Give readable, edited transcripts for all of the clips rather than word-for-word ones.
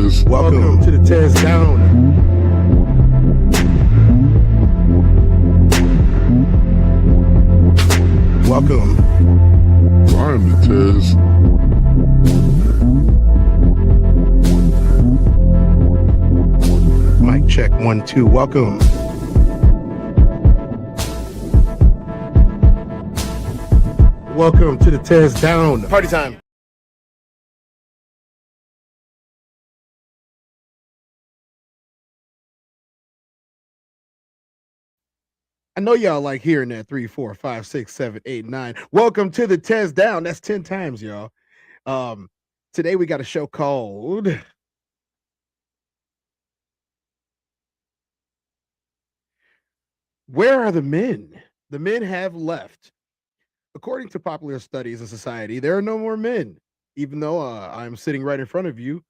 Tez. Welcome to the Tez Down. Welcome. I'm the Tez. Mic check 1 2. Welcome. Welcome to the Tez Down. Party time. I know y'all like hearing that 3, 4, 5, 6, 7, 8, 9. Welcome to the Tez Down. That's 10 times, y'all. Today we got a show called Where Are the Men? The men have left. According to popular studies in society, there are no more men, even though I'm sitting right in front of you.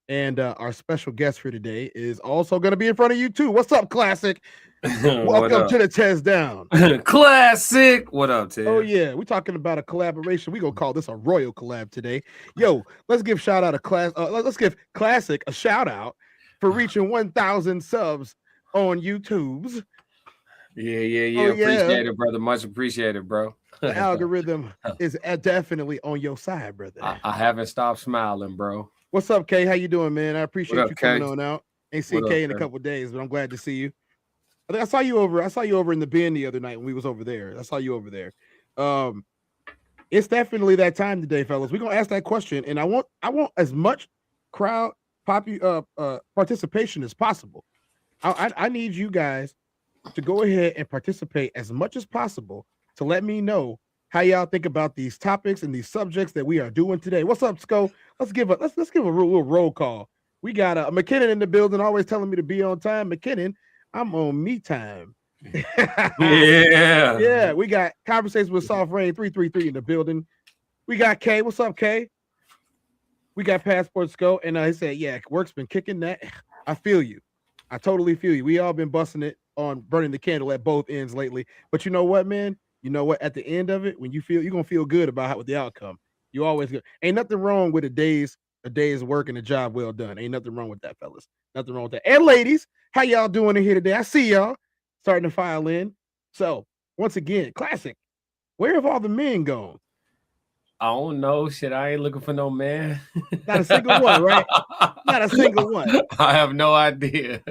And our special guest for today is also going to be in front of you too. What's up, Classic? Welcome to the Tez Down. Classic. What up, Tez? Oh yeah, we're talking about a collaboration. We're gonna call this a royal collab today. Yo, let's give shout out let's give Classic a shout out for reaching 1,000 subs on YouTube's. Yeah. Appreciate it, brother. Much appreciated, bro. The algorithm is definitely on your side, brother. I haven't stopped smiling, bro. What's up, Kay? How you doing, man? I appreciate What up, you coming Kay? on out. Ain't seen Kay in a couple of days, but I'm glad to see you. I think I saw you over in the bin the other night when we was over there. I saw you over there. It's definitely that time today, fellas. We're gonna ask that question, and I want as much crowd participation as possible. I need you guys to go ahead and participate as much as possible to let me know how y'all think about these topics and these subjects that we are doing today. What's up, Sco? Let's give a little roll call. We got McKinnon in the building, always telling me to be on time. McKinnon, I'm on me time. Yeah. We got Conversations with Soft Rain 333 in the building. We got Kay. What's up, Kay? We got Passport Sco, and he said, "Yeah, work's been kicking that." I feel you. I totally feel you. We all been busting it on burning the candle at both ends lately. But you know what, man? You know what? At the end of it, when you're gonna feel good about the outcome. You always good. Ain't nothing wrong with a day's work and a job well done. Ain't nothing wrong with that, fellas. Nothing wrong with that. And ladies, how y'all doing in here today? I see y'all starting to file in. So once again, Classic. Where have all the men gone? I don't know. Shit, I ain't looking for no man. Not a single one, right? Not a single one. I have no idea.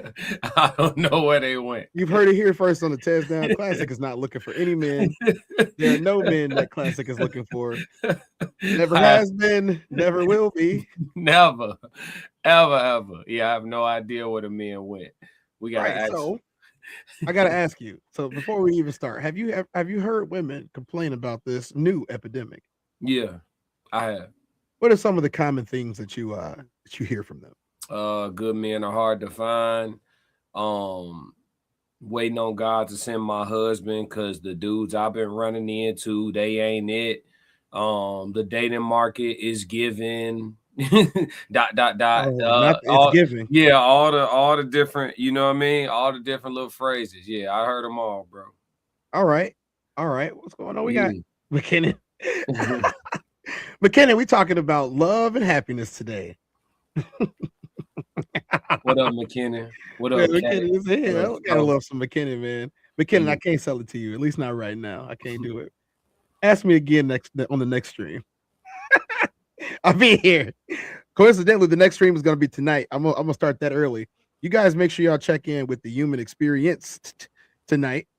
I don't know where they went. You've heard it here first on the Tez Down. Classic is not looking for any men. There are no men that Classic is looking for. Never has been, never will be. Never, ever. Yeah, I have no idea where the men went. We gotta ask. So I gotta ask you. So before we even start, have you heard women complain about this new epidemic? Yeah, I have. What are some of the common things that you hear from them? Good men are hard to find. Waiting on God to send my husband because the dudes I've been running into, they ain't it. The dating market is giving It's giving. Yeah, all the different, you know what I mean? All the different little phrases. Yeah, I heard them all, bro. All right. What's going on? We got McKinnon. McKinnon, we talking about love and happiness today. What up, McKinnon? What up, McKinnon is here. I gotta love some McKinnon, man. McKinnon, I can't sell it to you, at least not right now. I can't do it. Ask me again on the next stream. I'll be here. Coincidentally, the next stream is gonna be tonight. I'm gonna start that early. You guys make sure y'all check in with the Human Experience tonight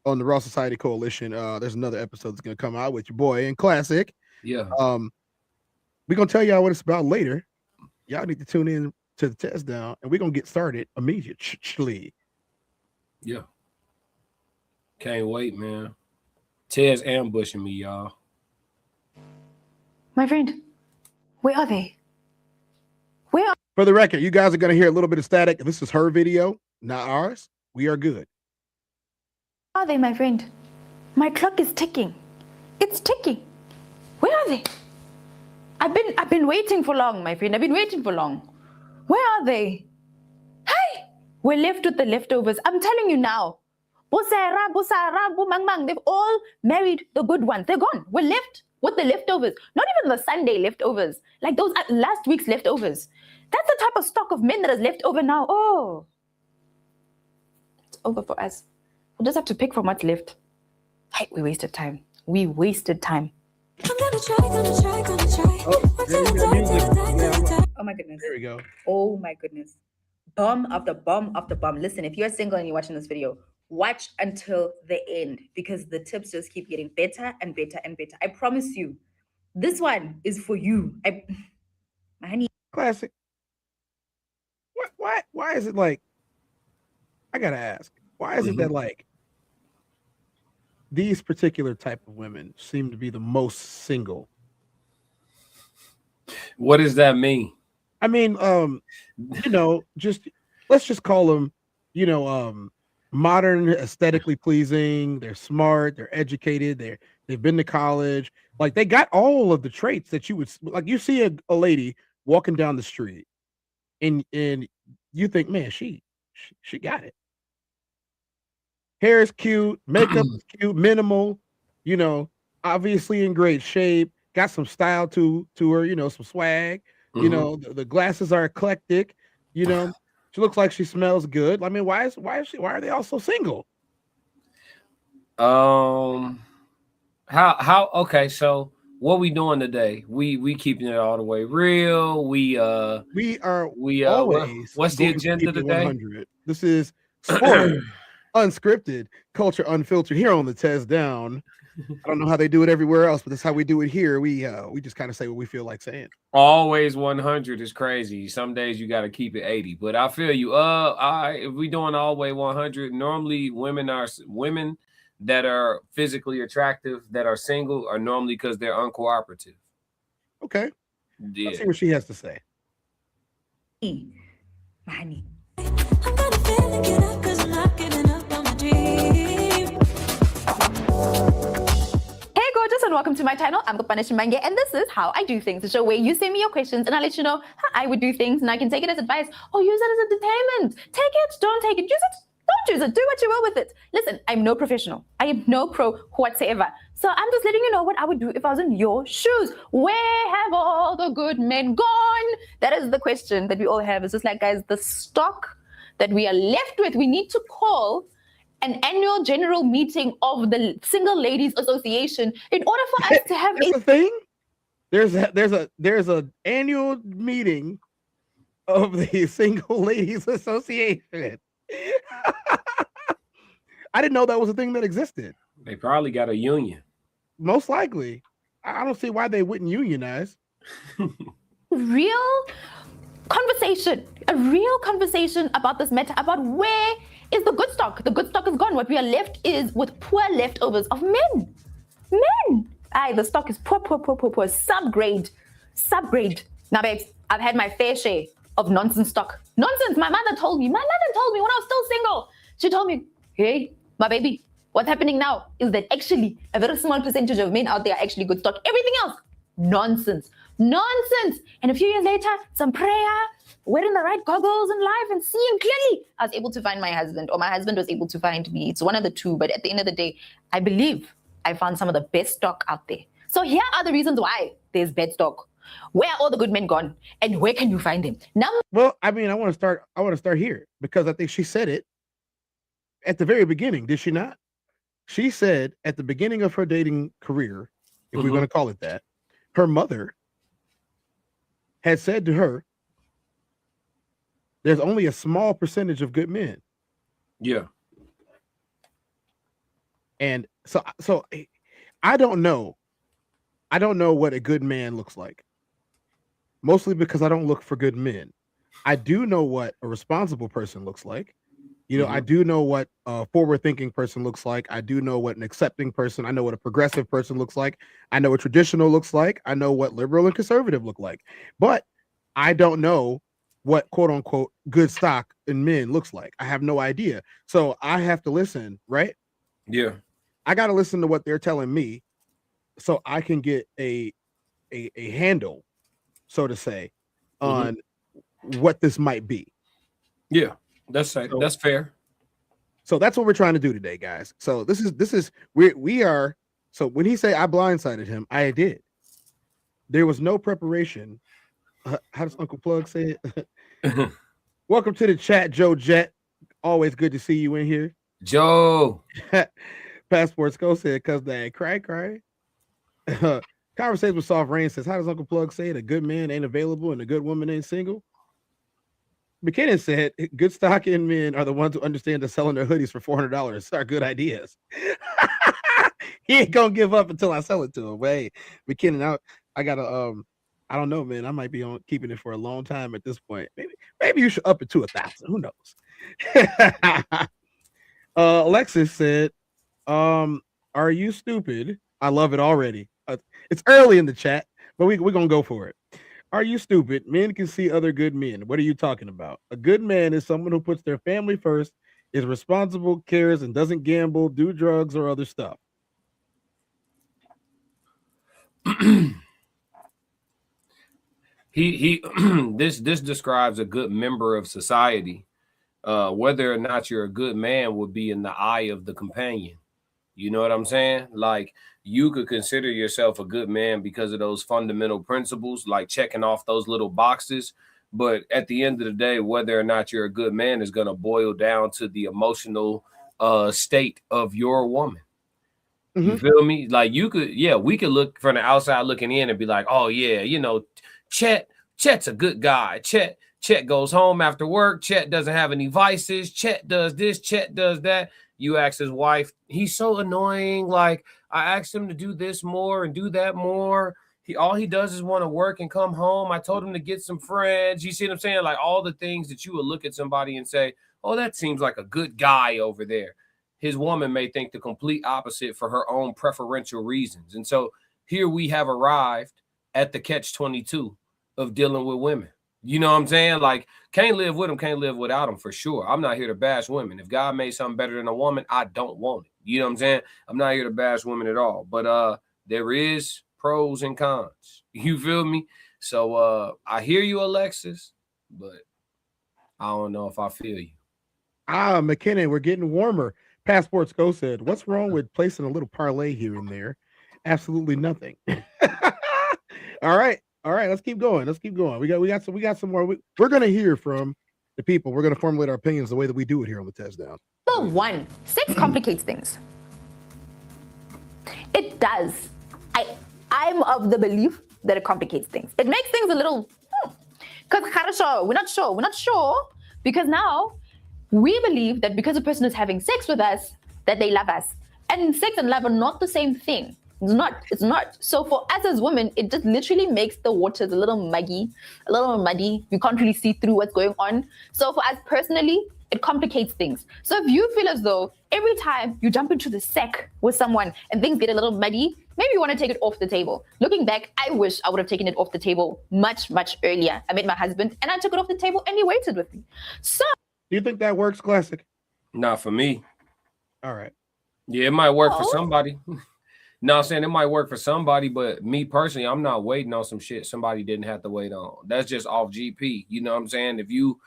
on the Raw Society Coalition. There's another episode that's gonna come out with your boy and Classic. Yeah. We're gonna tell y'all what it's about later. Y'all need to tune in to the Tez Down, and we're gonna get started immediately. Yeah. Can't wait, man. Tez ambushing me, y'all. My friend, where are they? For the record, you guys are gonna hear a little bit of static. This is her video, not ours. We are good. Where are they, my friend? My clock is ticking. It's ticking. Where are they? I've been waiting for long, my friend. I've been waiting for long. Where are they? Hey, we're left with the leftovers. I'm telling you now. Busara, Busara, Bumangmang, they've all married the good ones. They're gone. We're left with the leftovers. Not even the Sunday leftovers, like those last week's leftovers. That's the type of stock of men that is left over now. Oh, it's over for us. We'll just have to pick from what's left. Hey, we wasted time. We wasted time. Oh, Oh my goodness. there we go. Oh my goodness. Bomb after bomb after bomb. Listen, if you're single and you're watching this video, watch until the end because the tips just keep getting better and better and better. I promise you, this one is for you. My honey. Classic. Why is it like, I gotta ask, why is it that like these particular type of women seem to be the most single? What does that mean? I mean, you know, let's just call them, you know, modern, aesthetically pleasing. They're smart, they're educated, they've been to college. Like they got all of the traits that you would like. You see a lady walking down the street, and you think, man, she got it. Hair is cute, makeup is cute, minimal, you know, obviously in great shape, got some style to her, you know, some swag. You know, the glasses are eclectic. You know, she looks like she smells good. I mean, why are they all so single? How okay, so what we doing today? We keeping it all the way real. We are always what's the agenda today? 100. This is sport, unscripted, culture unfiltered here on the Test Down. I don't know how they do it everywhere else, but that's how we do it here. We just kind of say what we feel like saying. Always 100 is crazy. Some days you got to keep it 80, but I feel you. If we doing always 100, normally women that are physically attractive that are single are normally because they're uncooperative. Okay. Yeah. Let's see what she has to say. Honey. And welcome to my channel. I'm Kopanish Mange, and this is how I do things. The show where you send me your questions and I let you know how I would do things, and I can take it as advice or use it as entertainment. Take it, don't take it, use it, don't use it, do what you will with it. Listen, I'm no professional. I am no pro whatsoever. So I'm just letting you know what I would do if I was in your shoes. Where have all the good men gone? That is the question that we all have. It's just like, guys, the stock that we are left with, we need to call an annual general meeting of the Single Ladies Association in order for us to have a thing. There's a annual meeting of the Single Ladies Association. I didn't know that was a thing that existed. They probably got a union. Most likely. I don't see why they wouldn't unionize. Real conversation about this matter, about where is the good stock. The good stock is gone. What we are left is with poor leftovers of men. Aye, the stock is poor. Subgrade. Now, babes, I've had my fair share of nonsense stock. Nonsense. My mother told me when I was still single. She told me, hey, my baby, what's happening now is that actually a very small percentage of men out there are actually good stock. Everything else, nonsense. And a few years later, some prayer, wearing the right goggles in life and seeing clearly, I was able to find my husband, or my husband was able to find me. It's one of the two, but at the end of the day, I believe I found some of the best stock out there. So here are the reasons why there's bad stock. Where are all the good men gone, and where can you find them? Now, well, I mean, I want to start here because I think she said it at the very beginning, did she not? She said at the beginning of her dating career, if we're going to call it that, her mother had said to her, there's only a small percentage of good men. Yeah. And so I don't know what a good man looks like. Mostly because I don't look for good men. I do know what a responsible person looks like. You know, I do know what a forward-thinking person looks like. I do know what an accepting person. I know what a progressive person looks like. I know what traditional looks like. I know what liberal and conservative look like. But I don't know what quote unquote good stock in men looks like. I have no idea. So I have to listen, right? Yeah. I got to listen to what they're telling me so I can get a handle, so to say, on what this might be. Yeah, that's fair. So that's what we're trying to do today, guys. So this is we are. So when he say I blindsided him, I did. There was no preparation. How does Uncle Plug say it? Welcome to the chat, Joe Jet. Always good to see you in here. Joe. Passports Go said, cause they cry. Conversation with Soft Rain says, how does Uncle Plug say it? A good man ain't available and a good woman ain't single. McKinnon said, good stocking men are the ones who understand that selling their hoodies for $400 are good ideas. He ain't gonna give up until I sell it to him. But hey, McKinnon, I gotta I don't know, man. I might be on keeping it for a long time at this point. Maybe you should up it to 1,000. Who knows? Alexis said, are you stupid? I love it already. It's early in the chat, but we're gonna go for it. Are you stupid? Men can see other good men. What are you talking about? A good man is someone who puts their family first, is responsible, cares, and doesn't gamble, do drugs, or other stuff. This describes a good member of society. Whether or not you're a good man would be in the eye of the companion. You know what I'm saying? Like, you could consider yourself a good man because of those fundamental principles, like checking off those little boxes. But at the end of the day, whether or not you're a good man is going to boil down to the emotional state of your woman. Mm-hmm. You feel me? Like, we could look from the outside looking in and be like, oh yeah, you know, Chet's a good guy. Chet goes home after work. Chet doesn't have any vices. Chet does this. Chet does that. You ask his wife, he's so annoying. Like, I asked him to do this more and do that more. All he does is want to work and come home. I told him to get some friends. You see what I'm saying? Like, all the things that you would look at somebody and say, oh, that seems like a good guy over there. His woman may think the complete opposite for her own preferential reasons. And so here we have arrived at the catch-22 of dealing with women. You know what I'm saying? Like, can't live with them, can't live without them for sure. I'm not here to bash women. If God made something better than a woman, I don't want it. You know what I'm saying? I'm not here to bash women at all. But there is pros and cons. You feel me? So I hear you, Alexis, but I don't know if I feel you. McKinnon, we're getting warmer. Passports Go said, what's wrong with placing a little parlay here and there? Absolutely nothing. All right, let's keep going. We got some more. We're gonna hear from the people. We're gonna formulate our opinions the way that we do it here on the Test Down. Number one, sex complicates things. It does. I'm of the belief that it complicates things. It makes things a little, because we're not sure, because now we believe that because a person is having sex with us, that they love us. And sex and love are not the same thing. It's not. So for us as women, it just literally makes the waters a little muddy. You can't really see through what's going on. So for us personally, it complicates things. So if you feel as though every time you jump into the sack with someone and things get a little muddy, maybe you want to take it off the table. Looking back, I wish I would have taken it off the table much, much earlier. I met my husband and I took it off the table and he waited with me. So do you think that works, Classic? Not for me. All right. Yeah, it might work for somebody. No, I'm saying it might work for somebody, but me personally, I'm not waiting on some shit somebody didn't have to wait on. That's just off GP. You know what I'm saying? If you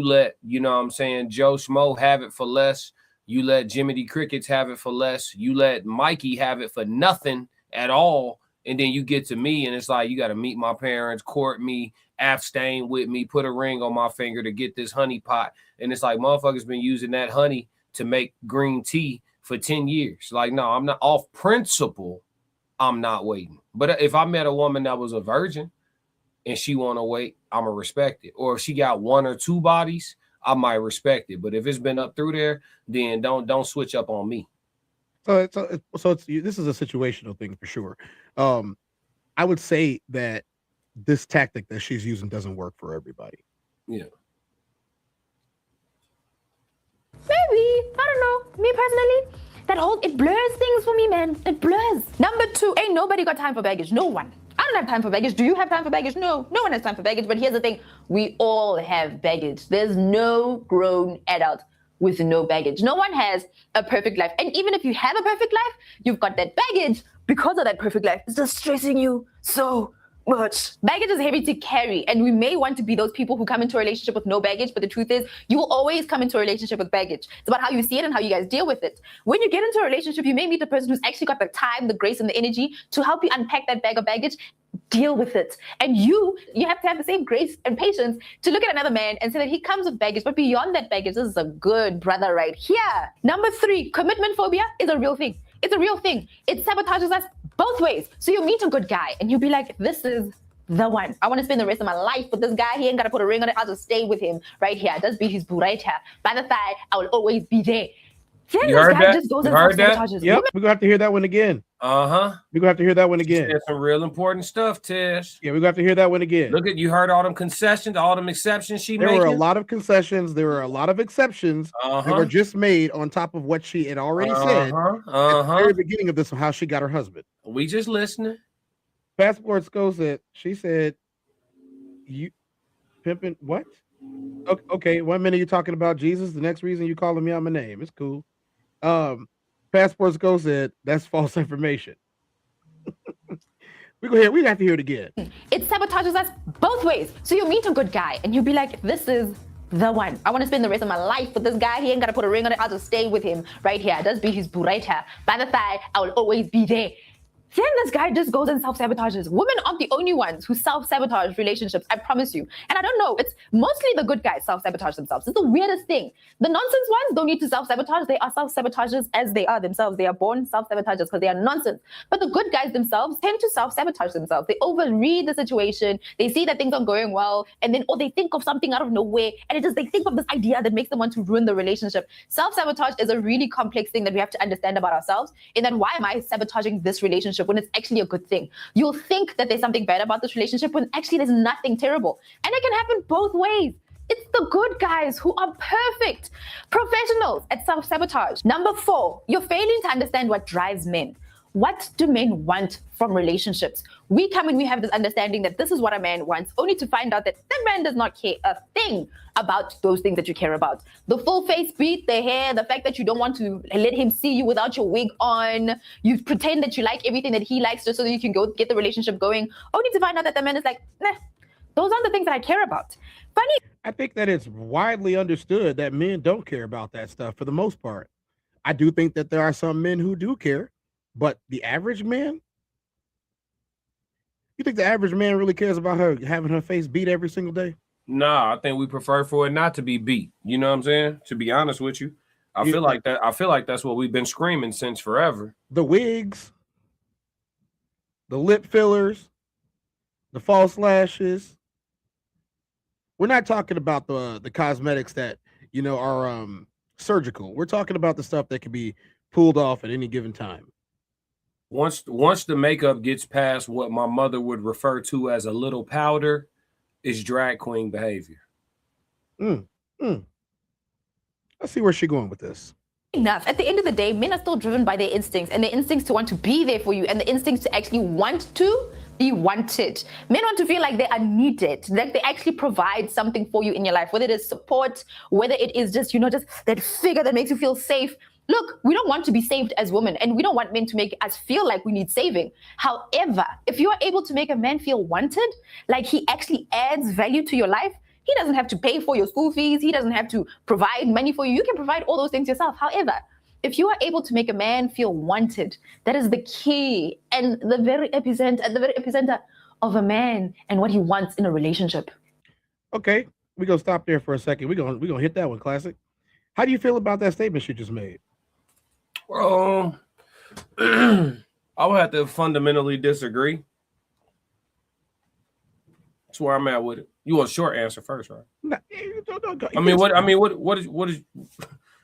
let, you know what I'm saying, Joe Schmo have it for less, you let Jimmy D. Crickets have it for less, you let Mikey have it for nothing at all, and then you get to me and it's like, you got to meet my parents, court me, abstain with me, put a ring on my finger to get this honey pot. And it's like, motherfuckers been using that honey to make green tea for 10 years. Like, no, I'm not, off principle, I'm not waiting. But if I met a woman that was a virgin and she want to wait, I'm going to respect it. Or if she got one or two bodies, I might respect it. But if it's been up through there, then don't switch up on me. So this is a situational thing for sure. I would say that this tactic that she's using doesn't work for everybody. Yeah. Maybe, I don't know. Me personally, it blurs things for me, man. It blurs. Number two, ain't nobody got time for baggage. No one. I don't have time for baggage. Do you have time for baggage? No one has time for baggage. But here's the thing. We all have baggage. There's no grown adult with no baggage. No one has a perfect life. And even if you have a perfect life, you've got that baggage because of that perfect life. It's just stressing you so much. Baggage is heavy to carry, and we may want to be those people who come into a relationship with no baggage, but the truth is you will always come into a relationship with baggage. It's about how you see it and how you guys deal with it. When you get into a relationship, you may meet the person who's actually got the time, the grace, and the energy to help you unpack that bag of baggage, deal with it. And you have to have the same grace and patience to look at another man and say that he comes with baggage, but beyond that baggage, this is a good brother right here. Number 3, commitment phobia is a real thing. It's a real thing. It sabotages us both ways. So you meet a good guy and you'll be like, this is the one. I want to spend the rest of my life with this guy. He ain't got to put a ring on it. I'll just stay with him right here. Just beat his boo right here. By the side, I will always be there. Then You this heard guy that? just goes You and heard that? sabotages. Yep, we're gonna have to hear that one again. Uh-huh. We're gonna have to hear that one again. That's some real important stuff, Tish. Yeah, we're gonna have to hear that one again. Look at, you heard all them concessions, all them exceptions she made. There were a lot of concessions. There were a lot of exceptions that were just made on top of what she had already said at the very beginning of this, how she got her husband. We just listening. Passport Go said, she said, you pimping what? Okay, 1 minute you're talking about Jesus, the next reason you calling me out my name. It's cool. Passport Go said, that's false information. We have to hear it again. It sabotages us both ways. So you meet a good guy and you'll be like, this is the one. I want to spend the rest of my life with this guy. He ain't got to put a ring on it. I'll just stay with him right here. Just beat his boo right here. By the side, I will always be there. Then this guy just goes and self-sabotages. Women aren't the only ones who self-sabotage relationships, I promise you. And I don't know, it's mostly the good guys self-sabotage themselves. It's the weirdest thing. The nonsense ones don't need to self-sabotage. They are self-sabotagers as they are themselves. They are born self-sabotagers because they are nonsense. But the good guys themselves tend to self-sabotage themselves. They overread the situation. They see that things aren't going well, and then or they think of something out of nowhere, and they think of this idea that makes them want to ruin the relationship. Self-sabotage is a really complex thing that we have to understand about ourselves. And then why am I sabotaging this relationship when it's actually a good thing? You'll think that there's something bad about this relationship when actually there's nothing terrible. And it can happen both ways. It's the good guys who are perfect professionals at self-sabotage. Number 4, you're failing to understand what drives men. What do men want from relationships? We come and we have this understanding that this is what a man wants, only to find out that that man does not care a thing about those things that you care about. The full face beat, the hair, the fact that you don't want to let him see you without your wig on. You pretend that you like everything that he likes just so that you can go get the relationship going, only to find out that the man is like, nah, those aren't the things that I care about. Funny. I think that it's widely understood that men don't care about that stuff for the most part. I do think that there are some men who do care. But the average man, you think the average man really cares about her having her face beat every single day? Nah, I think we prefer for it not to be beat. You know what I'm saying? To be honest with you, I feel like that's what we've been screaming since forever. The wigs, the lip fillers, the false lashes. We're not talking about the cosmetics that are surgical. We're talking about the stuff that can be pulled off at any given time. Once the makeup gets past what my mother would refer to as a little powder, it's drag queen behavior. Let's see where she's going with this. Enough. At the end of the day, men are still driven by their instincts, and their instincts to want to be there for you, and the instincts to actually want to be wanted. Men want to feel like they are needed, like they actually provide something for you in your life, whether it is support, whether it is just that figure that makes you feel safe. Look, we don't want to be saved as women, and we don't want men to make us feel like we need saving. However, if you are able to make a man feel wanted, like he actually adds value to your life, he doesn't have to pay for your school fees. He doesn't have to provide money for you. You can provide all those things yourself. However, if you are able to make a man feel wanted, that is the key and the very epicenter of a man and what he wants in a relationship. Okay, we're gonna stop there for a second. We're gonna hit that one, Classic. How do you feel about that statement she just made? I would have to fundamentally disagree. That's where I'm at with it. You want a short answer first, right? No, what is?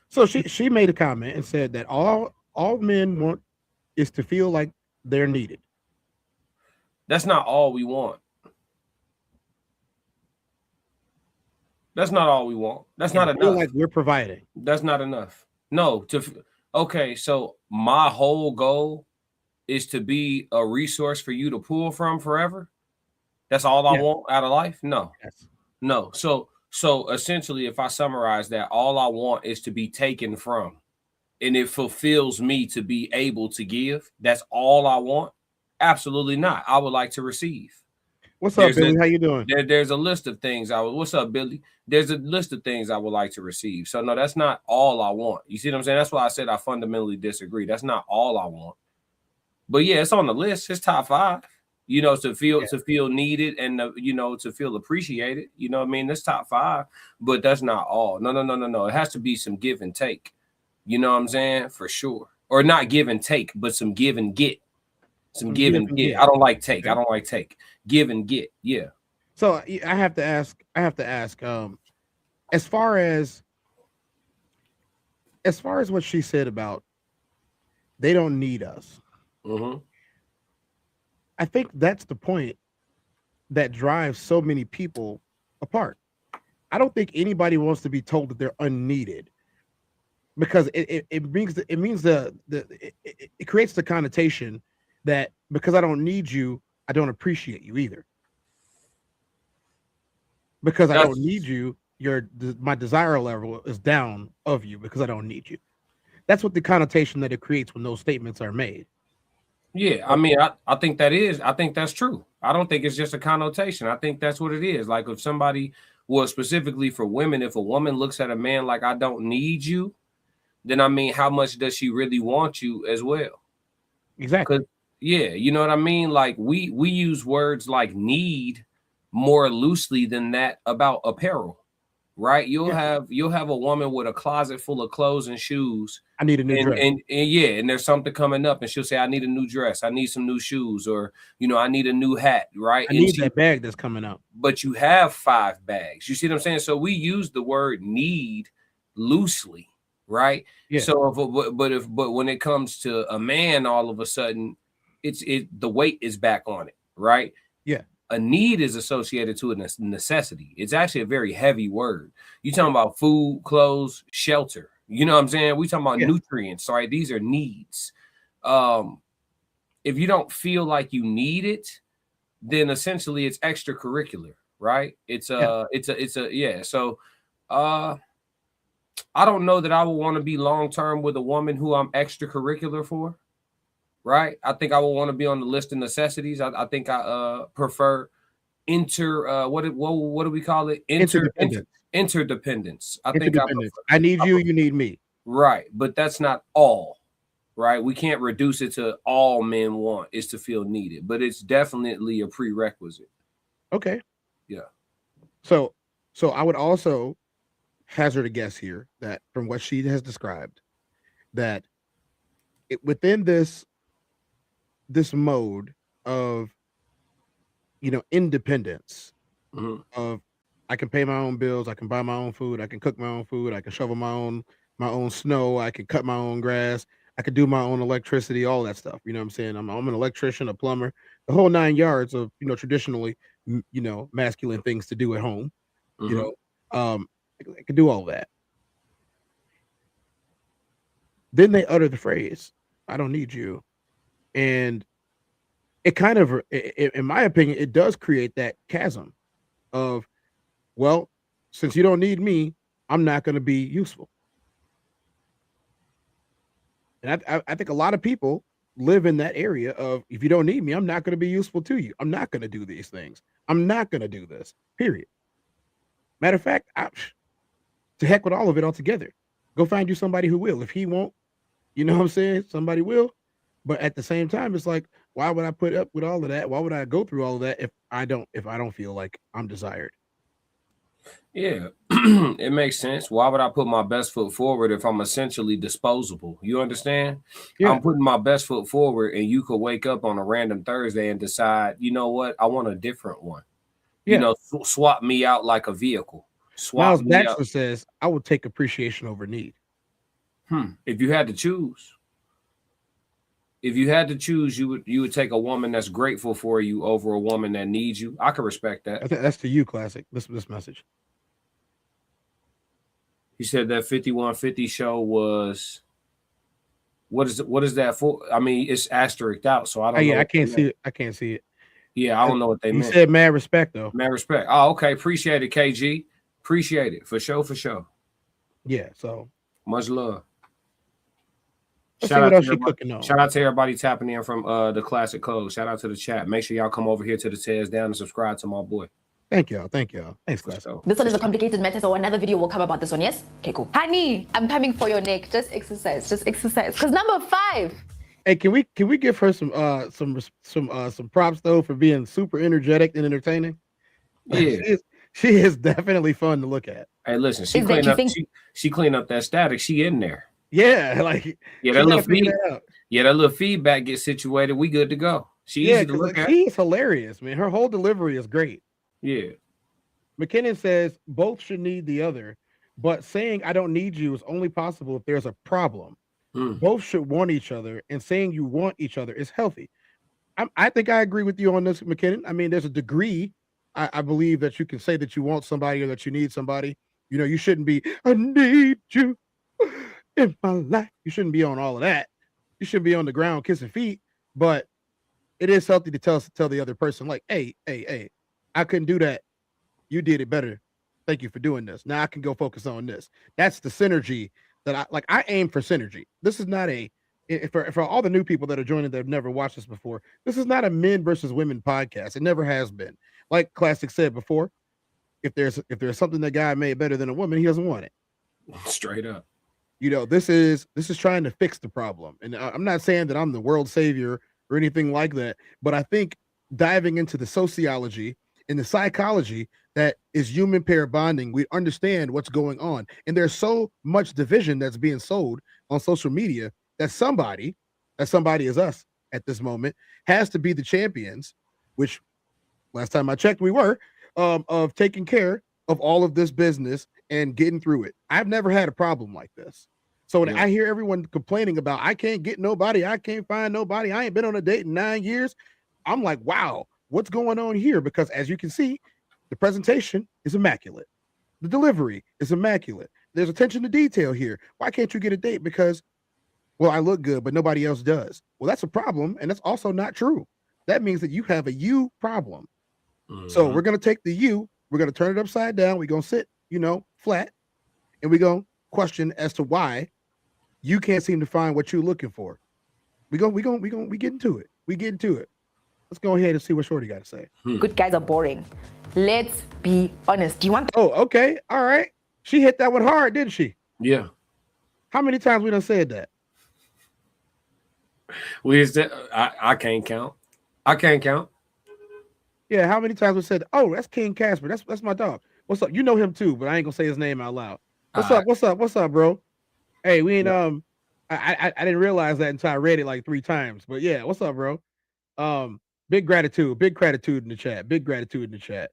So she made a comment and said that all men want is to feel like they're needed. That's not all we want. That's not all we want. That's not enough. Like we're providing. That's not enough. No. Okay, so my whole goal is to be a resource for you to pull from forever. That's all I want out of life? No. Yes. No. So essentially, if I summarize that, all I want is to be taken from, and it fulfills me to be able to give. That's all I want? Absolutely not. I would like to receive. What's up, Billy? How you doing? There's a list of things what's up, Billy? There's a list of things I would like to receive. So no, that's not all I want. You see what I'm saying? That's why I said I fundamentally disagree. That's not all I want. But yeah, it's on the list. It's top 5. You know, to feel needed and you know, to feel appreciated. You know what I mean? That's top 5, but that's not all. No. It has to be some give and take. You know what I'm saying? For sure. Or not give and take, but some give and get. Some give and get. I don't like take. I don't like take. Give and get. Yeah. So I have to ask, as far as what she said about they don't need us. Mm-hmm. I think that's the point that drives so many people apart. I don't think anybody wants to be told that they're unneeded, because it creates the connotation that because I don't need you, I don't appreciate you either. Because I don't need you, my desire level is down of you because I don't need you. That's what the connotation that it creates when those statements are made. Yeah, I mean, I think that's true. I don't think it's just a connotation. I think that's what it is. Like if somebody, well, specifically for women, if a woman looks at a man like I don't need you, then I mean, how much does she really want you as well? Exactly. Yeah, you know what I mean? Like we use words like need more loosely than that about apparel, right? You'll have a woman with a closet full of clothes and shoes. I need a new dress. And there's something coming up and she'll say, I need a new dress. I need some new shoes, or, you know, I need a new hat, right? I need that bag that's coming up. But you have 5 bags. You see what I'm saying? So we use the word need loosely, right? Yeah. So but when it comes to a man, all of a sudden the weight is back on it, right? Yeah. A need is associated to a necessity. It's actually a very heavy word. You talking about food, clothes, shelter. You know what I'm saying? We talking about nutrients, right? These are needs. If you don't feel like you need it, then essentially it's extracurricular, right? So I don't know that I would want to be long-term with a woman who I'm extracurricular for. Right, I think I would want to be on the list of necessities. I think I prefer what do we call it? Interdependence. I need you, you need me. Right, but that's not all. Right, we can't reduce it to all men want is to feel needed, but it's definitely a prerequisite. Okay. Yeah. So I would also hazard a guess here that from what she has described, that within this mode of, you know, independence, of I can pay my own bills, I can buy my own food, I can cook my own food, I can shovel my own snow, I can cut my own grass, I could do my own electricity, all that stuff. You know what I'm saying? I'm an electrician, a plumber, the whole 9 yards of, you know, traditionally, you know, masculine things to do at home. You know, I could do all that. Then they utter the phrase, I don't need you. And it kind of, in my opinion, it does create that chasm of, well, since you don't need me, I'm not going to be useful. And I think a lot of people live in that area of, if you don't need me, I'm not going to be useful to you. I'm not going to do these things. I'm not going to do this, period. Matter of fact, to heck with all of it altogether. Go find you somebody who will. If he won't, you know what I'm saying? Somebody will. But at the same time, it's like, why would I put up with all of that? Why would I go through all of that if I don't feel like I'm desired? Yeah, it makes sense. Why would I put my best foot forward if I'm essentially disposable? You understand? Yeah. I'm putting my best foot forward, and you could wake up on a random Thursday and decide, you know what? I want a different one. Yeah. You know, swap me out like a vehicle. Miles Baxter says, I would take appreciation over need. If you had to choose. If you had to choose, you would take a woman that's grateful for you over a woman that needs you. I can respect that. I think that's to you, Classic. This message. He said that 5150 show was what is that for? I mean, it's asterisked out, so I don't know. I can't see it. I can't see it. Yeah, I don't know what they meant. He said mad respect though. Mad respect. Oh, okay. Appreciate it, KG. Appreciate it. For sure. Yeah, so much love. Let's see what else she cooking on. Shout out to everybody tapping in from the Classic Code. Shout out to the chat. Make sure y'all come over here to the Tears Down and subscribe to my boy. Thank y'all. Thanks, Classic. This one is a complicated matter, so another video will come about this one, yes? Okay, cool. Honey, I'm coming for your neck. Just exercise. Because number 5. Hey, can we give her some props though for being super energetic and entertaining? Yeah. She is definitely fun to look at. Hey, listen, she cleaned up that static. She in there. Yeah, like that little feedback gets situated. We good to go. She easy to look at. She's hilarious, man. Her whole delivery is great. Yeah. McKinnon says both should need the other, but saying I don't need you is only possible if there's a problem. Both should want each other, and saying you want each other is healthy. I think I agree with you on this, McKinnon. I mean, there's a degree. I believe that you can say that you want somebody or that you need somebody. You know, you shouldn't be, I need you in my life. You shouldn't be on all of that. You should be on the ground kissing feet. But it is healthy to tell the other person, like, hey, I couldn't do that. You did it better. Thank you for doing this. Now I can go focus on this. That's the synergy that I aim for synergy. This is not for all the new people that are joining that have never watched this before, this is not a men versus women podcast. It never has been. Like Classic said before, if there's something that guy made better than a woman, he doesn't want it. Straight up. You know, this is trying to fix the problem. And I'm not saying that I'm the world savior or anything like that, but I think diving into the sociology and the psychology that is human pair bonding, we understand what's going on. And there's so much division that's being sold on social media that somebody is us at this moment, has to be the champions, which last time I checked, we were, of taking care of all of this business and getting through it. I've never had a problem like this. So when I hear everyone complaining about, I can't get nobody, I can't find nobody, I ain't been on a date in 9 years, I'm like, wow, what's going on here? Because as you can see, the presentation is immaculate. The delivery is immaculate. There's attention to detail here. Why can't you get a date? Because, well, I look good, but nobody else does. Well, that's a problem, and that's also not true. That means that you have a you problem. So we're going to take the you, we're going to turn it upside down. We're going to sit, flat, and we're going to question as to why you can't seem to find what you're looking for. We get into it. We get into it. Let's go ahead and see what Shorty got to say. Good guys are boring. Let's be honest. Do you want? Oh, okay. All right. She hit that one hard, didn't she? Yeah. How many times we done said that? I can't count. I can't count. Yeah, how many times we said, "Oh, that's King Casper. That's my dog. What's up? You know him too, but I ain't gonna say his name out loud. What's up, bro? Hey, we ain't I didn't realize that until I read it like 3 times. But yeah, what's up, bro? Big gratitude in the chat. Big gratitude in the chat.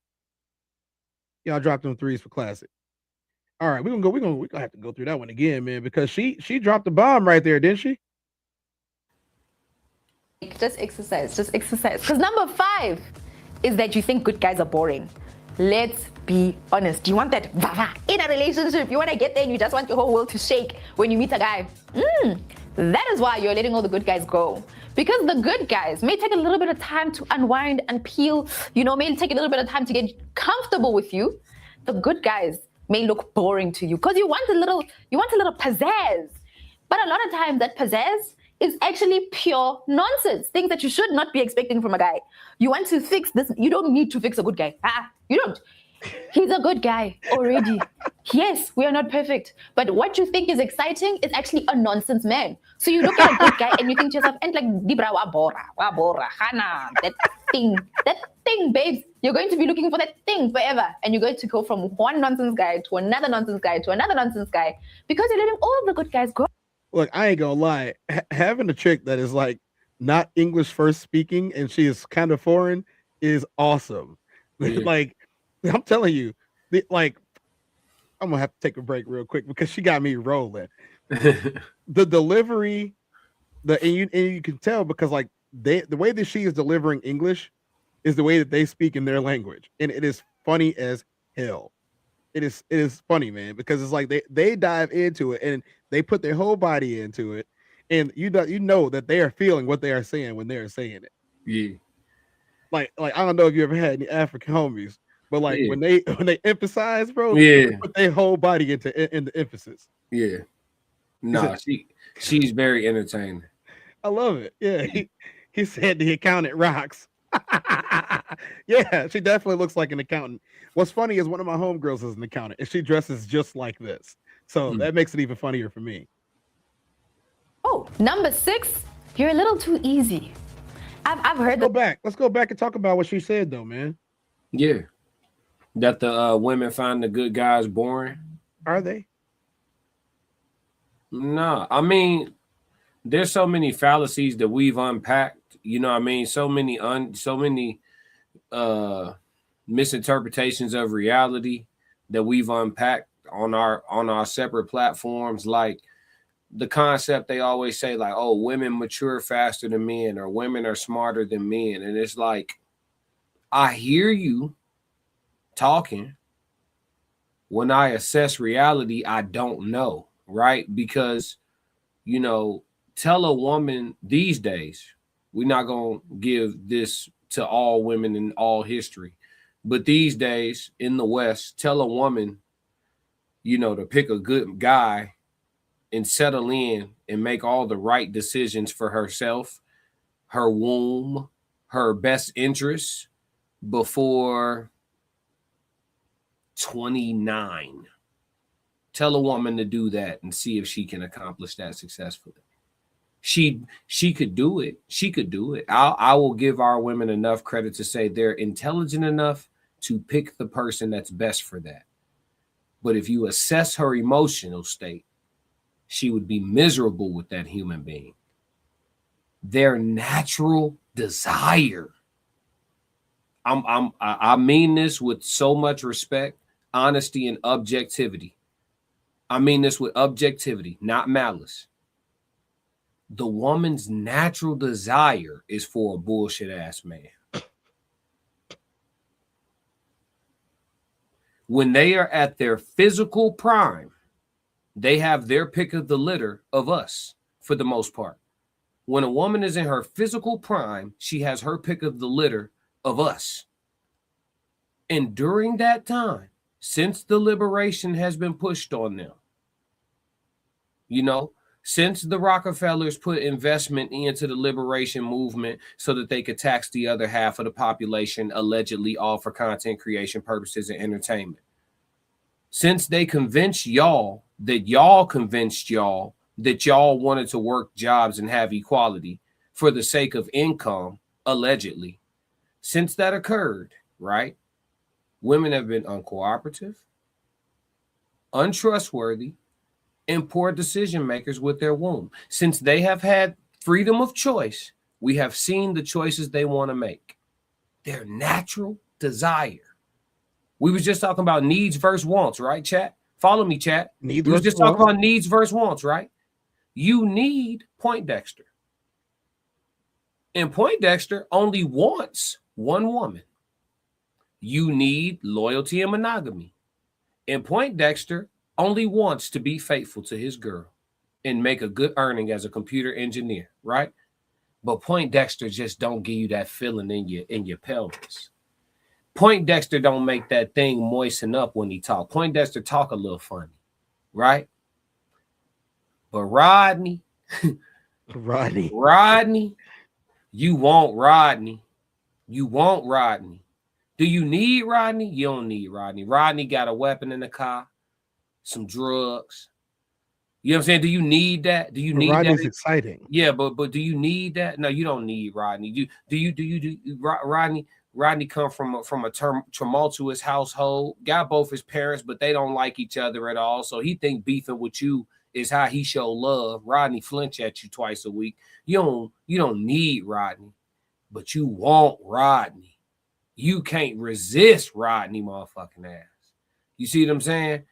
Y'all dropped them 3s for Classic. All right, we're gonna have to go through that one again, man, because she dropped the bomb right there, didn't she? Just exercise. Because number 5 is that you think good guys are boring. Let's be honest. Do you want that in a relationship? You want to get there and you just want your whole world to shake when you meet a guy. That is why you're letting all the good guys go. Because the good guys may take a little bit of time to unwind and peel, may take a little bit of time to get comfortable with you. The good guys may look boring to you because you want a little pizzazz. But a lot of times that pizzazz is actually pure nonsense. Things that you should not be expecting from a guy. You want to fix this. You don't need to fix a good guy. You don't. He's a good guy already. Yes, we are not perfect. But what you think is exciting is actually a nonsense man. So you look at a good guy and you think to yourself, and like, Dibra wa bora, Hana, that thing, babes. You're going to be looking for that thing forever. And you're going to go from one nonsense guy to another nonsense guy to another nonsense guy because you're letting all of the good guys go. Look, I ain't gonna lie. Having a chick that is like not English first speaking and she is kind of foreign is awesome. Yeah. Like, I'm telling you, I'm gonna have to take a break real quick because she got me rolling. The delivery, and you can tell because like the way that she is delivering English is the way that they speak in their language, and it is funny as hell. It is funny, man, because it's like they dive into it and they put their whole body into it, and you know that they are feeling what they are saying when they are saying it. Yeah. Like I don't know if you ever had any African homies, but like when they emphasize, bro, they put their whole body into emphasis. Yeah. Nah, She's very entertaining. I love it. Yeah, he said the accountant rocks. Yeah, she definitely looks like an accountant. What's funny is one of my homegirls is an accountant, and she dresses just like this. So that makes it even funnier for me. Oh, number 6, you're a little too easy. I've heard that. Let's go back and talk about what she said, though, man. Yeah, that the women find the good guys boring. Are they? No, I mean, there's so many fallacies that we've unpacked. You know what I mean? So many misinterpretations of reality that we've unpacked on our separate platforms. Like the concept they always say, like, oh, women mature faster than men, or women are smarter than men. And it's like, I hear you talking. When I assess reality, I don't know, right? Because, you know, tell a woman these days, we're not going to give this to all women in all history, but these days in the West, tell a woman, you know, to pick a good guy and settle in and make all the right decisions for herself, her womb, her best interests before 29. Tell a woman to do that and see if she can accomplish that successfully. She could do it. She could do it. I will give our women enough credit to say they're intelligent enough to pick the person that's best for that. But if you assess her emotional state, she would be miserable with that human being. Their natural desire. I mean this with so much respect, honesty, and objectivity. I mean this with objectivity, not malice. The woman's natural desire is for a bullshit ass man. When they are at their physical prime, they have their pick of the litter of us for the most part. When a woman is in her physical prime, she has her pick of the litter of us. And during that time, since the liberation has been pushed on them, you know, since the Rockefellers put investment into the liberation movement so that they could tax the other half of the population, allegedly all for content creation purposes and entertainment. Since they convinced y'all that y'all wanted to work jobs and have equality for the sake of income, allegedly, since that occurred, right? Women have been uncooperative, untrustworthy, and poor decision makers with their womb. Since they have had freedom of choice, we have seen the choices they want to make. Their natural desire. We was just talking about needs versus wants, right, chat? Follow me, chat. We was just talking about needs versus wants, right? You need Poindexter. And Poindexter only wants one woman. You need loyalty and monogamy. And Poindexter only wants to be faithful to his girl and make a good earning as a computer engineer, right? But Poindexter just don't give you that feeling in your pelvis. Poindexter don't make that thing moisten up when he talk. Poindexter talk a little funny, right? But Rodney, you want Rodney. You want Rodney. Do you need Rodney? You don't need Rodney. Rodney got a weapon in the car, some drugs. You know what I'm saying? Do you need that? Do you need Rodney's that? exciting. Yeah, but do you need that? No, you don't need Rodney. Rodney come from a tumultuous household. Got both his parents, but they don't like each other at all. So he think beefing with you is how he show love. Rodney flinch at you twice a week. You don't need Rodney, but you want Rodney. You can't resist Rodney motherfucking ass. You see what I'm saying?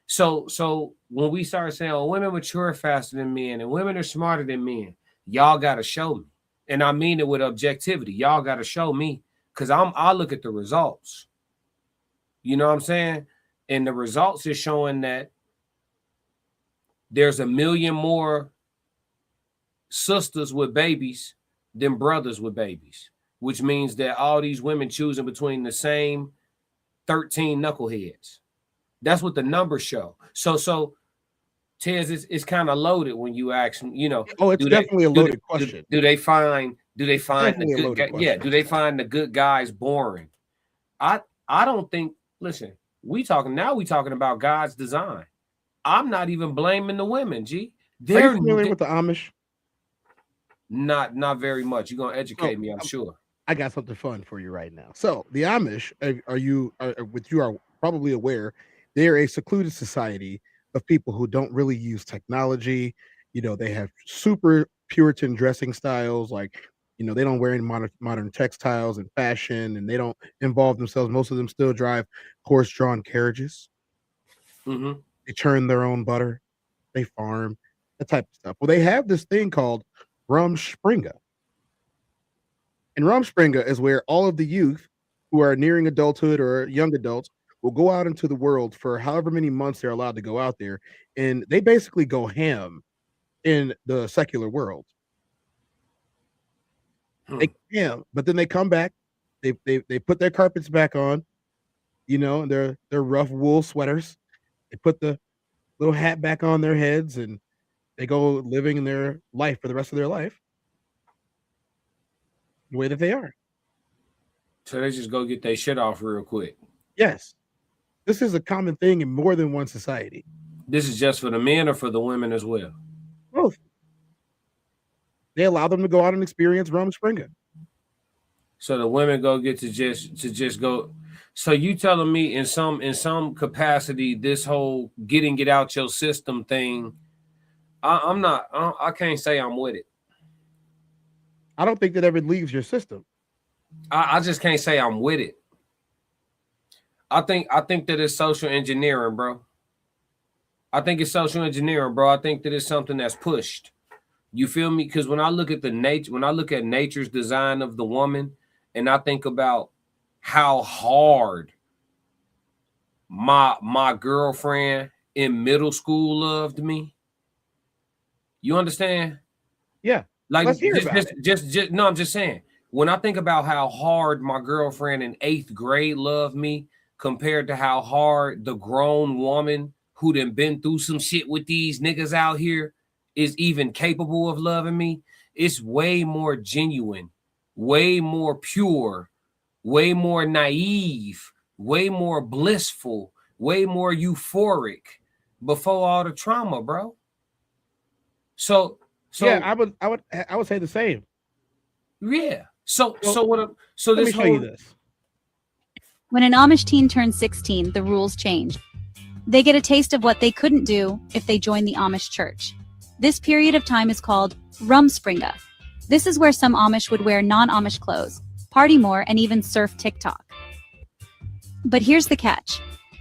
So when we start saying, oh, women mature faster than men and women are smarter than men, y'all got to show me. And I mean it with objectivity. Y'all got to show me, because I look at the results. You know what I'm saying? And the results is showing that there's 1 million more sisters with babies than brothers with babies, which means that all these women choosing between the same 13 knuckleheads. That's what the numbers show. So Tez, it's kind of loaded when you ask, you know. Oh, it's definitely a loaded question. Do they find Definitely the good guys? Yeah, do they find the good guys boring? I don't think. Listen, we talking about God's design. I'm not even blaming the women. G, Are you familiar with the Amish? Not very much. You're gonna educate me, I'm sure. I got something fun for you right now. So the Amish, you are probably aware, they're a secluded society of people who don't really use technology. You know, they have super Puritan dressing styles, like, you know, they don't wear any modern textiles and fashion, and they don't involve themselves. Most of them still drive horse-drawn carriages. Mm-hmm. They churn their own butter. They farm, that type of stuff. Well, they have this thing called Rumspringa. And Rumspringa is where all of the youth who are nearing adulthood or young adults will go out into the world for however many months they're allowed to go out there. And they basically go ham in the secular world. They ham, but then they come back. They put their carpets back on, you know, their rough wool sweaters. They put the little hat back on their heads, and they go living in their life for the rest of their life the way that they are. So they just go get their shit off real quick. Yes. This is a common thing in more than one society. This is just for the men or for the women as well? Both. They allow them to go out and experience Rumspringa. So the women go get to just go. So you telling me in some capacity, this whole getting it out your system thing, I can't say I'm with it. I don't think that ever leaves your system. I just can't say I'm with it. I think that it's social engineering, bro. I think it's social engineering, bro. I think that it's something that's pushed. You feel me? Because when I look at nature's design of the woman, and I think about how hard my girlfriend in middle school loved me. You understand? Yeah. Like, let's hear about it. No, I'm just saying. When I think about how hard my girlfriend in 8th grade loved me compared to how hard the grown woman who done been through some shit with these niggas out here is even capable of loving me, it's way more genuine, way more pure, way more naive, way more blissful, way more euphoric before all the trauma, bro. So yeah, I would say the same. Yeah. So this let me show you this. When an Amish teen turns 16, the rules change. They get a taste of what they couldn't do if they joined the Amish church. This period of time is called Rumspringa. This is where some Amish would wear non-Amish clothes, party more, and even surf TikTok. But here's the catch.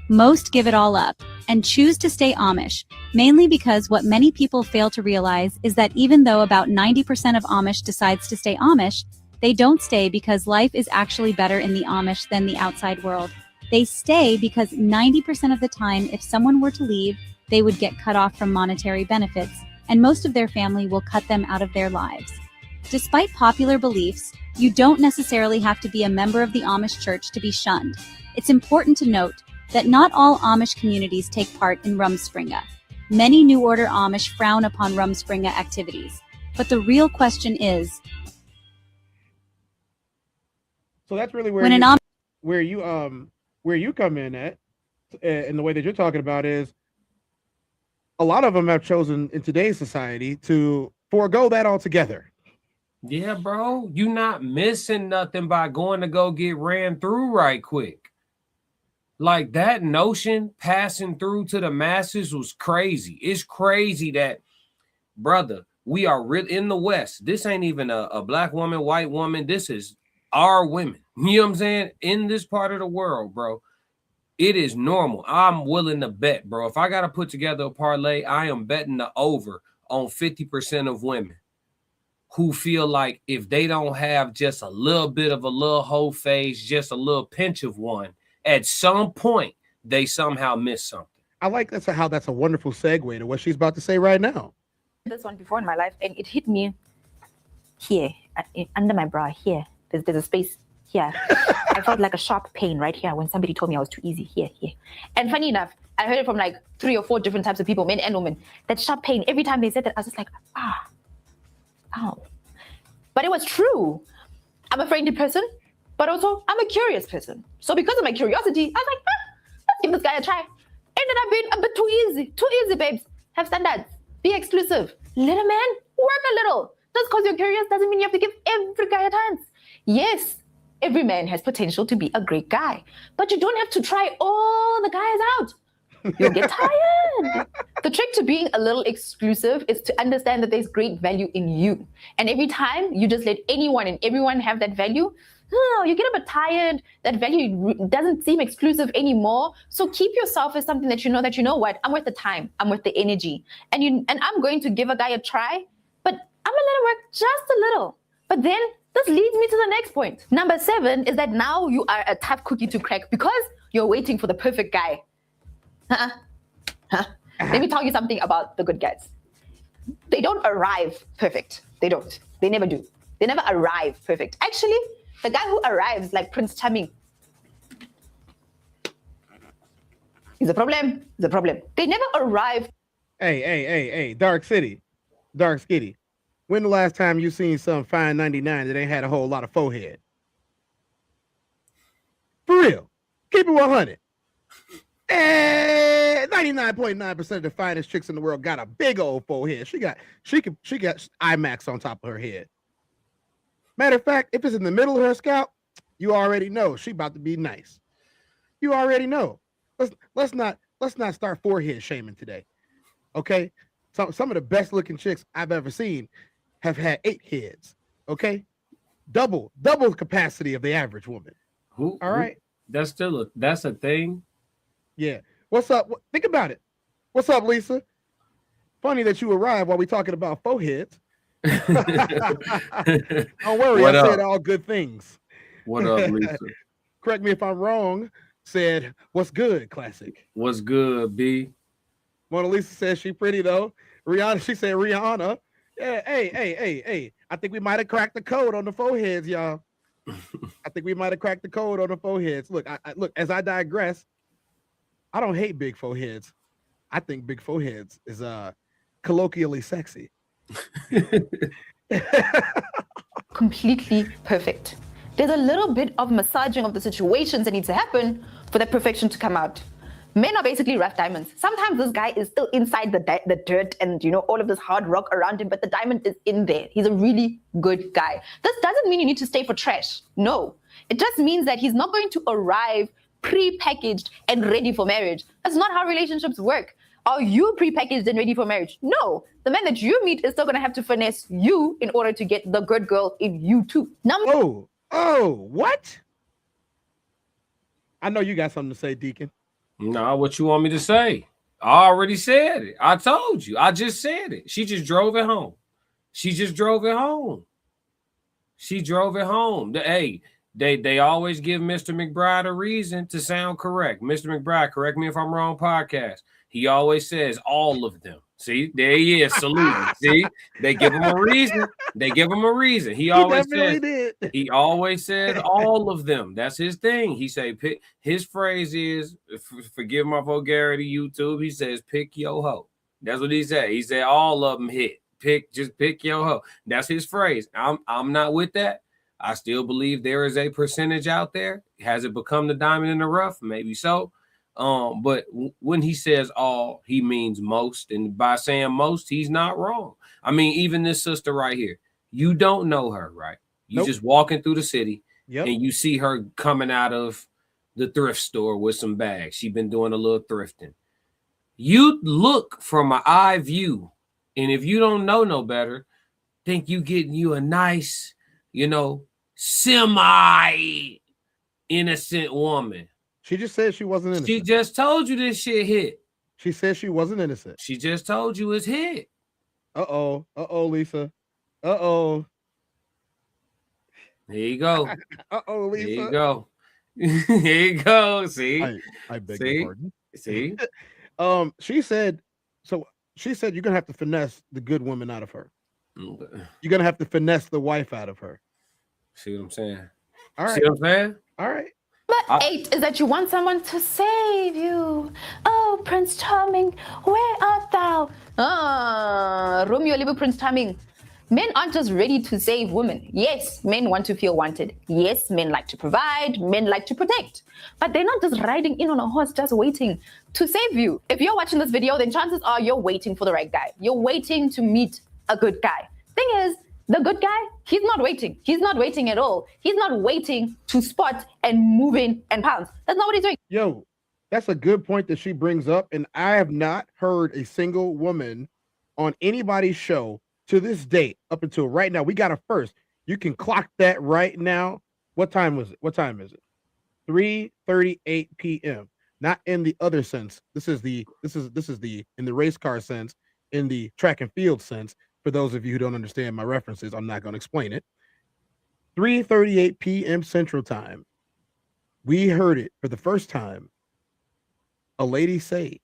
Most give it all up and choose to stay Amish, mainly because what many people fail to realize is that even though about 90% of Amish decides to stay Amish, they don't stay because life is actually better in the Amish than the outside world. They stay because 90% of the time, if someone were to leave, they would get cut off from monetary benefits, and most of their family will cut them out of their lives. Despite popular beliefs, you don't necessarily have to be a member of the Amish church to be shunned. It's important to note that not all Amish communities take part in Rumspringa. Many New Order Amish frown upon Rumspringa activities. But the real question is, so that's really where you come in at, and the way that you're talking about is a lot of them have chosen in today's society to forego that altogether. Yeah, bro, you not missing nothing by going to go get ran through right quick. Like, that notion passing through to the masses was crazy. It's crazy that, brother, we are really in the West. This ain't even a black woman, white woman. This is our women. You know what I'm saying? In this part of the world, bro, it is normal. I'm willing to bet, bro. If I got to put together a parlay, I am betting the over on 50% of women who feel like if they don't have just a little bit of a little whole face, just a little pinch of one, at some point, they somehow miss something. I like how that's a wonderful segue to what she's about to say right now. This one before in my life, and it hit me here, under my bra here. There's a space here. I felt like a sharp pain right here when somebody told me I was too easy here. And funny enough, I heard it from like 3 or 4 different types of people, men and women, that sharp pain. Every time they said that, I was just like, ow. But it was true. I'm a friendly person, but also I'm a curious person. So because of my curiosity, I was like, let's give this guy a try. Ended up being a bit too easy, babes. Have standards, be exclusive. Let a man work a little. Just because you're curious doesn't mean you have to give every guy a chance. Yes, every man has potential to be a great guy, but you don't have to try all the guys out. You'll get tired. The trick to being a little exclusive is to understand that there's great value in you. And every time you just let anyone and everyone have that value, you get a bit tired. That value doesn't seem exclusive anymore. So keep yourself as something that you know what, I'm worth the time, I'm worth the energy. And I'm going to give a guy a try, but I'm gonna let him work just a little. But then this leads me to the next point. Number 7 is that now you are a tough cookie to crack because you're waiting for the perfect guy. Let me tell you something about the good guys. They don't arrive perfect. They don't. They never do. They never arrive perfect. Actually, the guy who arrives like Prince Charming is a problem. Is a problem. They never arrive. Hey, Dark Skitty. When the last time you seen some fine 99 that ain't had a whole lot of forehead? For real. Keep it 100. 99.9% of the finest chicks in the world got a big old forehead. She got IMAX on top of her head. Matter of fact, if it's in the middle of her scalp, you already know she about to be nice. You already know. Let's not start forehead shaming today. Okay? Some of the best looking chicks I've ever seen have had 8 heads. Okay? Double capacity of the average woman. All right. That's a thing. Yeah. What's up? Think about it. What's up, Lisa? Funny that you arrived while we talking about foreheads. Don't worry, I said all good things. What up, Lisa? Correct me if I'm wrong. Said, what's good, classic? What's good, B? Mona Lisa says she pretty though. She said Rihanna. Yeah, hey. I think we might have cracked the code on the foreheads, y'all. I think we might have cracked the code on the foreheads. Look, look, as I digress, I don't hate big foreheads. I think big foreheads is colloquially sexy. Completely perfect. There's a little bit of massaging of the situations that need to happen for that perfection to come out. Men are basically rough diamonds. Sometimes this guy is still inside the dirt and all of this hard rock around him, but the diamond is in there. He's a really good guy. This doesn't mean you need to stay for trash. No, it just means that he's not going to arrive pre-packaged and ready for marriage. That's not how relationships work. Are you pre-packaged and ready for marriage? No. The man that you meet is still going to have to finesse you in order to get the good girl in you too. What? I know you got something to say, Deacon. No, what you want me to say? I already said it. I told you. I just said it. She just drove it home. She drove it home. Hey, they always give Mr. McBride a reason to sound correct. Mr. McBride, correct me if I'm wrong, podcast. He always says all of them. See, there he is. Salute. See, they give him a reason. He always says all of them. That's his thing. He say pick. His phrase is, forgive my vulgarity, YouTube. He says pick your hoe. That's what he said. He said all of them hit. Just pick your hoe. That's his phrase. I'm not with that. I still believe there is a percentage out there. Has it become the diamond in the rough? Maybe so. But when he says all, he means most. And by saying most, he's not wrong. I mean, even this sister right here, you don't know her, right? You just walking through the city and you see her coming out of the thrift store with some bags. She's been doing a little thrifting. You look from an eye view, and if you don't know no better, think you getting you a nice, semi-innocent woman. She just said she wasn't innocent. She just told you this shit hit. She said she wasn't innocent. She just told you it's hit. Uh-oh, Lisa. Uh-oh. There you go. Uh-oh, Lisa. There you go. Here you go. See? I beg your pardon. See? She said you're gonna have to finesse the good woman out of her. Okay. You're gonna have to finesse the wife out of her. See what I'm saying? All right. See what I'm saying? All right. Number 8 is that you want someone to save you. Oh, Prince Charming, where art thou? Romeo, little Prince Charming. Men aren't just ready to save women. Yes, men want to feel wanted. Yes, men like to provide. Men like to protect. But they're not just riding in on a horse just waiting to save you. If you're watching this video, then chances are you're waiting for the right guy. You're waiting to meet a good guy. Thing is, the good guy, he's not waiting. He's not waiting at all. He's not waiting to spot and move in and pounce. That's not what he's doing. Yo, that's a good point that she brings up. And I have not heard a single woman on anybody's show to this date up until right now. We got a first. You can clock that right now. What time was it? What time is it? 3:38 p.m. Not in the other sense. This is the in the race car sense, in the track and field sense. For those of you who don't understand my references, I'm not going to explain it. 3:38 p.m. Central Time. We heard it for the first time. A lady say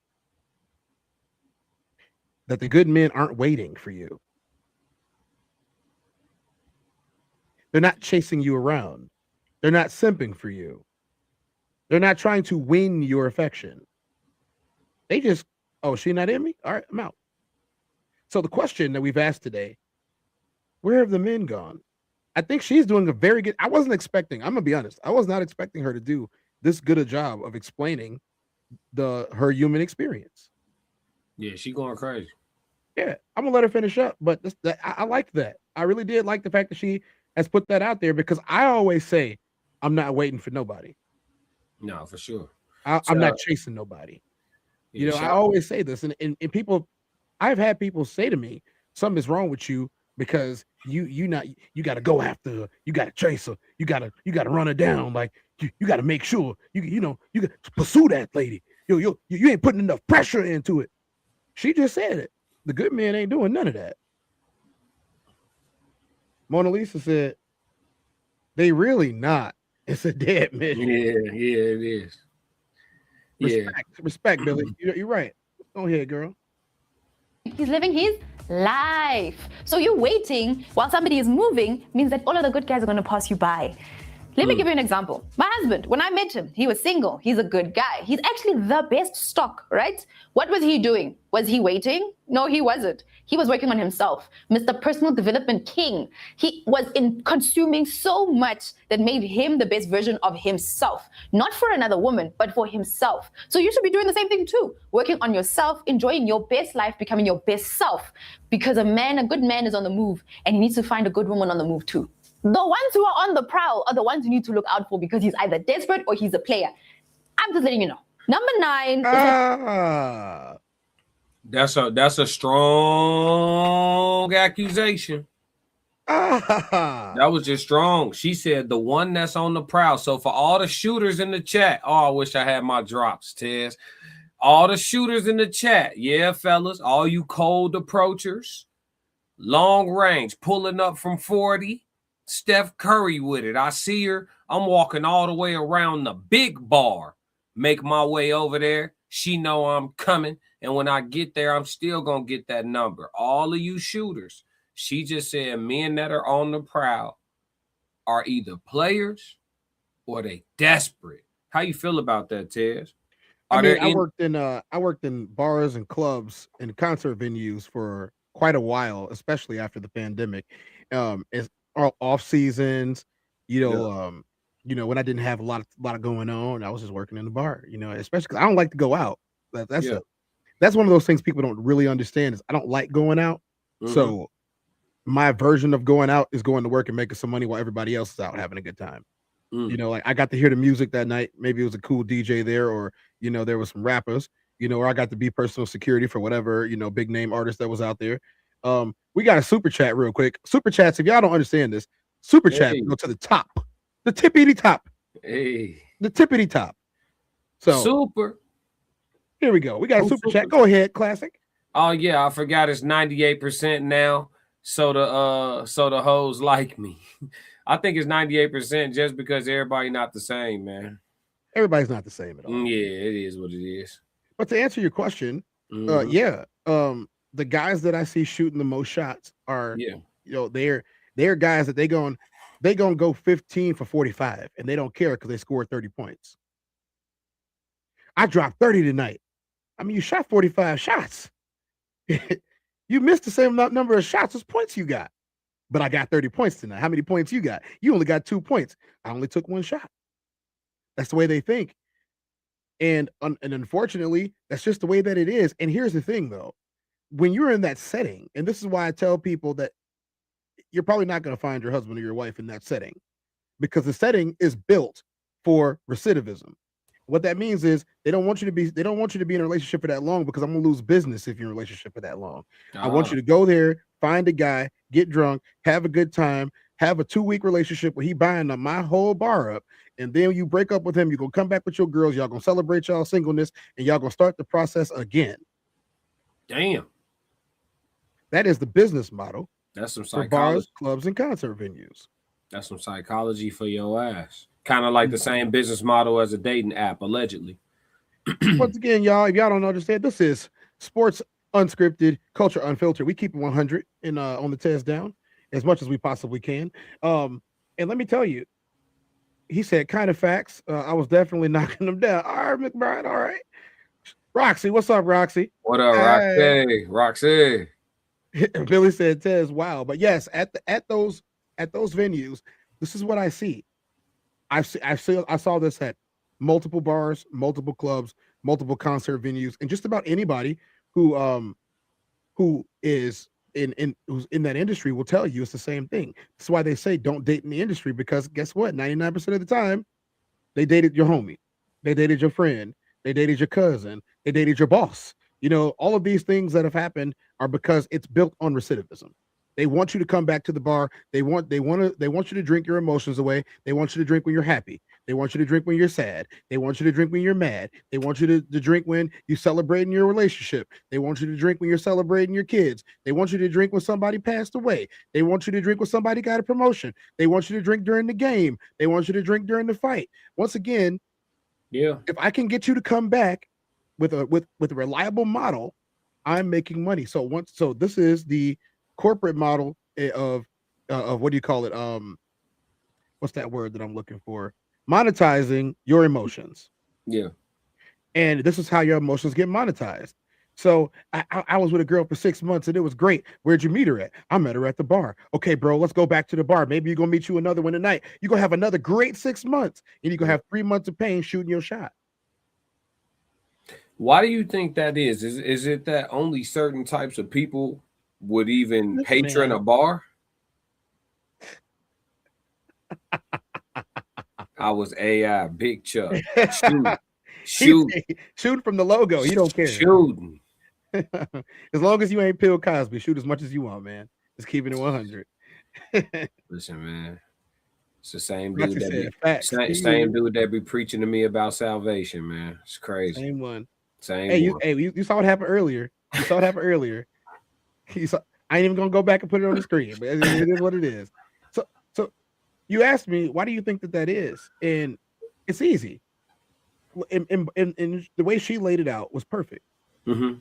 that the good men aren't waiting for you. They're not chasing you around. They're not simping for you. They're not trying to win your affection. They just, oh, she not in me? All right, I'm out. So the question that we've asked today, where have the men gone? I think she's doing a very good, I wasn't expecting, I'm gonna be honest, I was not expecting her to do this good a job of explaining her human experience. Yeah, she going crazy. Yeah, I'm gonna let her finish up, but I liked that. I really did like the fact that she has put that out there, because I always say I'm not waiting for nobody. No, for sure. I'm not chasing nobody. Yeah, I always say this, and people, I've had people say to me, something's wrong with you because you got to go after her, you got to chase her, you got to run her down, like you got to make sure you got to pursue that lady. You ain't putting enough pressure into it. She just said it. The good men ain't doing none of that. Mona Lisa said, they really not. It's a dead mission. Yeah, it is. Respect, Billy. You're right. Go ahead, girl. He's living his life. So you waiting while somebody is moving means that all of the good guys are going to pass you by. Let me give you an example. My husband, when I met him, he was single. He's a good guy. He's actually the best stock, right? What was he doing? Was he waiting? No, he wasn't. He was working on himself. Mr. Personal Development King. He was consuming so much that made him the best version of himself. Not for another woman, but for himself. So you should be doing the same thing too. Working on yourself, enjoying your best life, becoming your best self. Because a good man is on the move, and he needs to find a good woman on the move too. The ones who are on the prowl are the ones you need to look out for, because he's either desperate or he's a player. I'm just letting you know. Number 9. That's a strong accusation. That was just strong. She said the one that's on the prowl. So for all the shooters in the chat, I wish I had my drops, Tez. All the shooters in the chat, yeah, fellas, all you cold approachers, long range, pulling up from 40. Steph Curry with it. I see her. I'm walking all the way around the big bar. Make my way over there. She know I'm coming. And when I get there, I'm still going to get that number. All of you shooters. She just said men that are on the prowl are either players or they desperate. How you feel about that, Tez? I worked in bars and clubs and concert venues for quite a while, especially after the pandemic. It's off seasons, when I didn't have a lot of going on, I was just working in the bar, especially because I don't like to go out. That's one of those things people don't really understand is I don't like going out. Mm-hmm. So my version of going out is going to work and making some money while everybody else is out having a good time. Like I got to hear the music that night. Maybe it was a cool DJ there, or there was some rappers, or I got to be personal security for whatever big name artist that was out there. We got a super chat real quick. Super chats, if y'all don't understand this, super chat go to the top, the tippity top, the tippity top. So super. Here we go. We got a super chat. Go ahead, Classic. Oh yeah, I forgot it's 98% now. So the hoes like me. I think it's 98% just because everybody not the same, man. Everybody's not the same at all. Yeah, it is what it is. But to answer your question, the guys that I see shooting the most shots are, they're guys that they going, they gonna go 15 for 45, and they don't care because they scored 30 points. I dropped 30 tonight. I mean, you shot 45 shots. You missed the same number of shots as points you got. But I got 30 points tonight. How many points you got? You only got 2 points. I only took 1 shot. That's the way they think. And unfortunately, that's just the way that it is. And here's the thing, though. When you're in that setting, and this is why I tell people that you're probably not going to find your husband or your wife in that setting, because the setting is built for recidivism. What that means is they don't want you to be in a relationship for that long, because I'm gonna lose business if you're in a relationship for that long. I want you to go there, find a guy, get drunk, have a good time, have a 2-week relationship where he buying my whole bar up, and then you break up with him, you're gonna come back with your girls, y'all gonna celebrate y'all singleness, and y'all gonna start the process again. Damn. That is the business model. That's some for psychology. Bars, clubs, and concert venues. That's some psychology for your ass. Kind of like the same business model as a dating app, allegedly. Once again, y'all, if y'all don't understand, this is sports unscripted, culture unfiltered. We keep it 100 in on the test down as much as we possibly can. And let me tell you, he said kind of facts. I was definitely knocking them down. All right, McBride. All right, Roxy, what's up, Roxy? What up, Roxy? Roxy. Billy said, "Tez, wow." But yes, at those venues, this is what I see. I saw this at multiple bars, multiple clubs, multiple concert venues, and just about anybody who is who's in that industry will tell you it's the same thing. That's why they say don't date in the industry, because guess what? 99% of the time, they dated your homie, they dated your friend, they dated your cousin, they dated your boss. You know, all of these things that have happened are because it's built on recidivism. They want you to come back to the bar. They want you to drink your emotions away. They want you to drink when you're happy. They want you to drink when you're sad. They want you to drink when you're mad. They want you to drink when you celebrating your relationship. They want you to drink when you're celebrating your kids. They want you to drink when somebody passed away. They want you to drink when somebody got a promotion. They want you to drink during the game. They want you to drink during the fight. Once again, if I can get you to come back with a reliable model, I'm making money. So this is the corporate model of what do you call it? What's that word that I'm looking for? Monetizing your emotions. Yeah. And this is how your emotions get monetized. So I was with a girl for 6 months and it was great. Where'd you meet her at? I met her at the bar. Okay, bro, let's go back to the bar. Maybe you're gonna meet you another one tonight. You're gonna have another great 6 months, and you're gonna have 3 months of pain shooting your shot. Why do you think that is? Is it that only certain types of people would even patron a bar? I was AI, Big Chuck. Shoot from the logo. He don't care. Shooting. As long as you ain't Bill Cosby, shoot as much as you want, man. Just keeping it 100. Listen, man. It's the same dude same dude that be preaching to me about salvation, man. It's crazy. Same one. Same one. You saw what happened earlier. You saw what happened earlier. I ain't even gonna go back and put it on the screen, but it is what it is. So you asked me, why do you think that is? And it's easy. In the way she laid it out was perfect. Mm-hmm.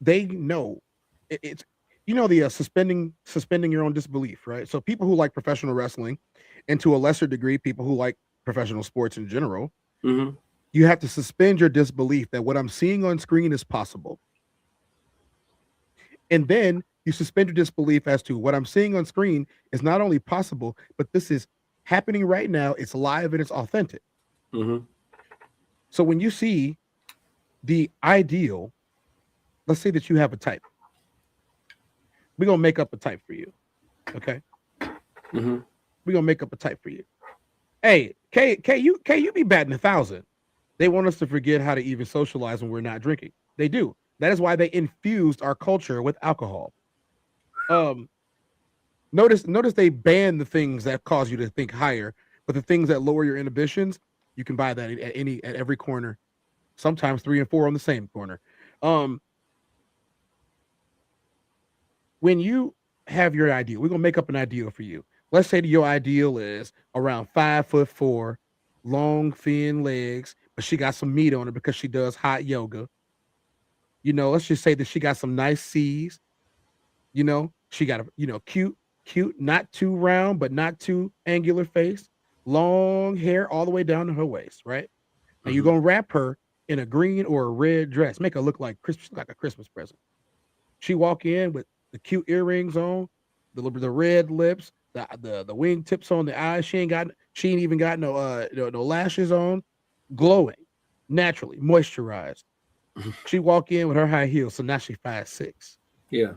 They know it's the suspending your own disbelief, right? So people who like professional wrestling, and to a lesser degree, people who like professional sports in general, mm-hmm. You have to suspend your disbelief that what I'm seeing on screen is possible. And then you suspend your disbelief as to what I'm seeing on screen is not only possible, but this is happening right now. It's live and it's authentic. Mm-hmm. So when you see the ideal, let's say that you have a type. We're going to make up a type for you. Okay? Mm-hmm. We're going to make up a type for you. Hey, you be batting 1,000. They want us to forget how to even socialize when we're not drinking. They do. That is why they infused our culture with alcohol. Notice they ban the things that cause you to think higher, but the things that lower your inhibitions, you can buy that at every corner. Sometimes 3 and 4 on the same corner. When you have your ideal, we're gonna make up an ideal for you. Let's say that your ideal is around 5'4", long, thin legs, but she got some meat on her because she does hot yoga. Let's just say that she got some nice C's. She got a cute cute, not too round, but not too angular face, long hair all the way down to her waist, right? Now you're gonna wrap her in a green or a red dress, make her look like a Christmas present. She walk in with the cute earrings on, the red lips, the wing tips on the eyes. She ain't even got no lashes on, glowing, naturally moisturized. She walk in with her high heels, so now she 5'6". Yeah.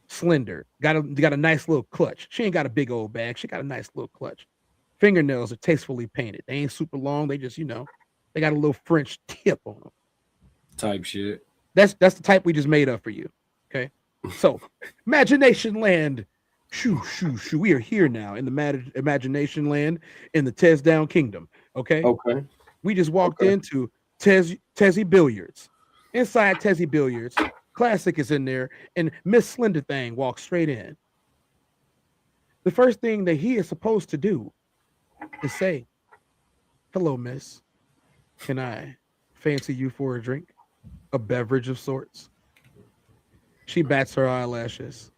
Slender, got a nice little clutch. She ain't got a big old bag. She got a nice little clutch. Fingernails are tastefully painted. They ain't super long. They just, they got a little French tip on them. Type shit. That's the type we just made up for you. Okay. So, Imagination Land. Shoo, shoo, shoo. We are here now in the Imagination Land in the Tesdown Kingdom. Okay. Okay. We just walked into Tezzy Billiards. Inside Tezzy Billiards, Classic is in there, and Miss Slender Thing walks straight in. The first thing that he is supposed to do is say, "Hello, miss. Can I fancy you for a drink? A beverage of sorts?" She bats her eyelashes.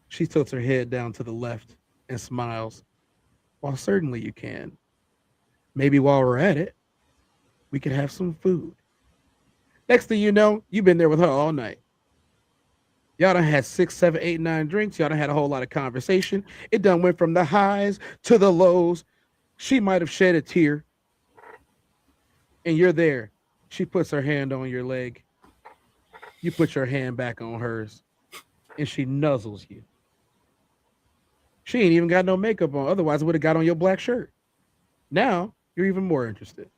She tilts her head down to the left and smiles. "Well, certainly you can. Maybe while we're at it, we could have some food." Next thing you know, you've been there with her all night. Y'all done had 6, 7, 8, 9 drinks. Y'all done had a whole lot of conversation. It done went from the highs to the lows. She might have shed a tear. And you're there. She puts her hand on your leg. You put your hand back on hers. And she nuzzles you. She ain't even got no makeup on. Otherwise, it would have got on your black shirt. Now, you're even more interested.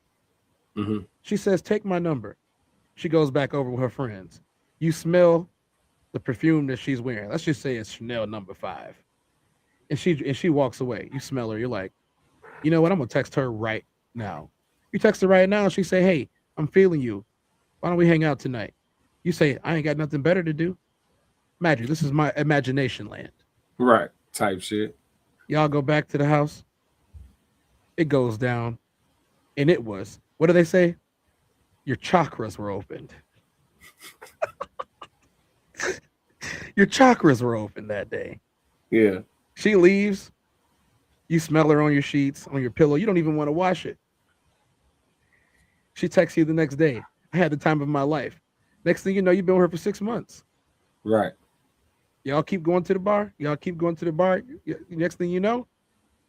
She says, "Take my number." She goes back over with her friends. You smell the perfume that she's wearing. Let's just say it's Chanel No. 5. And she walks away. You smell her. You're like, you know what? I'm going to text her right now. You text her right now. She say, "Hey, I'm feeling you. Why don't we hang out tonight?" You say, "I ain't got nothing better to do." Imagine, this is my Imagination Land. Right. Type shit. Y'all go back to the house. It goes down. And it was, what do they say? Your chakras were opened. Your chakras were open that day. Yeah. She leaves. You smell her on your sheets, on your pillow. You don't even want to wash it. She texts you the next day. "I had the time of my life." Next thing you know, you've been with her for 6 months. Right. Y'all keep going to the bar. Next thing you know,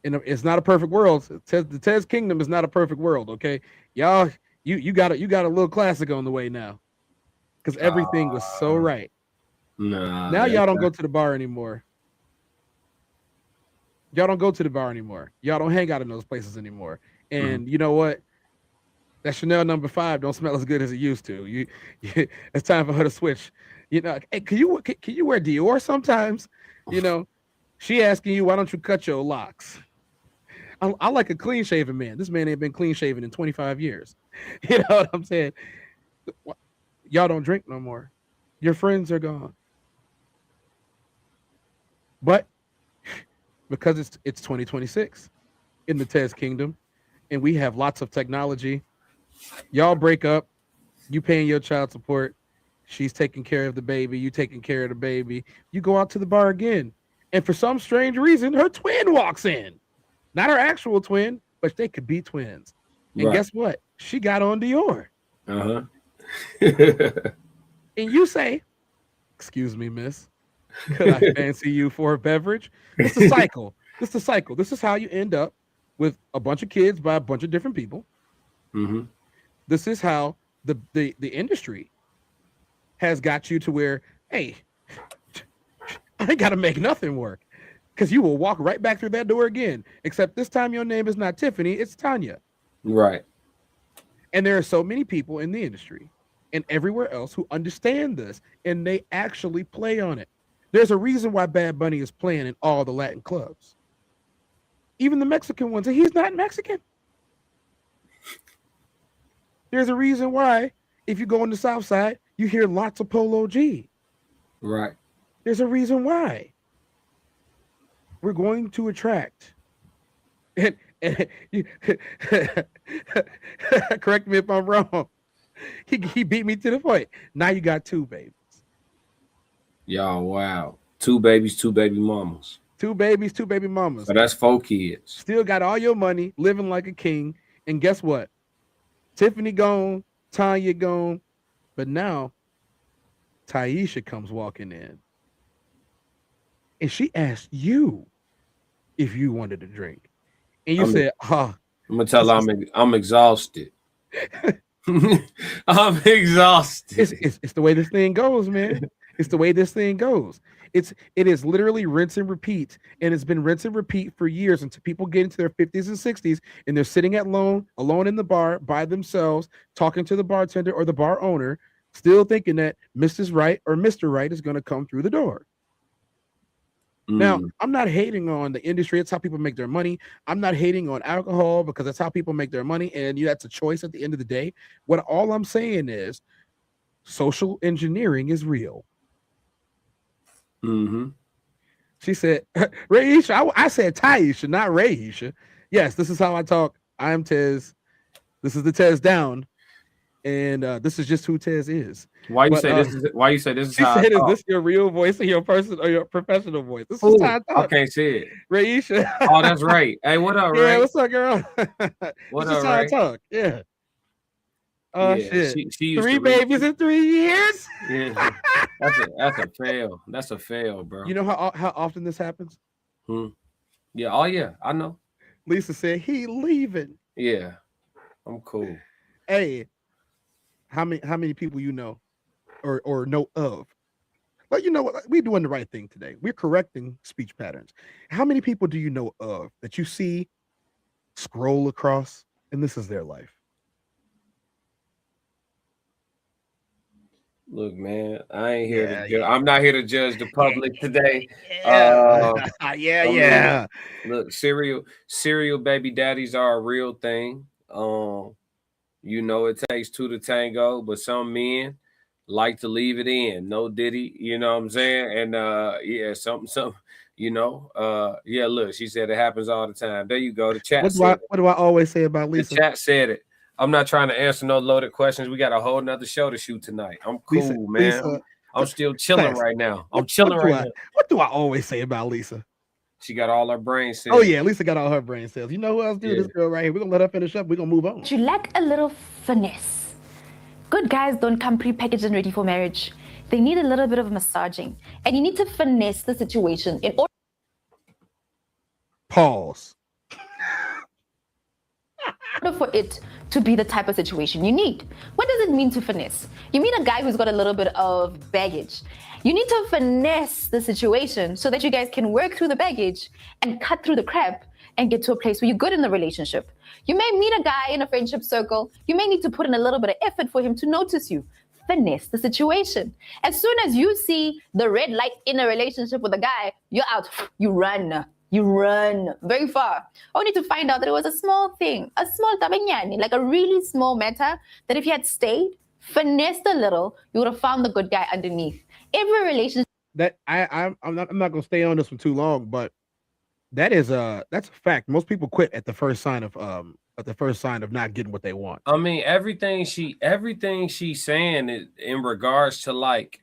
and it's not a perfect world. The Tez Kingdom is not a perfect world. Okay, y'all, you got a little classic on the way now, because everything was so right. Nah. Now y'all don't go to the bar anymore. Y'all don't go to the bar anymore. Y'all don't hang out in those places anymore. And you know what? That Chanel No. 5 don't smell as good as it used to. It's time for her to switch. Hey, can you wear Dior sometimes? She asking you, "Why don't you cut your locks?" I like a clean shaven man. This man ain't been clean shaven in 25 years. You know what I'm saying? Y'all don't drink no more. Your friends are gone. But because it's 2026 in the Tez Kingdom, and we have lots of technology, y'all break up. You paying your child support. She's taking care of the baby. You taking care of the baby. You go out to the bar again. And for some strange reason, her twin walks in. Not her actual twin, but they could be twins. And guess what? She got on Dior. And And you say, "Excuse me, miss. Could I fancy you for a beverage?" It's a cycle. This is how you end up with a bunch of kids by a bunch of different people. This is how the industry has got you to where, hey, I ain't got to make nothing work, because you will walk right back through that door again. Except this time your name is not Tiffany, it's Tanya. Right. And there are so many people in the industry and everywhere else who understand this, and they actually play on it. There's a reason why Bad Bunny is playing in all the Latin clubs, even the Mexican ones, and he's not Mexican. There's a reason why, if you go on the South Side, you hear lots of Polo G. Right. There's a reason why. We're going to attract. And correct me if I'm wrong. He beat me to the point. Now you got 2 babies. Y'all, wow. 2 babies, 2 baby mamas. 2 babies, 2 baby mamas. So that's 4 kids. Still got all your money, living like a king. And guess what? Tiffany gone, Tanya gone, but now Taisha comes walking in. And she asked you if you wanted to drink. And you said, I'm gonna tell her I'm exhausted. I'm exhausted. It's the way this thing goes, man. It's the way this thing goes. It is literally rinse and repeat, and it's been rinse and repeat for years until people get into their 50s and 60s, and they're sitting alone in the bar by themselves, talking to the bartender or the bar owner, still thinking that Mrs. Right or Mr. Right is going to come through the door. Now, I'm not hating on the industry. It's how people make their money. I'm not hating on alcohol because that's how people make their money, and that's a choice at the end of the day. All I'm saying is social engineering is real. She said, Raisha, I said Taisha, not Raisha. Yes, this is how I talk. I am Tez. This is the Tez down. And this is just who Tez is. Why you say this is how said, I talk? Is this your real voice or your person or your professional voice? This is how I talk. I can't say it. Raisha. Oh, that's right. Hey, what up, Ray? Yeah, what's up, girl? What this up, is how Ray? I talk. Yeah. Oh, Yeah, shit. she used 3 to babies in 3 years? Yeah. That's a fail. That's a fail, bro. You know how often this happens? Yeah. Oh, yeah. I know. Lisa said he leaving. Yeah. I'm cool. Hey, how many people you know or know of? But you know what? We're doing the right thing today. We're correcting speech patterns. How many people do you know of that you see scroll across and this is their life? Look, man, I ain't here to judge. I'm not here to judge the public today. Yeah. Look, serial baby daddies are a real thing. It takes 2 to tango, but some men like to leave it in. No diddy, you know what I'm saying? And something, look, she said it happens all the time. There you go. The chat what do I always say about Lisa? The chat said it. I'm not trying to answer no loaded questions. We got a whole nother show to shoot tonight. I'm cool, man. Lisa, I'm still chilling right now. I'm chilling right now. What do I always say about Lisa? She got all her brain cells. Oh, yeah, Lisa got all her brain cells. You know who else do this girl right here? We're going to let her finish up. We're going to move on. You lack a little finesse. Good guys don't come prepackaged and ready for marriage. They need a little bit of massaging. And you need to finesse the situation in order. Pause. For it to be the type of situation you need. What does it mean to finesse? You mean a guy who's got a little bit of baggage. You need to finesse the situation so that you guys can work through the baggage and cut through the crap and get to a place where you're good in the relationship. You may meet a guy in a friendship circle. You may need to put in a little bit of effort for him to notice you. Finesse the situation. As soon as you see the red light in a relationship with a guy, you're out. You run. You run very far. Only to find out that it was a small thing, a small tabanyani, like a really small matter that if you had stayed, finessed a little, you would have found the good guy underneath. Every relationship. That I'm not gonna stay on this for too long, but that's a fact. Most people quit at the first sign of not getting what they want. I mean, everything she's saying is in regards to like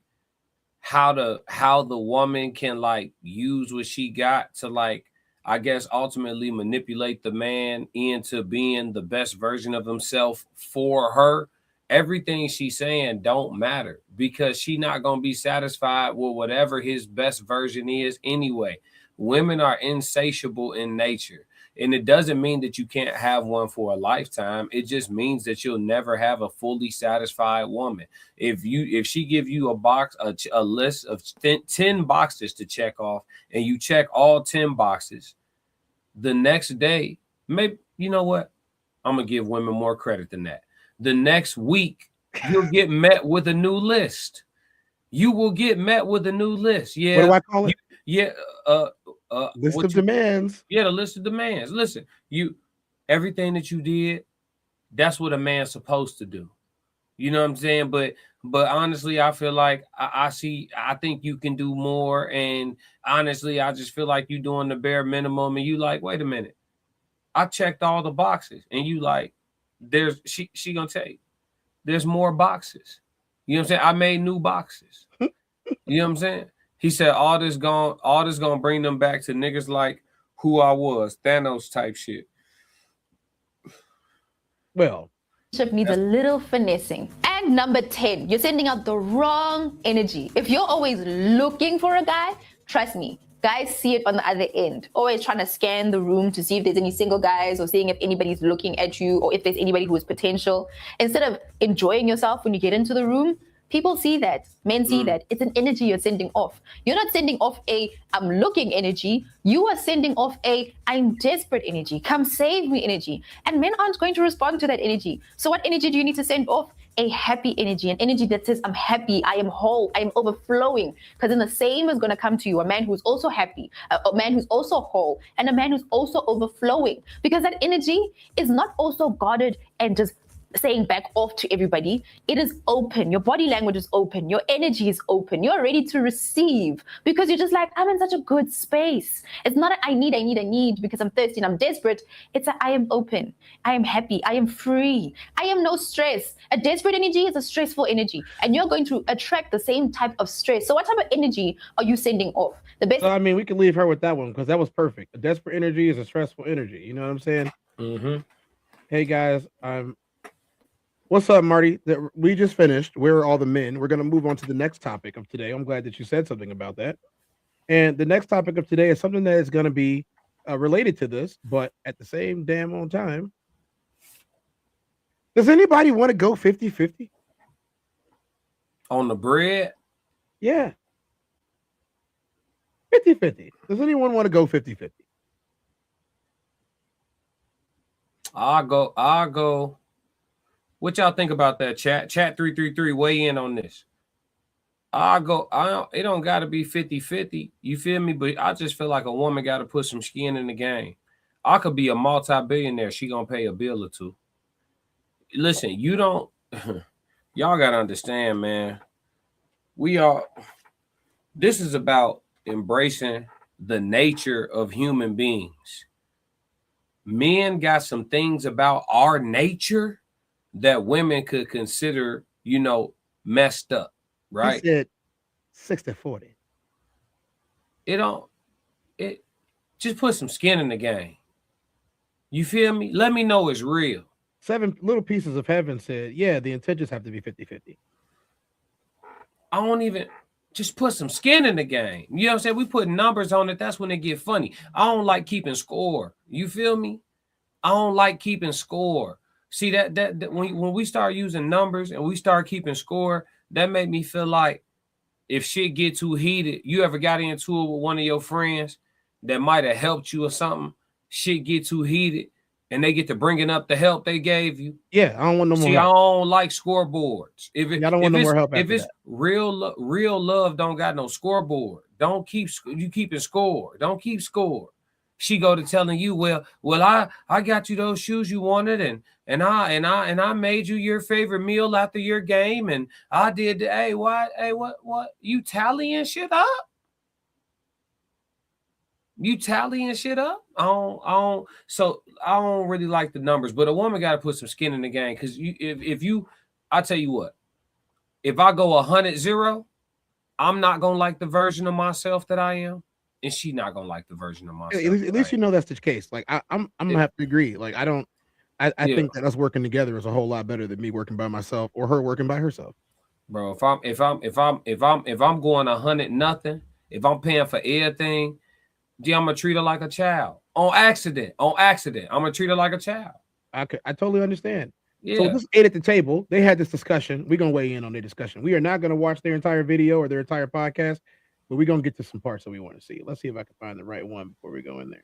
how the woman can like use what she got to like, I guess, ultimately manipulate the man into being the best version of himself for her. Everything she's saying don't matter because she's not going to be satisfied with whatever his best version is anyway. Women are insatiable in nature. And it doesn't mean that you can't have one for a lifetime. It just means that you'll never have a fully satisfied woman. If she give you a list of 10 boxes to check off, and you check all 10 boxes, the next day, maybe, you know what? I'm gonna give women more credit than that. The next week, you'll get met with a new list. You will get met with a new list. Yeah. What do I call it? List of demands. Yeah, the list of demands. Listen, everything that you did, that's what a man's supposed to do. You know what I'm saying? But honestly, I feel like I think you can do more. And honestly, I just feel like you're doing the bare minimum. And you like, wait a minute, I checked all the boxes. And you like, she gonna tell you, there's more boxes. You know what I'm saying? I made new boxes. You know what I'm saying? He said all this gonna bring them back to niggas like who I was, Thanos type shit. Well, needs a little finessing. And number 10, you're sending out the wrong energy. If you're always looking for a guy, trust me, guys see it on the other end. Always trying to scan the room to see if there's any single guys or seeing if anybody's looking at you or if there's anybody who is potential. Instead of enjoying yourself when you get into the room, people see that. Men see that. It's an energy you're sending off. You're not sending off a I'm looking energy. You are sending off a I'm desperate energy. Come save me energy. And men aren't going to respond to that energy. So what energy do you need to send off? A happy energy, an energy that says, I'm happy, I am whole, I am overflowing. Because then the same is going to come to you, a man who's also happy, a man who's also whole, and a man who's also overflowing. Because that energy is not also guarded and just saying back off to everybody. It is open. Your body language is open. Your energy is open. You're ready to receive because you're just like, I'm in such a good space. It's not a I need because I'm thirsty and I'm desperate. It's a I am open. I am happy. I am free. I am no stress. A desperate energy is a stressful energy, and you're going to attract the same type of stress. So what type of energy are you sending off? The best. So, I mean, we can leave her with that one because that was perfect. A desperate energy is a stressful energy. You know what I'm saying? Mm-hmm. Hey guys, what's up, Marty? We just finished. Where are all the men? We're going to move on to the next topic of today. I'm glad that you said something about that. And the next topic of today is something that is going to be related to this, but at the same damn on time. Does anybody want to go 50-50? On the bread? Yeah. 50-50. Does anyone want to go 50-50? I'll go. What y'all think about that? Chat 333, weigh in on this. It don't gotta be 50-50. You feel me? But I just feel like a woman gotta put some skin in the game. I could be a multi-billionaire. She gonna pay a bill or two. Listen, you don't y'all gotta understand, man. This is about embracing the nature of human beings. Men got some things about our nature that women could consider, messed up, right? He said 60-40. It just put some skin in the game. You feel me? Let me know it's real. 7 little pieces of heaven said, yeah, the intentions have to be 50-50. I don't even just put some skin in the game. You know what I'm saying? We put numbers on it. That's when it get funny. I don't like keeping score. You feel me? I don't like keeping score. See that when we start using numbers and we start keeping score, that made me feel like if shit get too heated, you ever got into it with one of your friends that might have helped you or something, shit get too heated and they get to bringing up the help they gave you. Yeah, I don't want no more help. help. I don't like scoreboards. I don't want no more help. If it's real love, don't got no scoreboard. Don't keep keeping score. Don't keep score. She go to telling you, well, I got you those shoes you wanted, and I made you your favorite meal after your game, and I did. What? You tallying shit up? You tallying shit up? So I don't really like the numbers, but a woman got to put some skin in the game because I tell you what, if I go 100-0, I'm not gonna like the version of myself that I am. And she not gonna like the version of myself. At least you know that's the case. Like I'm gonna have to agree. Like I think that us working together is a whole lot better than me working by myself or her working by herself. Bro, if I'm going 100-0, if I'm paying for everything, I'm gonna treat her like a child. On accident. I'm gonna treat her like a child. I totally understand. Yeah. So this 8 at the table, they had this discussion. We're gonna weigh in on their discussion. We are not gonna watch their entire video or their entire podcast. But we're going to get to some parts that we want to see. Let's see if I can find the right one before we go in there.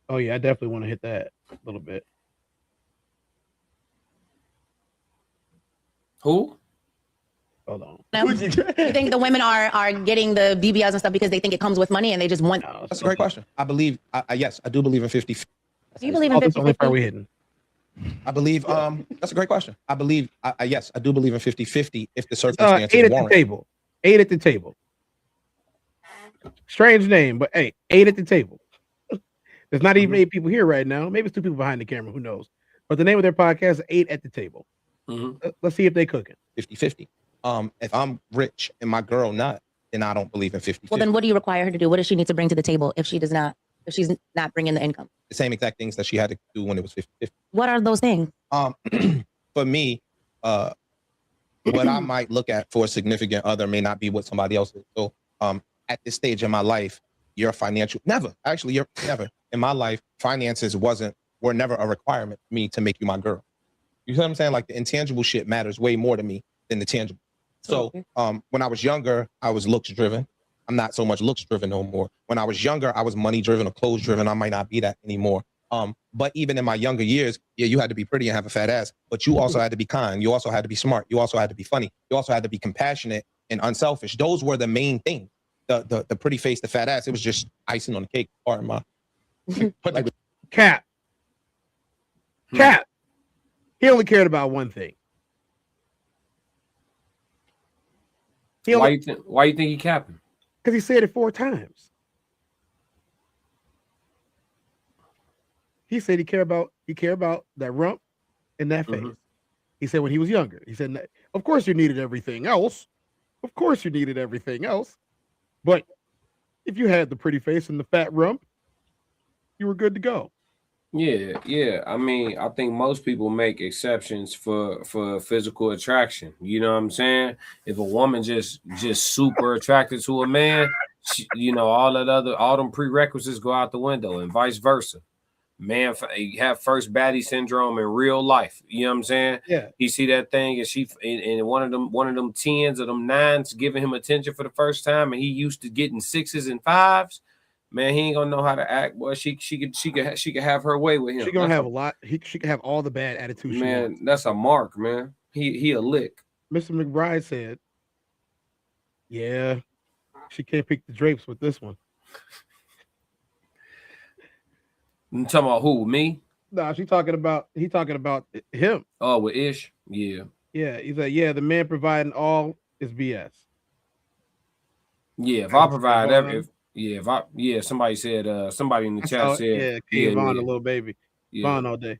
Oh, yeah, I definitely want to hit that a little bit. Who? Hold on. No. You think the women are getting the BBLs and stuff because they think it comes with money and they just want... No, that's a great question. I believe, yes, I do believe in 50. Do you believe in 50? That's the only part we're hitting. I believe that's a great question. I believe yes, I do believe in 50-50 if the circumstances 8 at warrant. the table. 8 at the table. Strange name, but hey, 8 at the table. There's not even 8 people here right now. Maybe it's 2 people behind the camera. Who knows? But the name of their podcast is 8 at the table. Mm-hmm. Let's see if they cooking. 50-50. If I'm rich and my girl not, then I don't believe in 50. Well, then what do you require her to do? What does she need to bring to the table if she's not bringing the income? The same exact things that she had to do when it was 50-50. What are those things? For me, what I might look at for a significant other may not be what somebody else is. So at this stage in my life, your financial never in my life, finances were never a requirement for me to make you my girl. You see what I'm saying? Like the intangible shit matters way more to me than the tangible. So when I was younger, I was looks driven. I'm not so much looks driven no more. When I was younger, I was money driven or clothes driven. I might not be that anymore. But even in my younger years, yeah, you had to be pretty and have a fat ass, but you also had to be kind. You also had to be smart. You also had to be funny. You also had to be compassionate and unselfish. Those were the main things. The pretty face, the fat ass, it was just icing on the cake. Pardon my Cap. He only cared about one thing. Why you think he capping? Because he said it 4 times. He said he care about that rump and that face. He said when he was younger, he said, of course you needed everything else. Of course you needed everything else. But if you had the pretty face and the fat rump, you were good to go. Yeah. I mean, I think most people make exceptions for physical attraction. You know what I'm saying? If a woman just super attracted to a man, all them prerequisites go out the window, and vice versa. Man, you have first baddie syndrome in real life. You know what I'm saying? Yeah. He see that thing, and one of them 10s or them 9s giving him attention for the first time, and he used to getting 6s and 5s. Man, he ain't gonna know how to act. Boy, she could have her way with him. She gonna have a lot. She could have all the bad attitude. Man, that's a mark, man. He a lick. Mr. McBride said, "Yeah, she can't pick the drapes with this one." You talking about who? Me? No, he talking about him. Oh, with Ish? Yeah. Yeah, he's like, yeah, the man providing all is BS. Yeah, if I provide somebody said somebody in the chat said Vaughn, a little baby. Vaughn all day.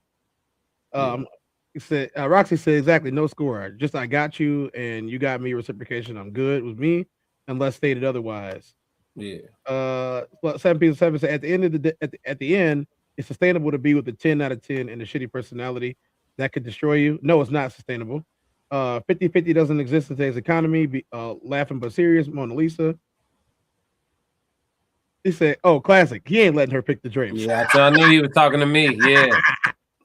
He said Roxy said exactly, no score. Just I got you and you got me, reciprocation. I'm good with me, unless stated otherwise. Yeah. Well, 7 people 7 said at the end of at the end, it's sustainable to be with a 10 out of 10 and a shitty personality that could destroy you. No, it's not sustainable. 50-50 doesn't exist in today's economy. Laughing but serious, Mona Lisa. He said, "Oh, classic. He ain't letting her pick the drapes." Yeah, I knew he was talking to me. Yeah,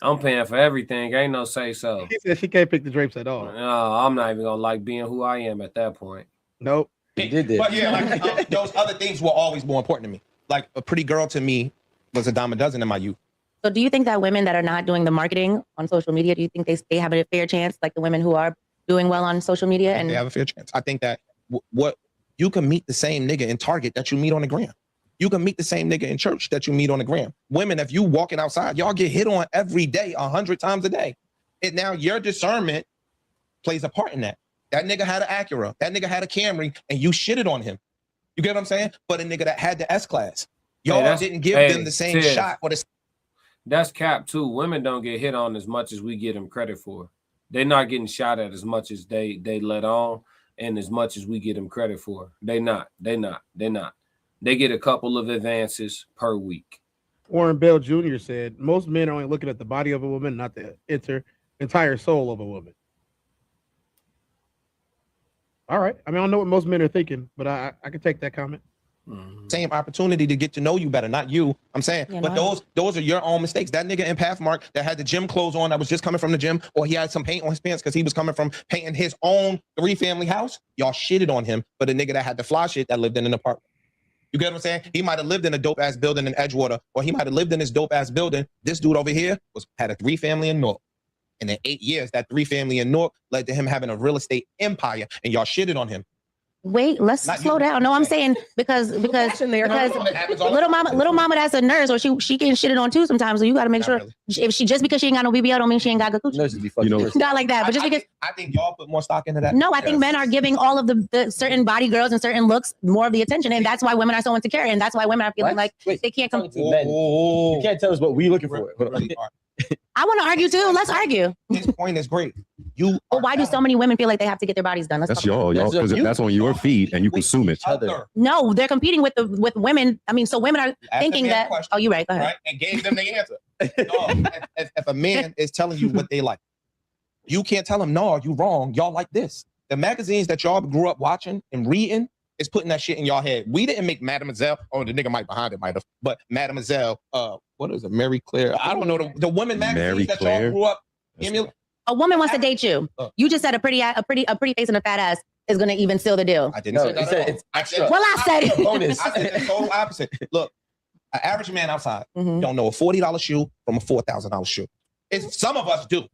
I'm paying for everything. Ain't no say so. He said she can't pick the drapes at all. No, I'm not even gonna like being who I am at that point. Nope. He did that. But yeah, those other things were always more important to me. Like a pretty girl to me was a dime a dozen in my youth. So do you think that women that are not doing the marketing on social media, do you think they have a fair chance, like the women who are doing well on social media? And they have a fair chance. I think that what you can meet the same nigga in Target that you meet on the gram. You can meet the same nigga in church that you meet on the gram. Women, if you walking outside, y'all get hit on every day, 100 times a day. And now your discernment plays a part in that. That nigga had an Acura, that nigga had a Camry, and you shitted on him. You get what I'm saying? But a nigga that had the S-Class, y'all didn't give them the same shot. Or that's cap too. Women don't get hit on as much as we get them credit for. They're not getting shot at as much as they let on, and as much as we get them credit for. They not. They get a couple of advances per week. Warren Bell Jr. said, most men are only looking at the body of a woman, not the entire soul of a woman. All right. I mean, I don't know what most men are thinking, but I can take that comment. Same opportunity to get to know you better, not you. I'm saying, but those are your own mistakes. That nigga in Pathmark that had the gym clothes on, that was just coming from the gym, or he had some paint on his pants because he was coming from painting his own 3-family house. Y'all shitted on him, but the nigga that had the fly shit that lived in an apartment. You get what I'm saying? He might have lived in a dope ass building in Edgewater, or he might have lived in this dope ass building. This dude over here had a 3-family in Newark. And in 8 years, that 3-family in Newark led to him having a real estate empire, and y'all shitted on him. Wait, let's slow down. No, I'm saying because little mama that's a nurse, or she getting shitted on too sometimes. So you got to make sure if she just because she ain't got no BBL don't mean she ain't got good coochie. Nurses be fucking not like that, but just because I think y'all put more stock into that. No, I think men are giving all of the certain body girls and certain looks more of the attention, and that's why women are so insecure, and that's why women are feeling like they can't come. You can't tell us what we looking for. I want to argue too. Let's argue. His point is great. You. But why do so many women feel like they have to get their bodies done? Let's That's talk about y'all, because that's on your feed and you consume it. No, they're competing with women. I mean, so women are thinking that. Oh, you're right. Go ahead. Right, and gave them the answer. No, if a man is telling you what they like, you can't tell him, no, you wrong. Y'all like this. The magazines that y'all grew up watching and reading is putting that shit in y'all head. We didn't make Mademoiselle. Oh, the nigga behind it might have, but Mademoiselle. What is it? Mary Claire. I don't know the women magazines that y'all grew up. A woman wants to date you. You just said a pretty face and a fat ass is gonna even seal the deal. I didn't say that. It's extra. Well, I said it. Bonus. I said the total opposite. Look, an average man outside don't know a $40 shoe from a $4,000 shoe. Some of us do.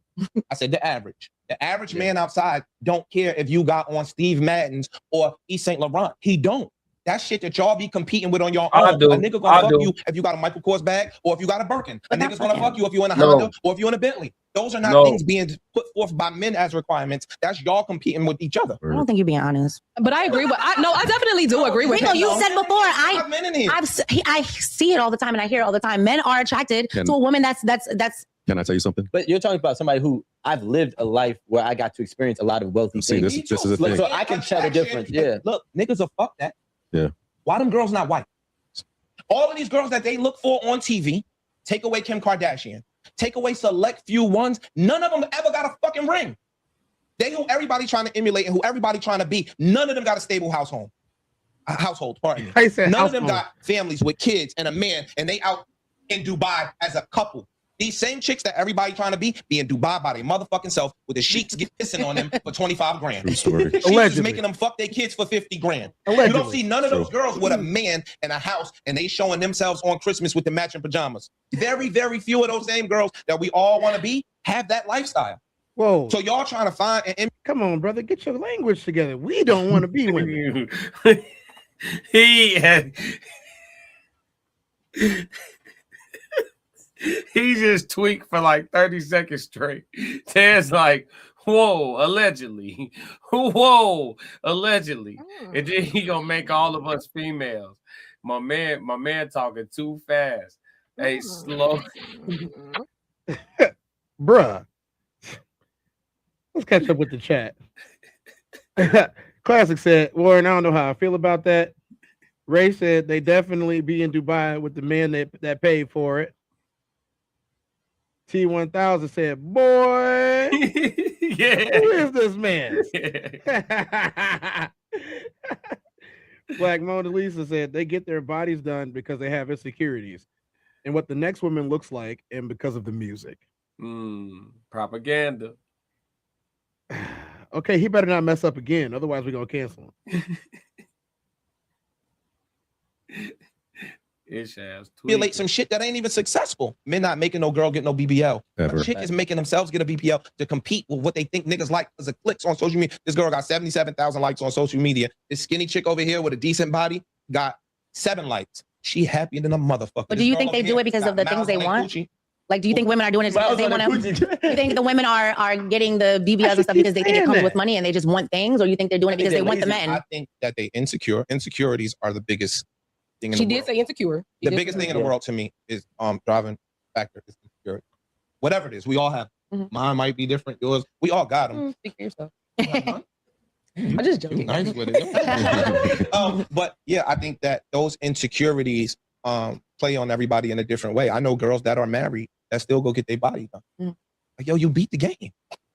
I said the average. The average man outside don't care if you got on Steve Madden's or Yves Saint Laurent. He don't. That shit that y'all be competing with on your own. A nigga gonna fuck you if you got a Michael Kors bag or if you got a Birkin. A nigga's gonna fuck you if you're in a Honda or if you're in a Bentley. Those are not things being put forth by men as requirements. That's y'all competing with each other. I don't think you're being honest. But I agree with. I definitely do agree with. Rico, him. you said before. I see it all the time and I hear it all the time. Men are attracted to a woman that's. Can I tell you something? But you're talking about somebody who I've lived a life where I got to experience a lot of wealthy things. This is the thing. So I can tell the difference. Yeah. Look, niggas will fuck that. Yeah. Why them girls not white? All of these girls that they look for on TV, take away Kim Kardashian, take away select few ones, none of them ever got a fucking ring. They who everybody trying to emulate and who everybody trying to be, none of them got a stable household. Pardon me. None of them got families with kids and a man, and they out in Dubai as a couple. These same chicks that everybody trying to be in Dubai by their motherfucking self with the sheiks get pissing on them for 25 grand. The sheiks is making them fuck their kids for 50 grand. You don't see none of those girls with a man and a house and they showing themselves on Christmas with the matching pajamas. Very, very few of those same girls that we all want to be have that lifestyle. Whoa. So y'all trying to find come on, brother, get your language together. We don't want to be women. He just tweaked for like 30 seconds straight. Ted's like, whoa, allegedly. Whoa, allegedly. And then he gonna make all of us females. My man talking too fast. Hey, slow. Bruh. Let's catch up with the chat. Classic said, Warren, I don't know how I feel about that. Ray said they definitely be in Dubai with the man that paid for it. T1000 said, boy, yeah. Who is this man? Black Mona Lisa said they get their bodies done because they have insecurities and what the next woman looks like and because of the music. Propaganda. Okay, he better not mess up again. Otherwise, we're going to cancel him. Emulate some shit that ain't even successful. Men not making no girl get no BBL. A chick is making themselves get a BBL to compete with what they think niggas like as a clicks on social media. This girl got 77,000 likes on social media. This skinny chick over here with a decent body got 7 likes. She happier than a motherfucker. But do you think they do it because of the things they want? Like, do you think women are doing it because they want to? Do you think the women are getting the BBLs and stuff because they think it comes with money and they just want things, or you think they're doing it because they want the men? I think that they insecure. Insecurities are the biggest. She did say insecure. The biggest thing in the world to me is driving factor is insecurity. Whatever it is, we all have. Mine might be different. Yours, we all got them. Speak for yourself. I'm just joking. Nice with it. But yeah, I think that those insecurities play on everybody in a different way. I know girls that are married that still go get their body done. Like, yo, you beat the game.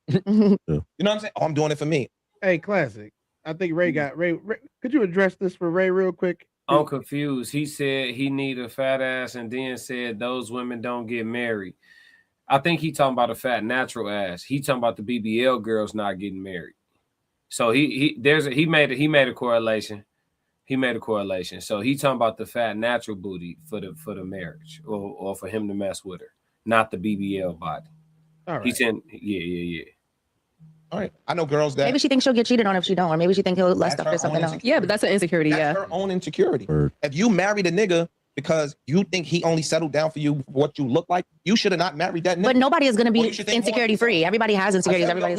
You know what I'm saying? Oh, I'm doing it for me. Hey, Classic. I think Ray got Ray. Could you address this for Ray real quick? I'm confused. He said he need a fat ass and then said those women don't get married. I think he talking about a fat natural ass. He talking about the BBL girls not getting married. So he made a correlation. He made a correlation. So he talking about the fat natural booty for the marriage or for him to mess with her, not the BBL body. All right. He said, yeah. All right. I know girls that maybe she thinks she'll get cheated on if she don't, or maybe she thinks he'll lust after something else. Yeah, but that's an insecurity. That's her own insecurity. If you married a nigga because you think he only settled down for you what you look like, you should have not married that nigga. But nobody is going to be insecurity free. Everybody has insecurities. Everybody's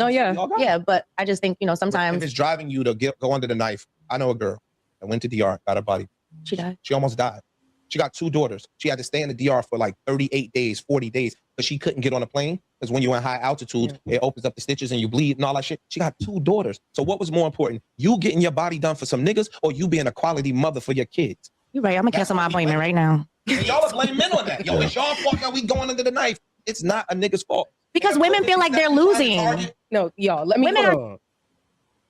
yeah. But I just think sometimes if it's driving you to go under the knife. I know a girl that went to DR, got her body. She died. She almost died. She got 2 daughters. She had to stay in the DR for like 38 days, 40 days, but she couldn't get on a plane because when you're in high altitude, it opens up the stitches and you bleed and all that shit. She got 2 daughters. So what was more important? You getting your body done for some niggas or you being a quality mother for your kids? You're right. I'm gonna cancel my appointment right now. And y'all are blaming men on that. Yo, it's y'all fault that we going under the knife. It's not a nigga's fault. Because women feel like they're losing. No, y'all, let me. Women are.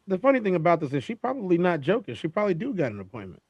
The funny thing about this is she probably not joking. She probably do got an appointment.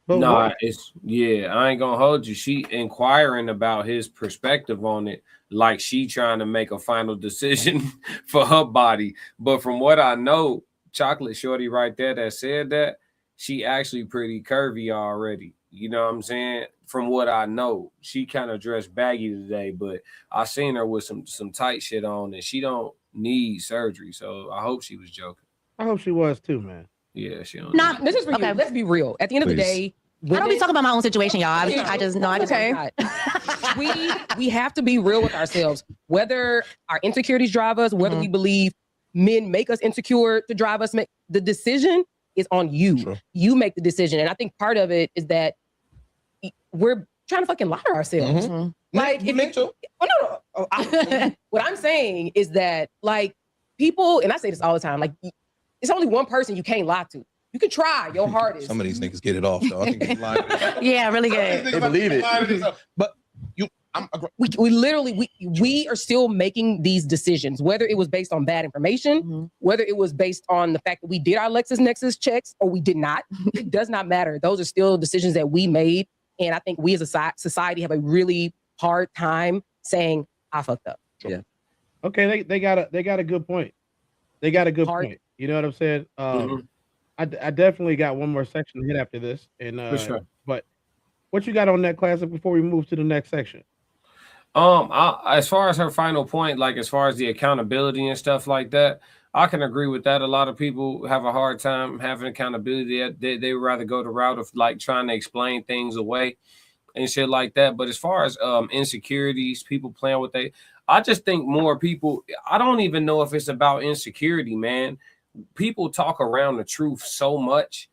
But Nah, I ain't gonna hold you. She inquiring about his perspective on it, like she trying to make a final decision for her body. But from what I know, Chocolate Shorty right there that said that, she actually pretty curvy already. You know what I'm saying? From what I know, she kind of dressed baggy today, but I seen her with some tight shit on, and she don't need surgery. So I hope she was joking. I hope she was too, man. Yeah, she don't. Not. This is for you. Let's be real. At the end of the day, I don't be talking about my own situation, y'all. I just know. Okay. we have to be real with ourselves. Whether our insecurities drive us, whether we believe men make us insecure to drive us, the decision is on you. True. You make the decision, and I think part of it is that we're trying to fucking lie to ourselves. Like, you meant to. What I'm saying is that, like, people, and I say this all the time, like, it's only one person you can't lie to. You can try your hardest. Some of these niggas get it off, though. I think they lying. Yeah, really good. They believe it. But we literally we are still making these decisions, whether it was based on bad information, whether it was based on the fact that we did our LexisNexis checks or we did not. It does not matter. Those are still decisions that we made, and I think we as a society have a really hard time saying I fucked up. Yeah. Okay, they got a good point. They got a good point. You know what I'm saying? I definitely got one more section to hit after this, and For sure. But what you got on that, Classic, before we move to the next section? As far as her final point, like as far as the accountability and stuff like that, I can agree with that. A lot of people have a hard time having accountability. They would rather go the route of like trying to explain things away and shit like that. But as far as insecurities, people playing with I just think more people, I don't even know if it's about insecurity, man. People talk around the truth so much.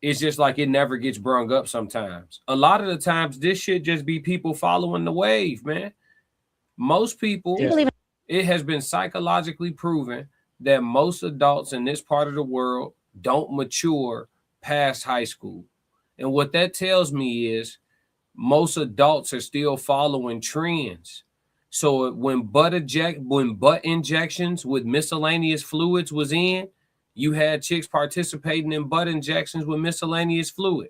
It's just like it never gets brung up sometimes. A lot of the times, this should just be people following the wave, man. Most people, it has been psychologically proven that most adults in this part of the world don't mature past high school. And what that tells me is most adults are still following trends. So when butt injections with miscellaneous fluids was in, you had chicks participating in butt injections with miscellaneous fluid.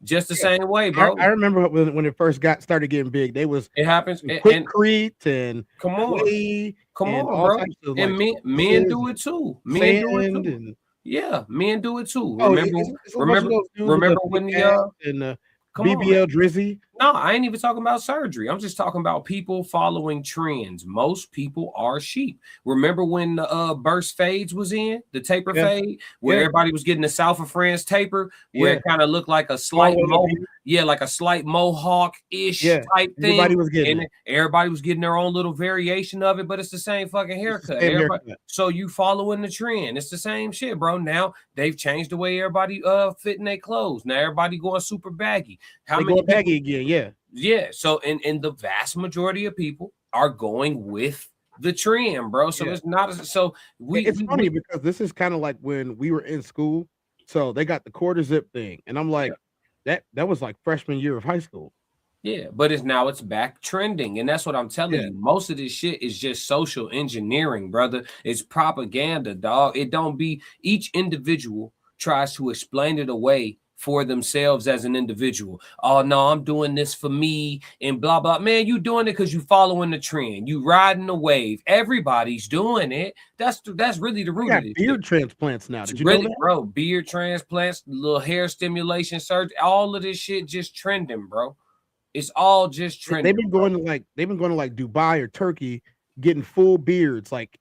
Just the same way, bro. I remember when it first started getting big. It happens. Quickcrete and come on, bro. And men do it too. Men do it too. Yeah, men do it too. Remember when the BBL Drizzy? No, I ain't even talking about surgery. I'm just talking about people following trends. Most people are sheep. Remember when the burst fades was in, the taper fade, where everybody was getting the South of France taper, where it kind of looked like a slight like a slight mohawk-ish type thing. Everybody was getting their own little variation of it, but it's the same fucking haircut. So you following the trend. It's the same shit, bro. Now they've changed the way everybody fitting their clothes. Now everybody going super baggy. How many going baggy again? Yeah. So and the vast majority of people are going with the trend, bro. So it's not it's funny because this is kind of like when we were in school. So they got the quarter zip thing, and I'm like, that was like freshman year of high school. Yeah, but it's back trending, and that's what I'm telling you. Most of this shit is just social engineering, brother. It's propaganda, dog. It don't be each individual tries to explain it away for themselves as an individual. Oh no, I'm doing this for me and blah blah. Man, you doing it because you following the trend. You riding the wave. Everybody's doing it. That's really the root of it. Beard transplants now. Did you know that? Bro? Beard transplants, little hair stimulation surgery. All of this shit just trending, bro. It's all just trending. They've been going to like Dubai or Turkey, getting full beards. Like,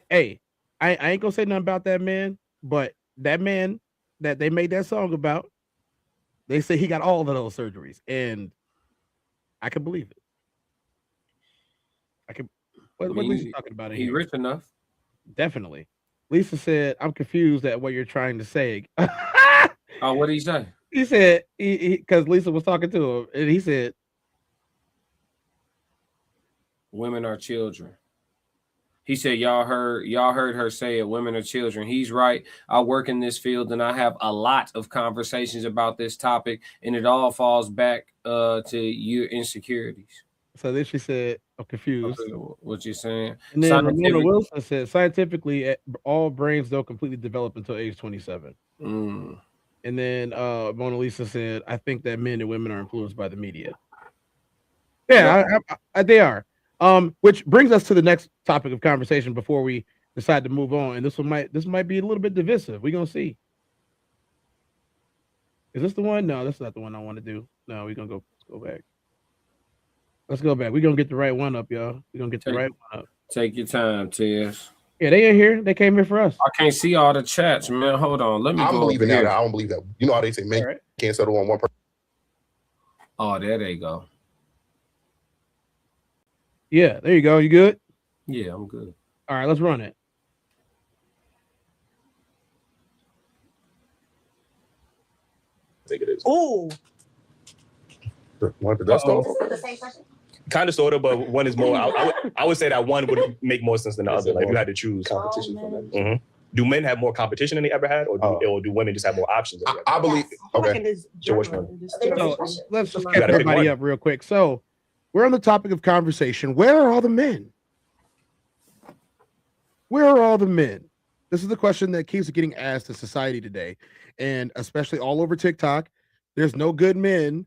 hey, I ain't gonna say nothing about that man, but that man that they made that song about, they say he got all of those surgeries, and I can believe it. I can. What Lisa talking about? He rich enough, definitely. Lisa said, "I'm confused at what you're trying to say." Oh, what did he say? He said because Lisa was talking to him, and he said, Women are children. He said, y'all heard her say it, women are children. He's right. I work in this field and I have a lot of conversations about this topic, and it all falls back to your insecurities. So then she said, I'm confused. Okay, what you saying? And then Ramona Wilson said, scientifically, all brains don't completely develop until age 27. Mm. And then Mona Lisa said, I think that men and women are influenced by the media. Yeah, they are. Which brings us to the next topic of conversation before we decide to move on. And this might be a little bit divisive. We're gonna see. Is this the one? No, that's not the one I want to do. No, we're gonna let's go back. Let's go back. We're gonna get the right one up, y'all. We're gonna get the right one up. Take your time, Tess. Yeah, they in here. They came here for us. I can't see all the chats, man. Hold on. Let me I'm go. believing that. I don't believe that. You know how they say men can't settle on one person. Oh, there they go. Yeah, there you go. You good? Yeah, I'm good. All right, let's run it. I think it is. Oh. Want the dust off? Kind of, sort of, but one is more. I would say that one would make more sense than the other. Like if you had to choose. Competition for men. Mm-hmm. Do men have more competition than they ever had, or do women just have more options? I believe. Okay. So which one? So let's just catch everybody up real quick. So we're on the topic of conversation. Where are all the men? Where are all the men? This is the question that keeps getting asked in society today, and especially all over TikTok. There's no good men.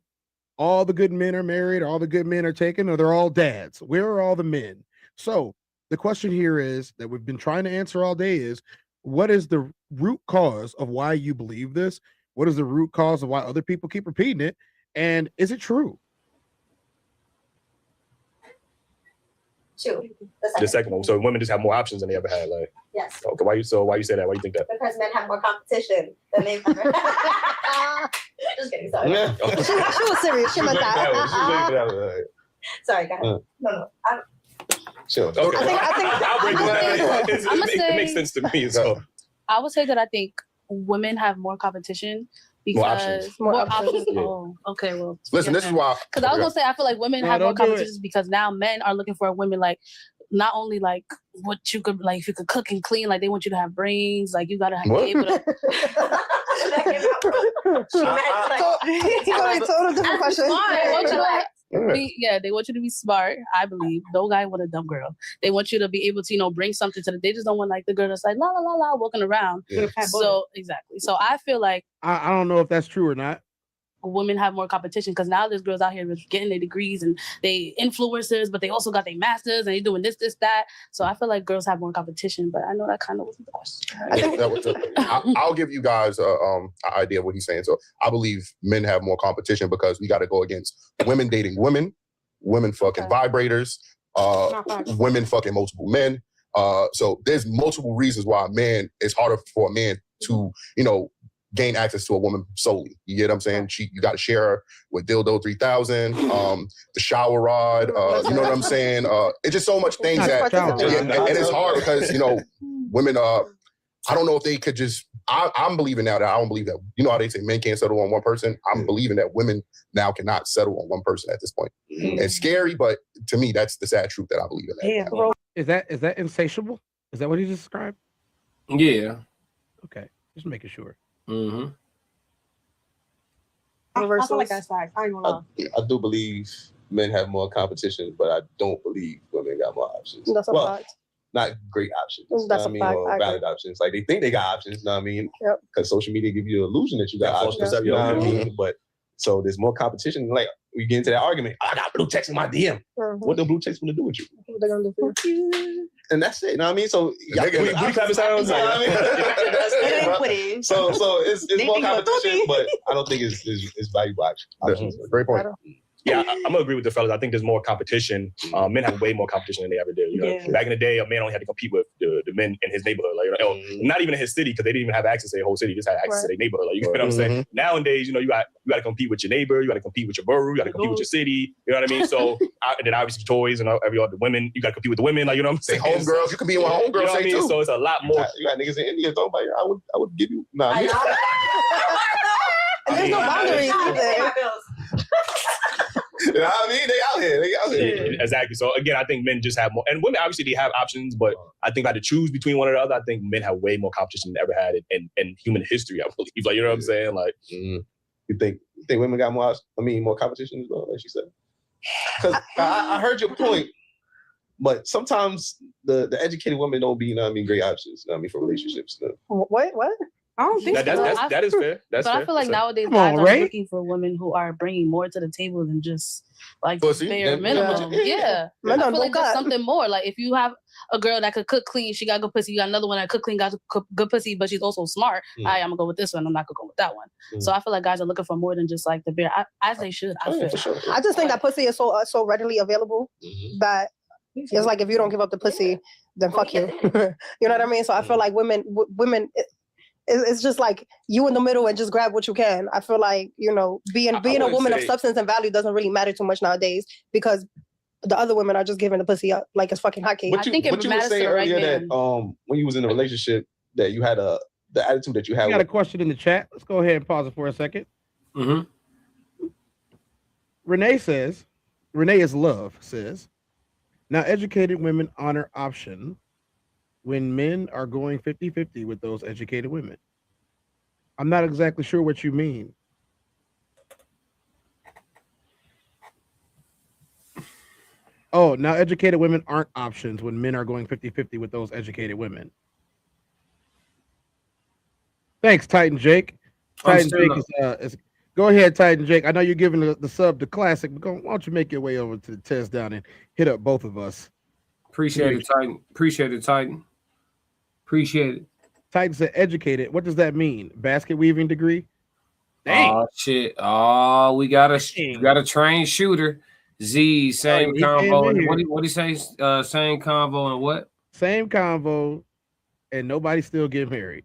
All the good men are married, all the good men are taken, or they're all dads. Where are all the men? So the question here is that we've been trying to answer all day is, what is the root cause of why you believe this? What is the root cause of why other people keep repeating it? And is it true? Two. The second one. So women just have more options than they ever had. Like, yes. Okay. Why you say that? Why you think that? Because men have more competition than they've ever. Just kidding. Sorry. Yeah. she was serious. She meant that. Sorry, guys. No. Sure. Okay. I'll break it down. It makes sense to me. So I would say that I think women have more competition because more options. Yeah. Oh, okay. Well, Listen, this is why. Because I was gonna say I feel like women have more competition because now men are looking for women like not only like what you could like if you could cook and clean, like they want you to have brains, like you gotta be able to. They want you to be smart. I believe no guy want a dumb girl. They want you to be able to bring something to they just don't want like the girl that's like la la la la walking around. Yeah. So exactly. So I feel like I don't know if that's true or not. Women have more competition because now there's girls out here getting their degrees and they influencers, but they also got their masters and they doing this, that. So I feel like girls have more competition, but I know that kind of wasn't the question. I think that was I'll give you guys an idea of what he's saying. So I believe men have more competition because we got to go against women dating women fucking vibrators, women fucking multiple men. So there's multiple reasons why it's harder for a man to, gain access to a woman solely. You get what I'm saying? You got to share her with Dildo 3000, the shower rod, you know what I'm saying? It's just so much things and it's hard because, women, I don't know if they could just, I'm believing now that I don't believe that, you know how they say men can't settle on one person? I'm believing that women now cannot settle on one person at this point. It's scary, but to me, that's the sad truth that I believe in that. Is that insatiable? Is that what he just described? Yeah. Okay. Just making sure. Mm-hmm. I feel like that's facts. I ain't gonna lie. I do believe men have more competition, but I don't believe women got more options. That's a fact. Not great options. That's a fact. Or valid options. Like they think they got options, you know what I mean? Yep. Because social media give you the illusion that you got options. You know what I mean? But so there's more competition. Like we get into that argument. I got blue checks in my DM. What the blue checks gonna do with you? What they gonna do for you? And that's it. You know what I mean? So booty clapping sounds. You know what I mean? So it's more competition, but I don't think it's valuable options. Great point. Yeah, I'm gonna agree with the fellas. I think there's more competition. Men have way more competition than they ever did. Back in the day, a man only had to compete with the men in his neighborhood, not even in his city, because they didn't even have access to their whole city. Just had access to their neighborhood. Like, you know what I'm saying? Nowadays, you got to compete with your neighbor. You got to compete with your borough. You got to compete with your city. You know what I mean? So and then obviously toys and every other women. You got to compete with the women. Like, you know what I'm saying? Homegirls. You can be with homegirls. You know what I mean? Too. So it's a lot more. You got niggas in India talking about. I would give you. Nah. There's no boundaries either. You know what I mean? They out here. They out here. Exactly. So again, I think men just have more, and women obviously they have options, but I think if I had to choose between one or the other, I think men have way more competition than ever had in human history. I believe, like, you know what I'm saying? Like, you think women got more? I mean, more competition as well, like she said. Because I heard your point, but sometimes the educated women don't be, you know what I mean, great options. You know what I mean, for relationships. You know? What? I don't think that is fair. That's but fair. I feel like nowadays Come on, guys are Ray. looking for women who are bringing more to the table than just like Pussy, bare and- minimum. Yeah. I Men feel don't like got- there's something more. Like if you have a girl that could cook clean, she got good pussy. You got another one that cook clean, got good pussy, but she's also smart. I'm gonna go with this one. I'm not gonna go with that one. So I feel like guys are looking for more than just like the bare. As they should. I feel. For sure. I just think that pussy is so readily available that it's like if you don't give up the pussy, then fuck you. You know what I mean? So I feel like women. It's just like you in the middle and just grab what you can. I feel like, you know, being a woman of substance and value doesn't really matter too much nowadays because the other women are just giving the pussy up like it's fucking hotcakes. But you were saying earlier that when you was in a relationship that you had the attitude that you had. We got a question in the chat. Let's go ahead and pause it for a second. Renee is love says, now educated women honor option when men are going 50-50 with those educated women. I'm not exactly sure what you mean. Oh, now educated women aren't options when men are going 50-50 with those educated women. Thanks, Titan Jake. Titan Jake is go ahead, Titan Jake. I know you're giving the sub to Classic, but why don't you make your way over to the test down and hit up both of us? Appreciate it, Titan. Appreciate it, Titan. Appreciate it. Titan said educated. What does that mean? Basket weaving degree? Dang. Oh shit. Oh, we got a trained shooter. Z, same convo. What do you say? Same convo and what? Same convo, and nobody still get married.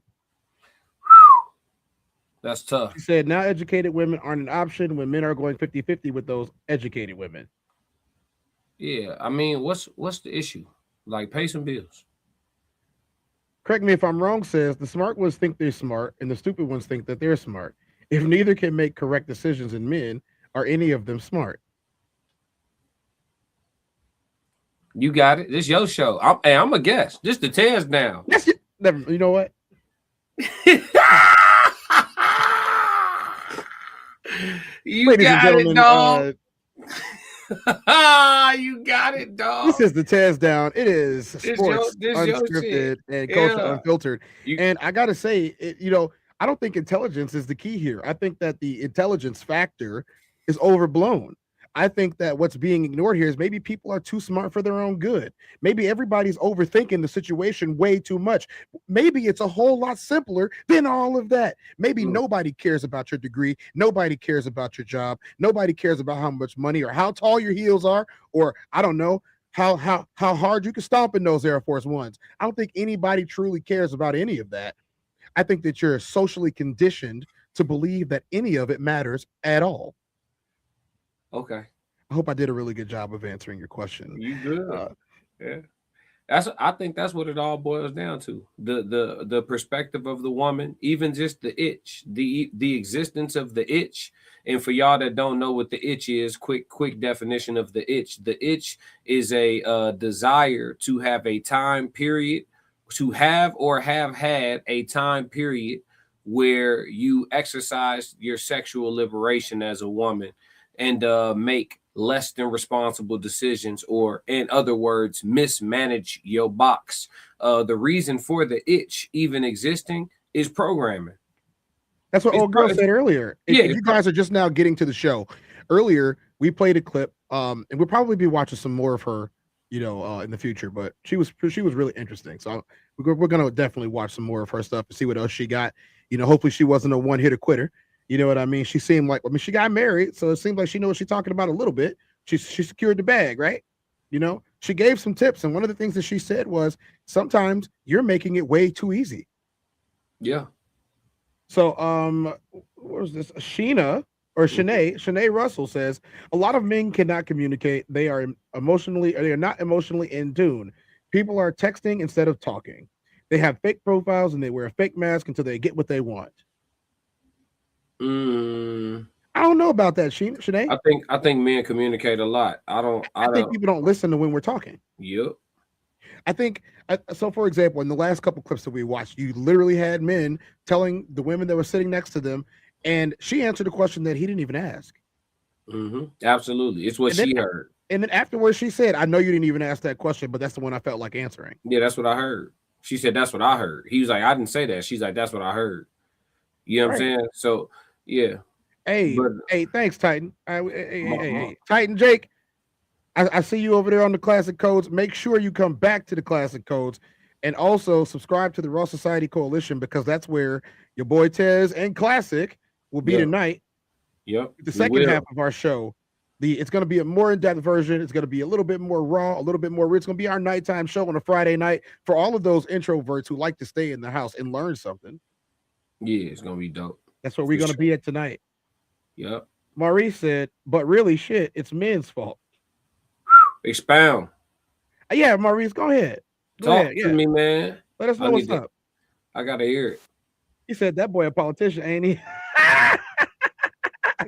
That's tough. She said now educated women aren't an option when men are going 50-50 with those educated women. Yeah, I mean, what's the issue? Like, pay some bills. Correct me if I'm wrong, says the smart ones think they're smart and the stupid ones think that they're smart. If neither can make correct decisions in men, are any of them smart? You got it. This your show. I'm a guest. This the test now. Never. You know what? You Ladies got and it, gentlemen, dog. You got it, dog. This is the Taz Down. It is sports this unscripted and culture unfiltered. And I gotta say, I don't think intelligence is the key here. I think that the intelligence factor is overblown. I think that what's being ignored here is maybe people are too smart for their own good. Maybe everybody's overthinking the situation way too much. Maybe it's a whole lot simpler than all of that. Maybe nobody cares about your degree. Nobody cares about your job. Nobody cares about how much money or how tall your heels are, or I don't know, how hard you can stomp in those Air Force Ones. I don't think anybody truly cares about any of that. I think that you're socially conditioned to believe that any of it matters at all. Okay. I hope I did a really good job of answering your question. You good. Yeah. I think that's what it all boils down to. The perspective of the woman, even just the itch, the existence of the itch. And for y'all that don't know what the itch is, quick definition of the itch. The itch is a desire to have a time period, to have or have had a time period where you exercise your sexual liberation as a woman and make less than responsible decisions, or in other words, mismanage your box. The reason for the itch even existing is programming. That's what old girl said earlier. If you guys are just now getting to the show, earlier we played a clip, and we'll probably be watching some more of her, in the future. But she was really interesting. So we're gonna definitely watch some more of her stuff and see what else she got. Hopefully she wasn't a one-hitter quitter. You know what I mean? She seemed like, she got married, so it seems like she knows what she's talking about a little bit. She secured the bag, right? She gave some tips, and one of the things that she said was, sometimes you're making it way too easy. Yeah. So, what was this? Shanae Russell says, a lot of men cannot communicate. They are not emotionally in tune. People are texting instead of talking. They have fake profiles and they wear a fake mask until they get what they want. I don't know about that, Shanae. I think men communicate a lot. I think people don't listen to when we're talking. Yep. I think so. For example, in the last couple clips that we watched, you literally had men telling the women that were sitting next to them, and she answered a question that he didn't even ask. Absolutely, it's what she heard. And then afterwards, she said, "I know you didn't even ask that question, but that's the one I felt like answering." Yeah, that's what I heard. She said, "That's what I heard." He was like, "I didn't say that." She's like, "That's what I heard." You know what I'm saying? So yeah. Hey, thanks, Titan. Hey, Titan Jake. I see you over there on the Classic Codes. Make sure you come back to the Classic Codes and also subscribe to the Raw Society Coalition, because that's where your boy Tez and Classic will be tonight. Yep. The second half of our show. It's going to be a more in-depth version. It's going to be a little bit more raw, a little bit more. It's going to be our nighttime show on a Friday night for all of those introverts who like to stay in the house and learn something. Yeah, it's going to be dope. That's where we're going to be at tonight. Yep. Maurice said, but really, shit, it's men's fault. Expound. Yeah, Maurice, go ahead. Talk to me, man. Let us know what's up. I got to hear it. He said, that boy a politician, ain't he?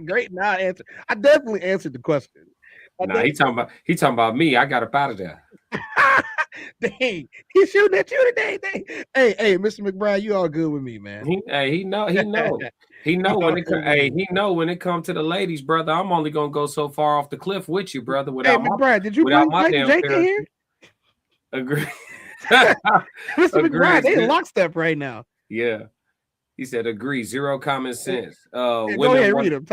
Great. Now I answered. I definitely answered the question. He talking about me. I got up out of there. Dang, he's shooting at you today. Dang. Hey, Mr. McBride, you all good with me, man. He know when it comes to the ladies, brother. I'm only gonna go so far off the cliff with you, brother. Without McBride, did you bring Jake in here? Agree. Mr. McBride, they in lockstep right now. Yeah. He said, agree. Zero common sense. Go ahead, read them.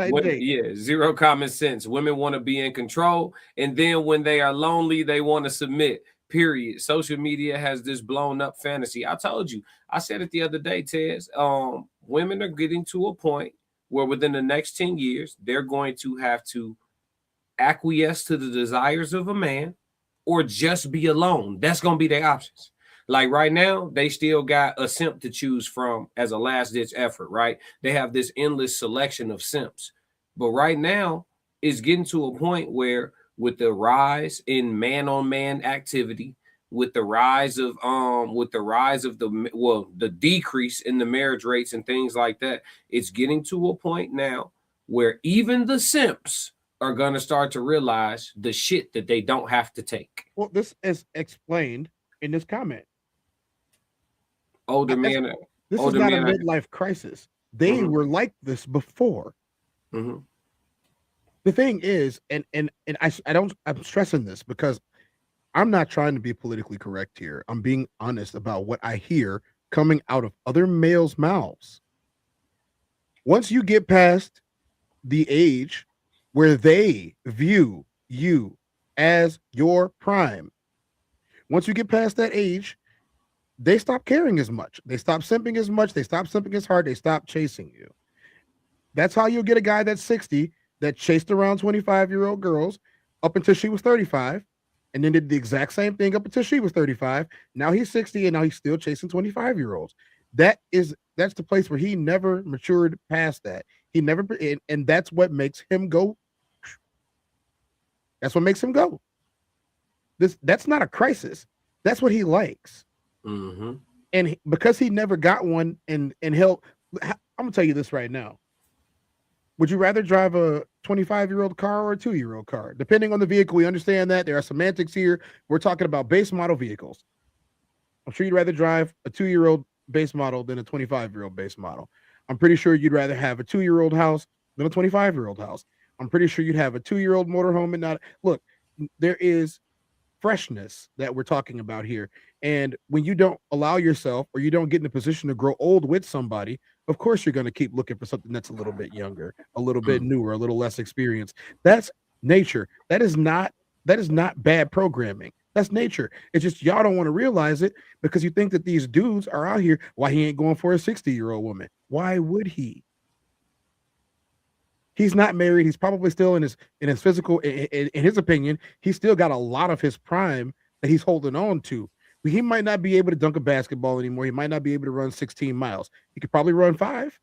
Zero common sense. Women want to be in control. And then when they are lonely, they want to submit. Period. Social media has this blown up fantasy. I told you. I said it the other day, Tez. Women are getting to a point where within the next 10 years, they're going to have to acquiesce to the desires of a man or just be alone. That's going to be their options. Like right now, they still got a simp to choose from as a last-ditch effort, right? They have this endless selection of simps. But right now, it's getting to a point where with the rise in man-on-man activity, with the rise of the decrease in the marriage rates and things like that, it's getting to a point now where even the simps are going to start to realize the shit that they don't have to take. Well, this is explained in this comment. Older men. This is not a midlife crisis. They were like this before. The thing is, and I'm stressing this because I'm not trying to be politically correct here. I'm being honest about what I hear coming out of other males' mouths. Once you get past the age where they view you as your prime, once you get past that age, they stop caring as much. They stop simping as much. They stop simping as hard. They stop chasing you. That's how you'll get a guy that's 60 that chased around 25-year-old girls up until she was 35, and then did the exact same thing up until she was 35. Now he's 60, and now he's still chasing 25-year-olds. That's the place where he never matured past that. He never, and that's what makes him go. That's what makes him go. That's not a crisis. That's what he likes. And because he never got one, and I'm gonna tell you this right now. Would you rather drive a 25-year-old car or a 2-year-old car? Depending on the vehicle, we understand that there are semantics here. We're talking about base model vehicles. I'm sure you'd rather drive a 2-year-old base model than a 25-year-old base model. I'm pretty sure you'd rather have a 2-year-old house than a 25-year-old house. I'm pretty sure you'd have a 2-year-old motorhome and not. Look, there is freshness that we're talking about here. And when you don't allow yourself, or you don't get in a position to grow old with somebody, of course you're going to keep looking for something that's a little bit younger, a little bit newer, a little less experienced. That's nature. That is not bad programming. That's nature. It's just y'all don't want to realize it because you think that these dudes are out here. Why he ain't going for a 60-year-old woman? Why would he? He's not married. He's probably still in his physical. In his opinion, he's still got a lot of his prime that he's holding on to. He might not be able to dunk a basketball anymore. He might not be able to run 16 miles. He could probably run 5.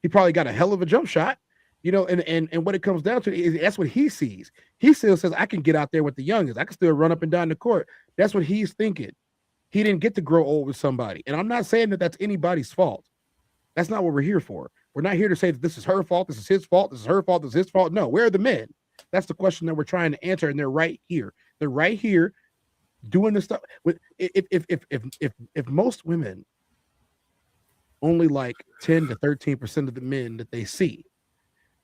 He probably got a hell of a jump shot, and what it comes down to is that's what he sees. He still says, I can get out there with the youngest. I can still run up and down the court. That's what he's thinking. He didn't get to grow old with somebody. And I'm not saying that that's anybody's fault. That's not what we're here for. We're not here to say that this is her fault, this is his fault, this is her fault, this is his fault. No, where are the men? That's the question that we're trying to answer, and they're right here. They're right here doing this stuff. If most women only like 10 to 13% of the men that they see,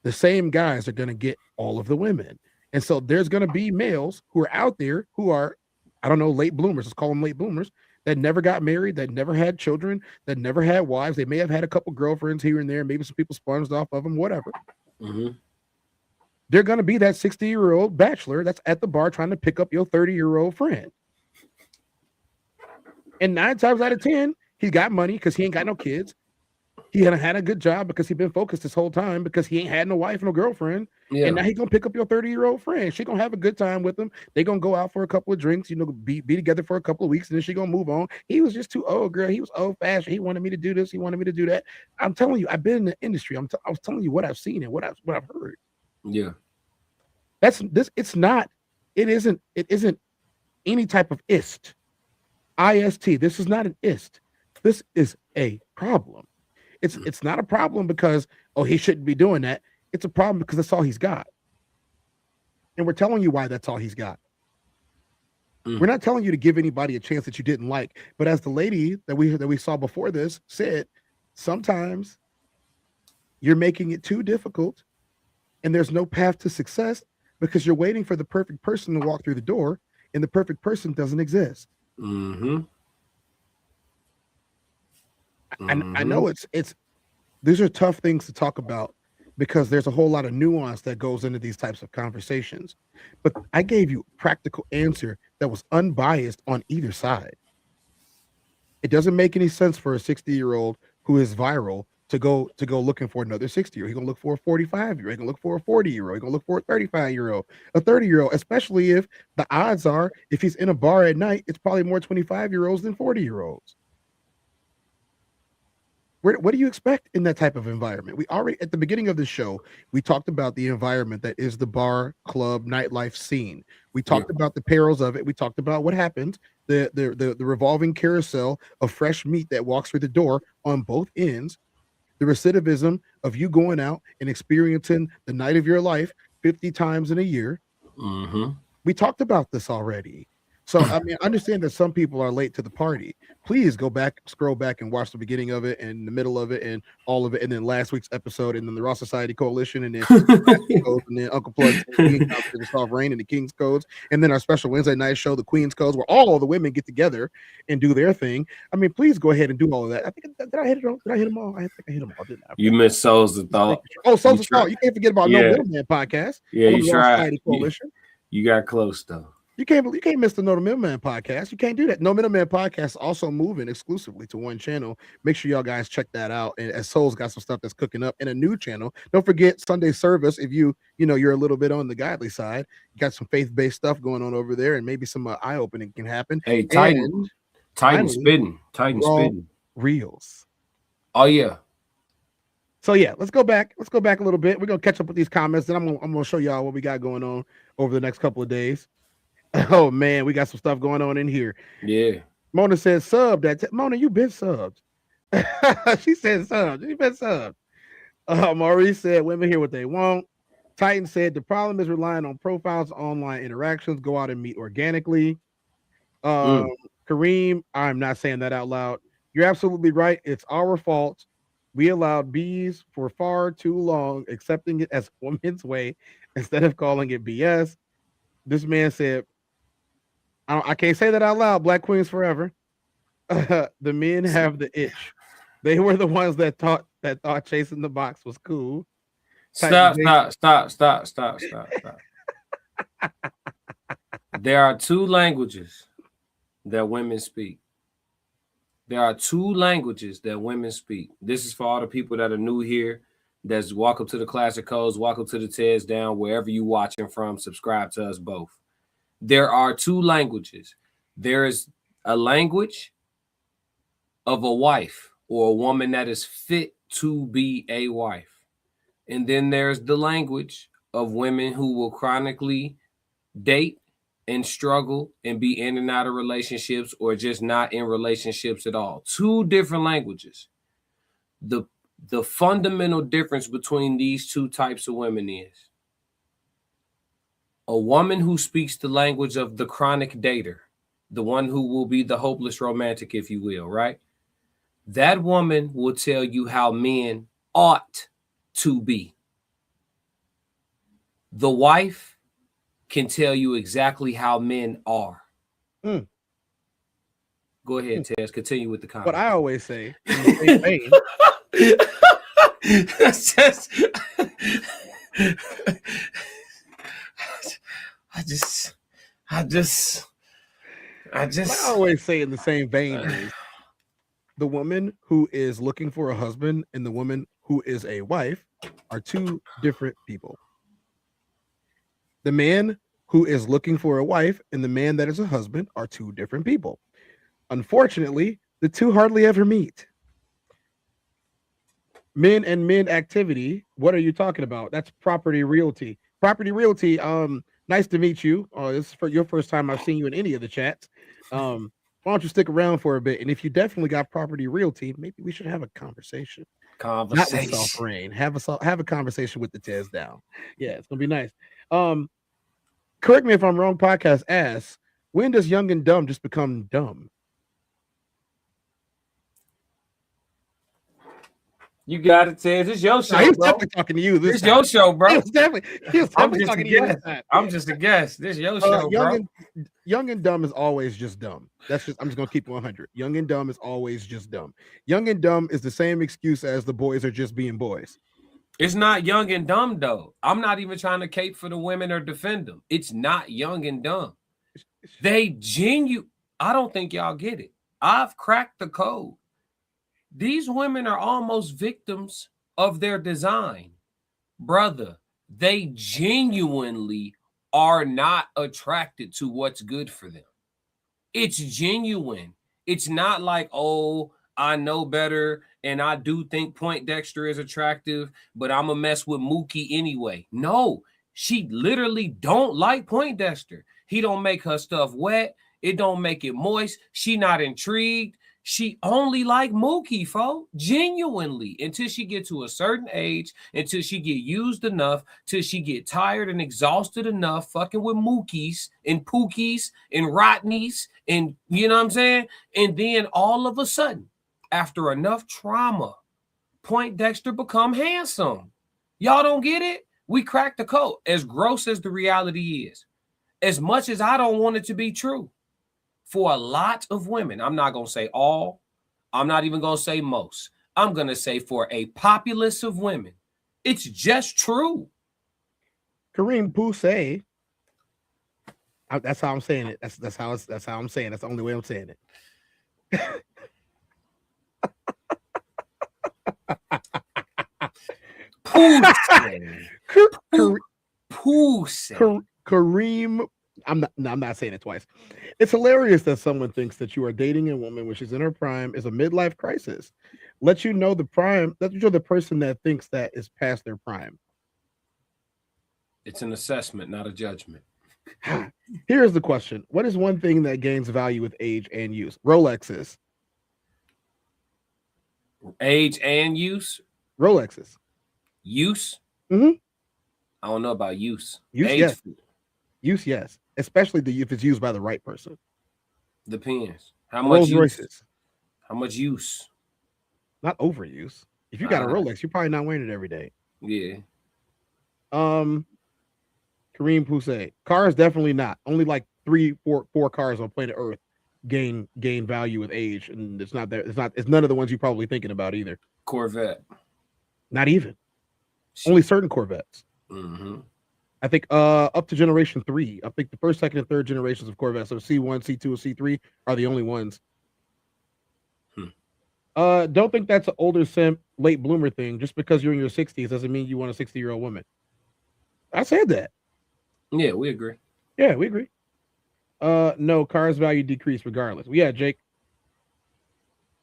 the same guys are going to get all of the women. And so there's going to be males who are out there who are, I don't know, late bloomers. Let's call them late bloomers, that never got married, that never had children, that never had wives. They may have had a couple girlfriends here and there. Maybe some people sponged off of them, whatever. Mm-hmm. They're going to be that 60-year-old bachelor that's at the bar trying to pick up your 30-year-old friend. And 9 times out of 10, he's got money because he ain't got no kids. He had a good job because he's been focused this whole time because he ain't had no wife, no girlfriend. Yeah. And now he's going to pick up your 30-year-old friend. She's going to have a good time with him. They're going to go out for a couple of drinks, be together for a couple of weeks, and then she's going to move on. He was just too old, girl. He was old-fashioned. He wanted me to do this. He wanted me to do that. I'm telling you, I've been in the industry. I was telling you what I've seen and what I've heard. Yeah. It isn't any type of ist. IST. This is not an ist. This is a problem. It's not a problem because, oh, he shouldn't be doing that. It's a problem because that's all he's got. And we're telling you why that's all he's got. We're not telling you to give anybody a chance that you didn't like. But as the lady that we saw before this said, sometimes you're making it too difficult and there's no path to success because you're waiting for the perfect person to walk through the door and the perfect person doesn't exist. Mm-hmm. I know these are tough things to talk about because there's a whole lot of nuance that goes into these types of conversations. But I gave you a practical answer that was unbiased on either side. It doesn't make any sense for a 60-year-old who is viral to go looking for another 60-year-old. He's gonna look for a 45-year-old. He's gonna look for a 40-year-old. He's gonna look for a 35-year-old, a 30-year-old, especially if the odds are if he's in a bar at night, it's probably more 25-year-olds than 40-year-olds. What do you expect in that type of environment? We already, at the beginning of the show, we talked about the environment that is the bar, club, nightlife scene. We talked about the perils of it. We talked about what happened, the revolving carousel of fresh meat that walks through the door on both ends, the recidivism of you going out and experiencing the night of your life 50 times in a year. Mm-hmm. We talked about this already. So, I mean, understand that some people are late to the party. Please go back, scroll back and watch the beginning of it and the middle of it and all of it. And then last week's episode and then the Raw Society Coalition and then, and then Uncle Plug, the Soft Rain and the King's Codes. And then our special Wednesday night show, the Queen's Codes, where all the women get together and do their thing. I mean, please go ahead and do all of that. I think, did I hit it all? Did I hit them all? I think I hit them all, didn't I? You missed Souls of Thought. Oh, Souls of Thought. You can't forget about No Middleman podcast. Yeah, you tried. Society Coalition. You got close, though. You can't miss the No Middleman podcast. You can't do that. No Middleman podcast is also moving exclusively to one channel. Make sure y'all guys check that out. And as Soul's got some stuff that's cooking up in a new channel. Don't forget Sunday service. If you're a little bit on the godly side, you got some faith-based stuff going on over there, and maybe some eye-opening can happen. Hey, Titan spitting reels. Oh yeah. So yeah, let's go back a little bit. We're gonna catch up with these comments. Then I'm gonna show y'all what we got going on over the next couple of days. Oh man, we got some stuff going on in here. Yeah. Mona said sub that. Mona, you been subbed. She said subbed. You been subbed. Maurice said women hear what they want. Titan said the problem is relying on profiles, online interactions. Go out and meet organically. Kareem, I'm not saying that out loud. You're absolutely right. It's our fault. We allowed bees for far too long, accepting it as woman's way instead of calling it BS. This man said, I can't say that out loud. Black Queens forever. The men have the itch. They were the ones that thought chasing the box was cool. Stop. There are two languages that women speak. This is for all the people that are new here. That's welcome to the Classic Codes. Welcome to the Teds Down. Wherever you watching from, subscribe to us both. There are two languages. There is a language of a wife or a woman that is fit to be a wife. And then there's the language of women who will chronically date and struggle and be in and out of relationships or just not in relationships at all. Two different languages. The fundamental difference between these two types of women is a woman who speaks the language of the chronic dater, the one who will be the hopeless romantic, if you will, right? That woman will tell you how men ought to be. The wife can tell you exactly how men are. Go ahead, Tess. Continue with the comment. What I always say, in the same vein, that's just, what I always say in the same vein is the woman who is looking for a husband and the woman who is a wife are two different people. The man who is looking for a wife and the man that is a husband are two different people. Unfortunately, the two hardly ever meet. Men and men activity. What are you talking about? That's property realty. Property realty. Nice to meet you. This is for your first time I've seen you in any of the chats. Why don't you stick around for a bit? And if you definitely got property realty, maybe we should have a conversation. Not with soft rain. Have a conversation with the Tez down. Yeah, it's gonna be nice. Correct me if I'm wrong. Podcast asks, when does young and dumb just become dumb? You got it, Tez. It's your show, He was bro. definitely talking to you. It's your show, bro. He was definitely talking to you. I'm just a guest. This is your show, bro. Young and dumb is always just dumb. I'm just gonna keep it 100. Young and dumb is always just dumb. Young and dumb is the same excuse as the boys are just being boys. It's not young and dumb, though. I'm not even trying to cape for the women or defend them. It's not young and dumb. They I don't think y'all get it. I've cracked the code. These women are almost victims of their design. Brother, they genuinely are not attracted to what's good for them. It's genuine. It's not like, oh, I know better and I do think Poindexter is attractive, but I'm going to mess with Mookie anyway. No, she literally don't like Poindexter. He don't make her stuff wet. It don't make it moist. She not intrigued. She only like Mookie, folks, genuinely, until she get to a certain age, until she get used enough, till she get tired and exhausted enough fucking with Mookies and Pookies and Rodneys and, you know what I'm saying? And then all of a sudden, after enough trauma, Poindexter become handsome. Y'all don't get it? We cracked the code. As gross as the reality is, as much as I don't want it to be true, for a lot of women, I'm not going to say all, I'm not even going to say most, I'm going to say for a populace of women, it's just true. Kareem Pousse, that's how I'm saying it. That's how I'm saying it. That's the only way I'm saying it. Pousse. Kareem. I'm not saying it twice. It's hilarious that someone thinks that you are dating a woman when she's in her prime is a midlife crisis. Let you know the person that thinks that is past their prime. It's an assessment, not a judgment. Here's the question. What is one thing that gains value with age and use? Rolexes. Age and use? Rolexes. Use? Mm-hmm. I don't know about use. Use, age, yes. Use, yes. Especially if it's used by the right person. Depends. How Rolls much use? Royces. How much use? Not overuse. If you got a Rolex, you're probably not wearing it every day. Yeah. Kareem Pousse. Cars definitely not. Only like 4 cars on planet Earth gain value with age, and it's not there. It's none of the ones you're probably thinking about either. Corvette. Not even. Only certain Corvettes. Mm-hmm. I think up to generation 3. I think the first, second, and third generations of Corvettes, so C1, C2, and C3 are the only ones. Don't think that's an older simp, late bloomer thing. Just because you're in your 60s doesn't mean you want a 60-year-old woman. I said that. Yeah, we agree. Yeah, we agree. No, cars value decrease regardless. Yeah, Jake.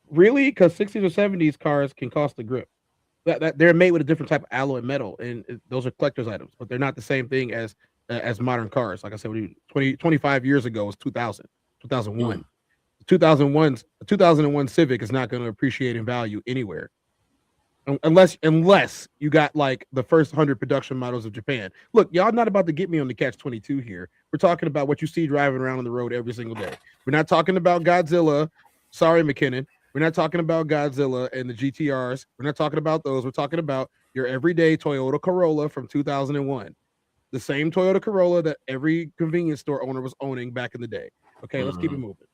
Really? Because 60s or 70s cars can cost a grip. That they're made with a different type of alloy metal, and those are collector's items, but they're not the same thing as modern cars. Like I said, 25 years ago was 2001. 2001 Civic is not going to appreciate in value anywhere. Unless you got like the first 100 production models of Japan. Look, y'all not about to get me on the catch-22 here. We're talking about what you see driving around on the road every single day. We're not talking about Godzilla. Sorry, McKinnon. We're not talking about Godzilla and the GTRs. We're not talking about those. We're talking about your everyday Toyota Corolla from 2001. The same Toyota Corolla that every convenience store owner was owning back in the day. Okay, let's keep it moving.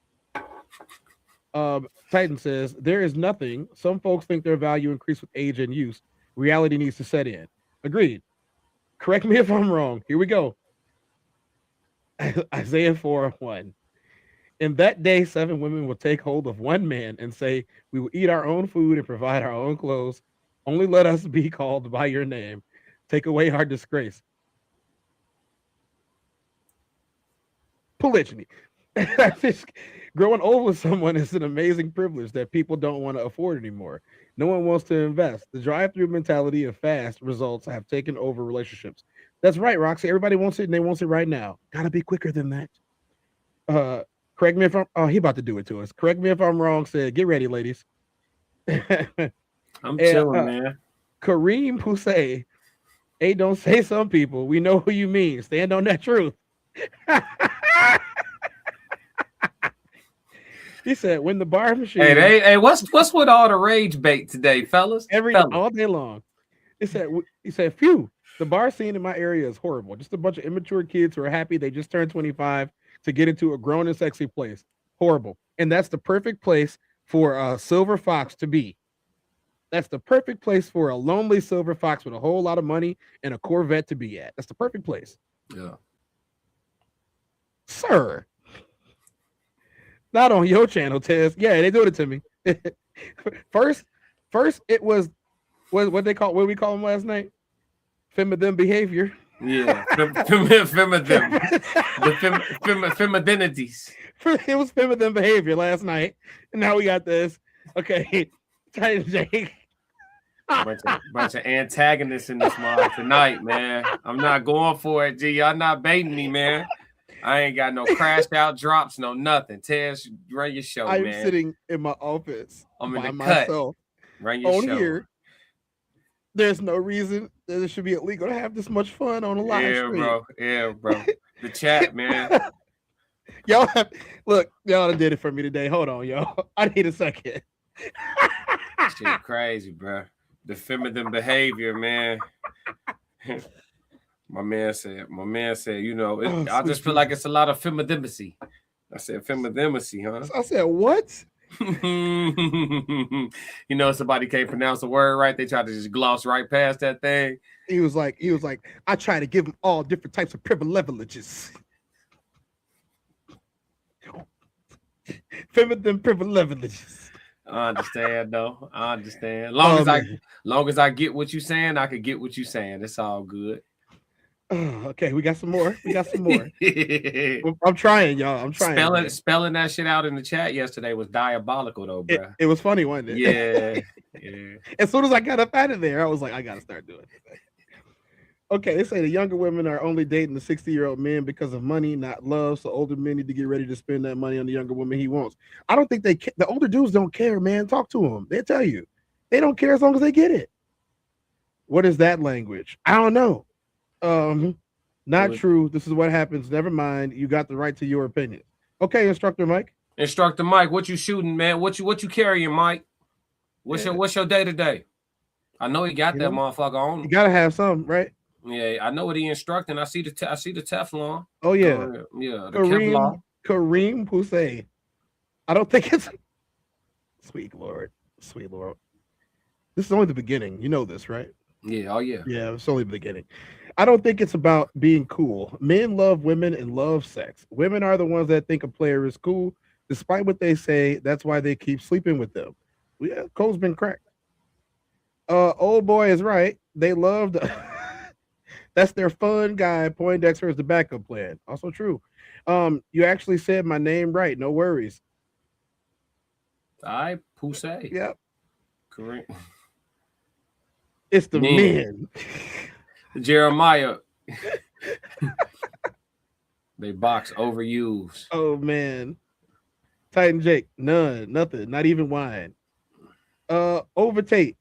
Titan says, there is nothing. Some folks think their value increased with age and use. Reality needs to set in. Agreed. Correct me if I'm wrong. Here we go. Isaiah 4:1. In that day, 7 women will take hold of one man and say, we will eat our own food and provide our own clothes. Only let us be called by your name. Take away our disgrace. Polygyny. Growing old with someone is an amazing privilege that people don't want to afford anymore. No one wants to invest. The drive-through mentality of fast results have taken over relationships. That's right, Roxy. Everybody wants it and they want it right now. Gotta be quicker than that. Correct me if I'm he about to do it to us. Correct me if I'm wrong. Said, get ready, ladies. I'm chilling, man. Kareem Poussey. Hey, don't say some people. We know who you mean. Stand on that truth. He said, when the bar machine. Hey, what's with all the rage bait today, fellas? All day long. He said, phew, the bar scene in my area is horrible. Just a bunch of immature kids who are happy they just turned 25 to get into a grown and sexy place. Horrible. And that's the perfect place for a silver fox to be. That's the perfect place for a lonely silver fox with a whole lot of money and a Corvette to be at. That's the perfect place. Yeah. Sir. Not on your channel, Tez. Yeah, they doing it to me. First it was what we call them last night? Them behavior. Yeah, them. The femidinities. It was them behavior last night, and now we got this. Okay, Titan Jake. Bunch of antagonists in this mod tonight, man. I'm not going for it, G. Y'all not baiting me, man. I ain't got no crashed out drops, no nothing. Tez, run your show, man. I'm sitting in my office I'm by in the myself. Run your show. Here. There's no reason that it should be illegal to have this much fun on a live stream. Yeah, bro. The chat, man. Y'all done did it for me today. Hold on, y'all. I need a second. Shit crazy, bro. The feminine behavior, man. My man said, you know, I just feel like it's a lot of feminimacy. I said, feminimacy, huh? I said, what? You know, somebody can't pronounce the word right. They try to just gloss right past that thing. He was like, I try to give them all different types of privileges. Feminine privileges. I understand, though. I understand. Long as I get what you're saying, I could get what you're saying. It's all good. Okay, we got some more. I'm trying, y'all. I'm trying. Spelling that shit out in the chat yesterday was diabolical, though, bro. It was funny, wasn't it? Yeah. As soon as I got up out of there, I was like, I gotta start doing it. Okay, they say the younger women are only dating the 60-year-old men because of money, not love. So older men need to get ready to spend that money on the younger woman he wants. I don't think the older dudes don't care, man. Talk to them. They'll tell you. They don't care as long as they get it. What is that language? I don't know. Not true. This is what happens. Never mind. You got the right to your opinion. Okay, Instructor Mike. Instructor Mike, what you shooting, man? What you carrying, Mike? What's your day to day? I know he got that motherfucker on. You gotta have some, right? Yeah, I know what he instructing. I see the Teflon. Oh yeah, the Kevlar. Kareem Poussey. I don't think it's sweet Lord. This is only the beginning. You know this, right? Yeah. Oh yeah. Yeah, it's only the beginning. I don't think it's about being cool. Men love women and love sex. Women are the ones that think a player is cool, despite what they say. That's why they keep sleeping with them. Yeah, code's been cracked. Old boy is right. They loved. That's their fun guy. Poindexter is the backup plan. Also true. You actually said my name right. No worries. Poussey. Yep. Correct. It's the men. Jeremiah. They box overused. Oh man. Titan Jake. None. Nothing. Not even wine. Overtate.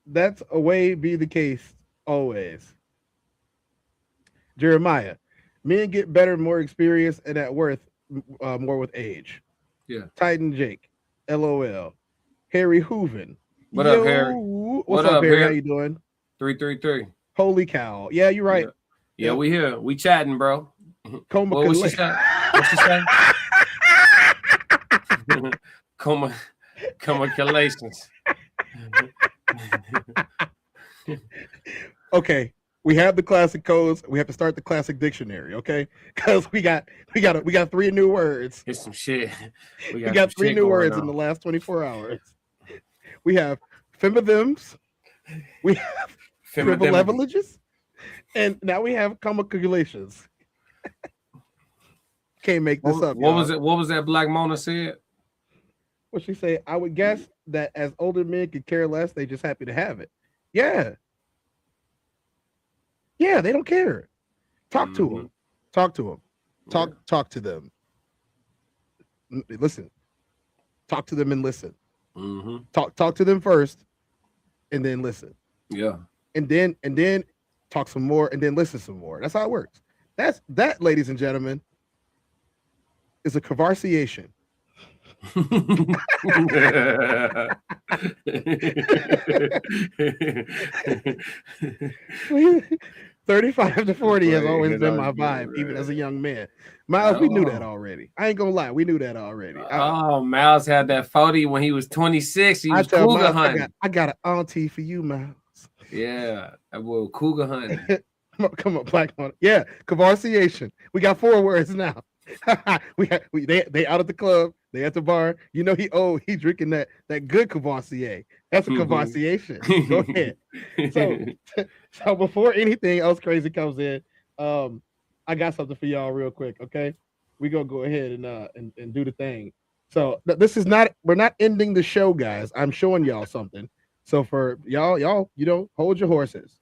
That's a way be the case always. Jeremiah, men get better, more experience, and at worth more with age. Yeah. Titan Jake, LOL. Harry Hooven. What up, Harry? What's up, Harry? How you doing? 333. Holy cow! Yeah, you're right. Yeah, we here. We chatting, bro. Coma. What she say? What she say? Congratulations. Okay, we have the classic codes. We have to start the classic dictionary, okay? Because we got 3 new words. It's some shit. We got 3 new words in the last 24 hours. We have femithems. We have privileges, and now we have calculations. Can't make this up. What was it? What was that Black Mona said? What she say? I would guess that as older men could care less, they just happy to have it. Yeah. Yeah, they don't care. Talk to them. Talk to them. Talk to them. Listen. Talk to them and listen. Talk to them first, and then listen. Yeah. And then talk some more, and then listen some more. That's how it works. That, ladies and gentlemen, is a conversation. 35 to 40 has always been my vibe, even as a young man. Miles, we knew that already. I ain't gonna lie, we knew that already. Miles had that 40 when he was 26. He was cougar hunting. I got an auntie for you, Miles. Yeah, that boy cougar hunting. Come on, Black Mona. Yeah, conversation. We got 4 words now. They out at the club, they at the bar. You know he drinking that good Cavassier. That's a conversation. Go ahead. So before anything else crazy comes in, I got something for y'all real quick. Okay, we gonna go ahead and do the thing. So this is not, we're not ending the show, guys. I'm showing y'all something. So for y'all, hold your horses.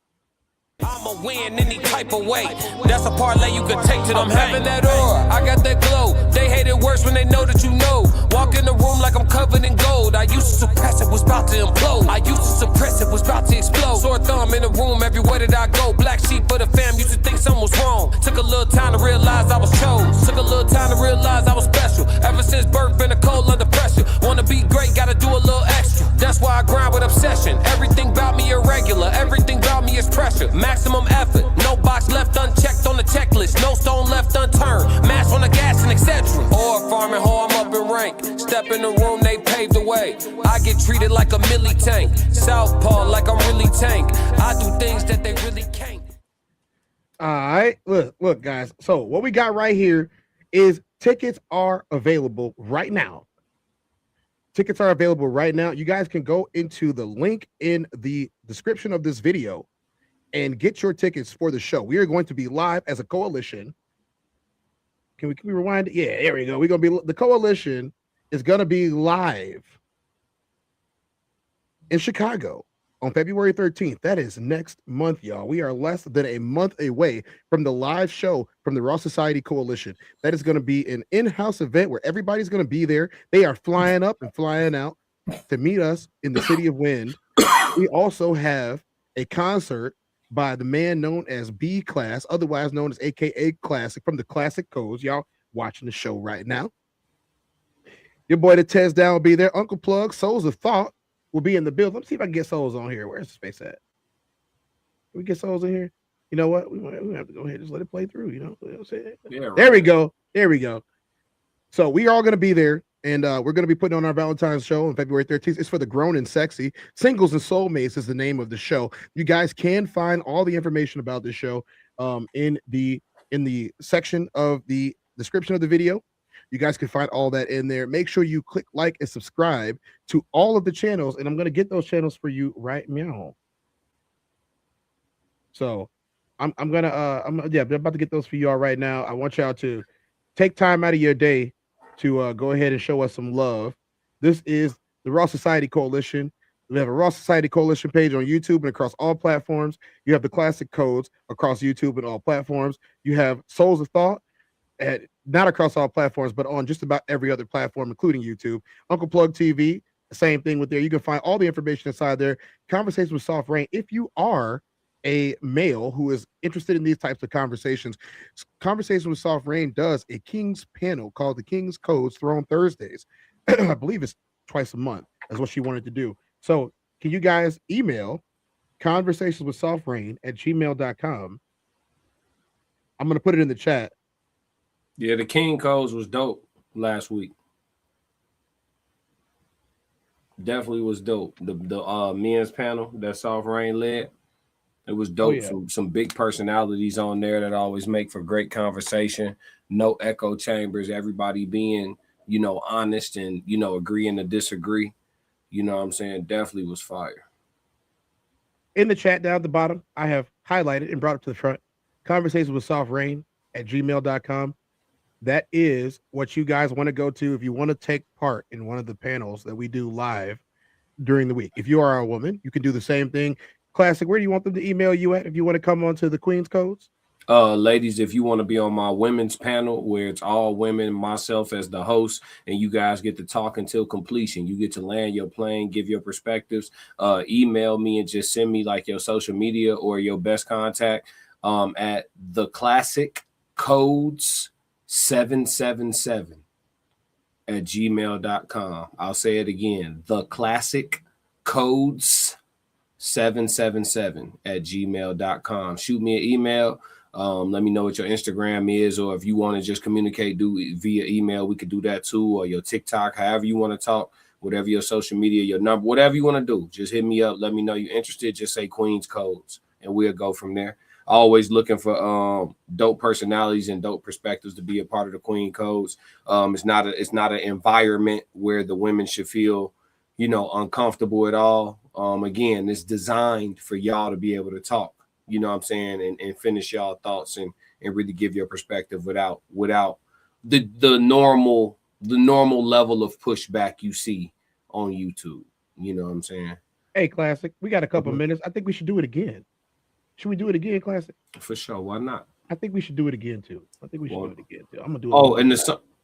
I'ma win any type of way. That's a parlay you can take to them. I'm having that aura, I got that glow. They hate it worse when they know that you know. Walk in the room like I'm covered in gold. I used to suppress it, was about to implode. I used to suppress it, was about to explode. Sore thumb in the room everywhere that I go. Black sheep for the fam, used to think something was wrong. Took a little time to realize I was chose. Took a little time to realize I was special. Ever since birth, been a cold under pressure. Wanna be great, gotta do a little extra. That's why I grind with obsession. Everything about me irregular, everything about me is pressure. Maximum effort, no box left unchecked on the checklist, no stone left unturned, mash on the gas and etc. Or farming hoe, I'm up in rank. Step in the room, they paved the way. I get treated like a milli tank. Southpaw like I'm really tank. I do things that they really can't. All right, look, guys. So what we got right here is tickets are available right now. Tickets are available right now. You guys can go into the link in the description of this video and get your tickets for the show. We are going to be live as a coalition. Can we rewind it? Yeah, there we go. We're gonna be, the coalition is gonna be live in Chicago on February 13th. That is next month, y'all. We are less than a month away from the live show from the Raw Society Coalition. That is going to be an in-house event where everybody's going to be there. They are flying up and flying out to meet us in the city of Wind. We also have a concert by the man known as B Class, otherwise known as AKA Classic, from the Classic Codes. Y'all watching the show right now. Your boy the Tez Down will be there. Uncle Plug, Souls of Thought will be in the building. Let's see if I can get Souls on here. Where's the space at? Can we get Souls in here? You know what? We have to go ahead and just let it play through. You know what I'm saying? Yeah, right. There we go. There we go. So we are all going to be there, and we're going to be putting on our Valentine's show on February 13th. It's for the grown and sexy. Singles and Soulmates is the name of the show. You guys can find all the information about this show in the section of the description of the video. You guys can find all that in there. Make sure you click like and subscribe to all of the channels, and I'm going to get those channels for you right now. So I'm about to get those for you all right now. I want y'all to take time out of your day to go ahead and show us some love. This is the Raw Society Coalition. We have a Raw Society Coalition page on YouTube and across all platforms. You have the Classic Codes across YouTube and all platforms. You have Souls of Thought, and not across all platforms, but on just about every other platform, including YouTube. Uncle Plug TV, Same thing with there. You can find all the information inside there. Conversations with Soft Rain. If you are a male who is interested in these types of conversations, Conversation with Soft Rain does a King's panel called the King's Codes Throne Thursdays. I believe it's twice a month. That's what she wanted to do. So can you guys email conversationswithsoftrain@gmail.com? I'm going to put it in the chat. Yeah, the King Codes was dope last week. Definitely was dope. The men's panel that Soft Rain led, it was dope. Some big personalities on there that always make for great conversation. No echo chambers. Everybody being, honest and, agreeing to disagree. You know what I'm saying? Definitely was fire. In the chat down at the bottom, I have highlighted and brought it to the front. Conversations with Soft Rain @gmail.com. That is what you guys want to go to if you want to take part in one of the panels that we do live during the week. If you are a woman, you can do the same thing. Classic, where do you want them to email you at if you want to come on to the Queen's Codes? Ladies, if you want to be on my women's panel where it's all women, myself as the host, and you guys get to talk until completion, you get to land your plane, give your perspectives, email me and just send me like your social media or your best contact at the classic codes 777 @gmail.com. I'll say it again. The classic codes 777 @gmail.com. Shoot me an email. Let me know what your Instagram is, or if you want to just communicate, do it via email, we could do that too, or your TikTok, however you want to talk, whatever your social media, your number, whatever you want to do. Just hit me up. Let me know you're interested. Just say Queen's Codes, and we'll go from there. Always looking for dope personalities and dope perspectives to be a part of the Queen Codes. It's not an environment where the women should feel, uncomfortable at all. Again, it's designed for y'all to be able to talk, you know what I'm saying, and finish y'all thoughts and really give your perspective without the normal level of pushback you see on YouTube. You know what I'm saying? Hey, Classic, we got a couple minutes. I think we should do it again. Should we do it again, Classic? For sure. Why not? I think we should do it again too. I'm gonna do it. Oh, and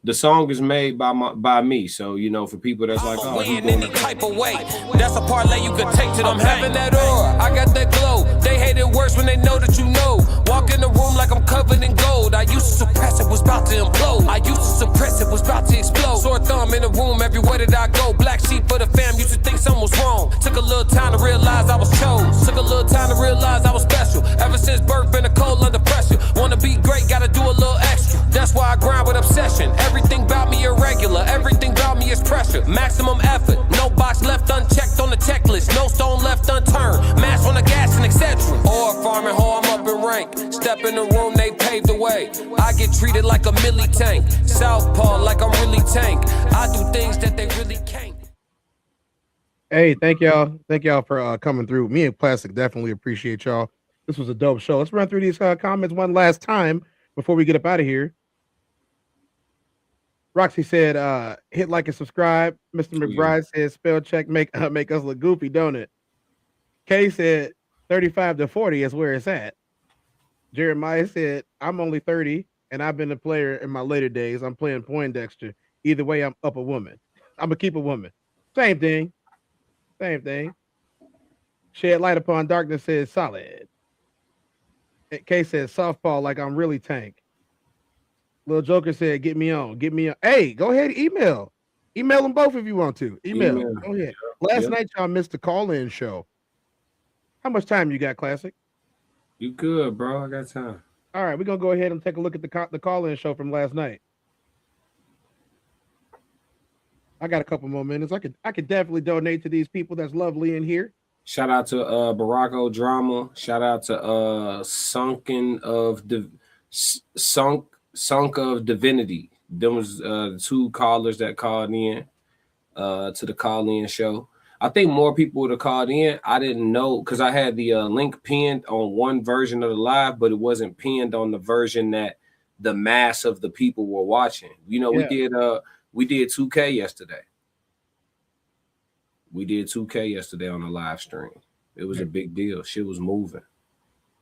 the song is made by me, so for people that's like, oh, win any type of way. That's a parlay you could take to them. I'm having that aura, I got that glow. They hate it worse when they know that you know. Walk in the room like I'm covered in gold. I used to suppress it, was about to implode. I used to suppress it, was about to explode. Sore thumb in the room everywhere that I go. Black sheep for the fam, used to think something was wrong. Took a little time to realize I was chose. Took a little time to realize I was special. Ever since birth, been a cold under pressure. Wanna be great, gotta do a little extra. That's why I grind with obsession. Everything about me irregular, everything about me is pressure. Maximum effort, no box left unchecked on the checklist, no stone left unturned. Mash on the gas and etc. Or farming hoe, I'm up in rank. Step in the room, they paved the way. I get treated like a milli tank. Southpaw like I'm really tank. I do things that they really can't. Hey, thank y'all for coming through. Me and Classic definitely appreciate y'all. This was a dope show. Let's run through these comments one last time before we get up out of here. Roxy said, hit like and subscribe. Mr. McBride said, spell check make us look goofy, don't it? Kay said, 35 to 40 is where it's at. Jeremiah said, I'm only 30 and I've been a player in my later days. I'm playing Poindexter. Either way, I'm up a woman. I'm gonna keep a woman. Same thing. Shed light upon darkness says solid. Kay said, softball like I'm really tank. Little Joker said, get me on. Hey, go ahead, email them both if you want to. Email. Go ahead. Last night y'all missed the call-in show. How much time you got, Classic? You good, bro? I got time. All right, we're gonna go ahead and take a look at the call-in show from last night. I got a couple more minutes. I could definitely donate to these people that's lovely in here. Shout out to Baracko Drama. Shout out to Sunk of Divinity. There was two callers that called in to the call-in show. I think more people would have called in. I didn't know because I had the link pinned on one version of the live, but it wasn't pinned on the version that the mass of the people were watching. We did 2K yesterday. We did 2K yesterday on the live stream. It was a big deal. Shit was moving.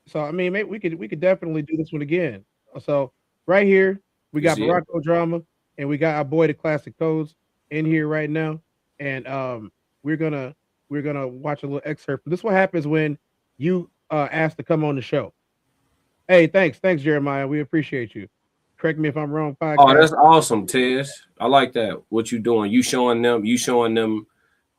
So I mean, maybe we could definitely do this one again. So right here we got Baracko Drama and we got our boy the Classic Codes in here right now. And we're gonna watch a little excerpt. This is what happens when you ask to come on the show. Hey, thanks, Jeremiah. We appreciate you. Correct me if I'm wrong. Podcast. Oh, that's awesome, Tez. I like that. What you doing? You showing them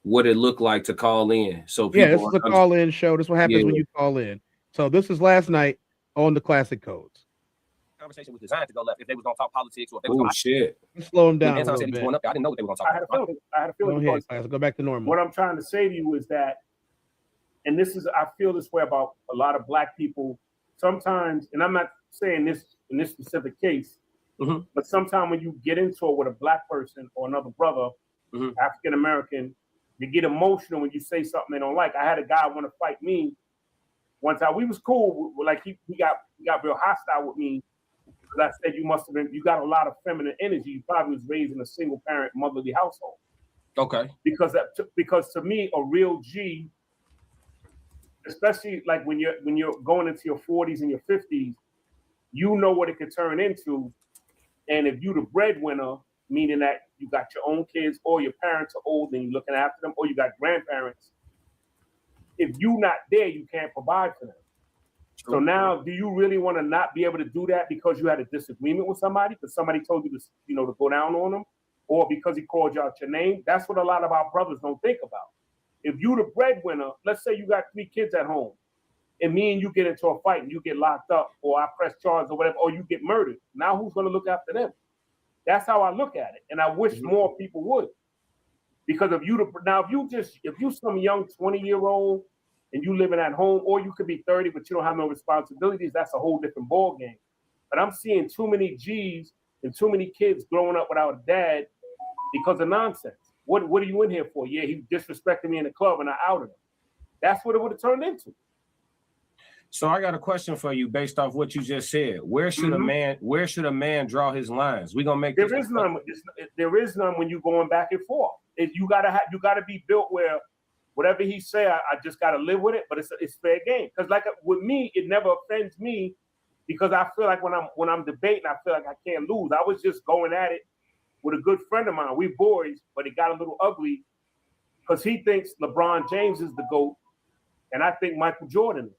what it looked like to call in. So people, this is a call-in show. This is what happens when you call in. So this is last night on the Classic Codes. Conversation was designed to go left if they was gonna talk politics or if they was gonna shit. Let's slow them down. I said he was going up there. I didn't know what they were gonna talk about. I had a feeling. Go ahead, Classic. Go back to normal. What I'm trying to say to you is that, and this is, I feel this way about a lot of Black people. Sometimes, and I'm not saying this in this specific case, but sometimes when you get into it with a Black person or another brother, African American, you get emotional when you say something they don't like. I had a guy want to fight me one time. We was cool, like he got real hostile with me because I said you got a lot of feminine energy. You probably was raised in a single parent motherly household. Okay. Because to me, a real G, especially like when you're going into your 40s and your 50s, you know what it could turn into. And if you the breadwinner, meaning that you got your own kids or your parents are old and you're looking after them, or you got grandparents, if you not there, you can't provide for them. True. So now, do you really want to not be able to do that because you had a disagreement with somebody, because somebody told you to go down on them, or because he called you out your name? That's what a lot of our brothers don't think about. If you the breadwinner, let's say you got 3 kids at home, and me and you get into a fight and you get locked up, or I press charges or whatever, or you get murdered. Now who's going to look after them? That's how I look at it, and I wish more people would. Because if you some young 20-year-old and you living at home, or you could be 30 but you don't have no responsibilities, that's a whole different ball game. But I'm seeing too many G's and too many kids growing up without a dad because of nonsense. What are you in here for? Yeah, he disrespected me in the club and I outed him. That's what it would have turned into. So I got a question for you based off what you just said. Where should a man draw his lines? We're gonna make there is none when you're going back and forth. You gotta be built where whatever he say, I just gotta live with it, but it's fair game. Because like with me, it never offends me because I feel like when I'm debating, I feel like I can't lose. I was just going at it with a good friend of mine. We boys, but it got a little ugly because he thinks LeBron James is the GOAT, and I think Michael Jordan is.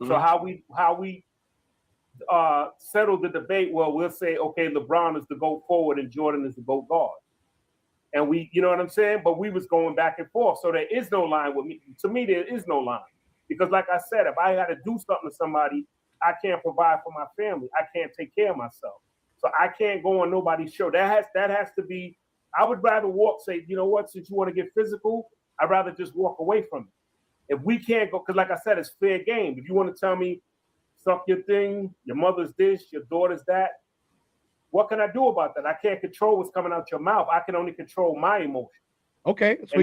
So how we settle the debate? Well, we'll say, okay, LeBron is the GOAT forward and Jordan is the GOAT guard, and we, you know what I'm saying? But we was going back and forth, so there is no line with me. To me, there is no line because, like I said, if I got to do something to somebody, I can't provide for my family. I can't take care of myself, so I can't go on nobody's show. That has to be. I would rather say, you know what? Since you want to get physical, I'd rather just walk away from it. If we can't go, because like I said, it's fair game. If you want to tell me, suck your thing, your mother's this, your daughter's that, what can I do about that? I can't control what's coming out your mouth. I can only control my emotion. Okay, so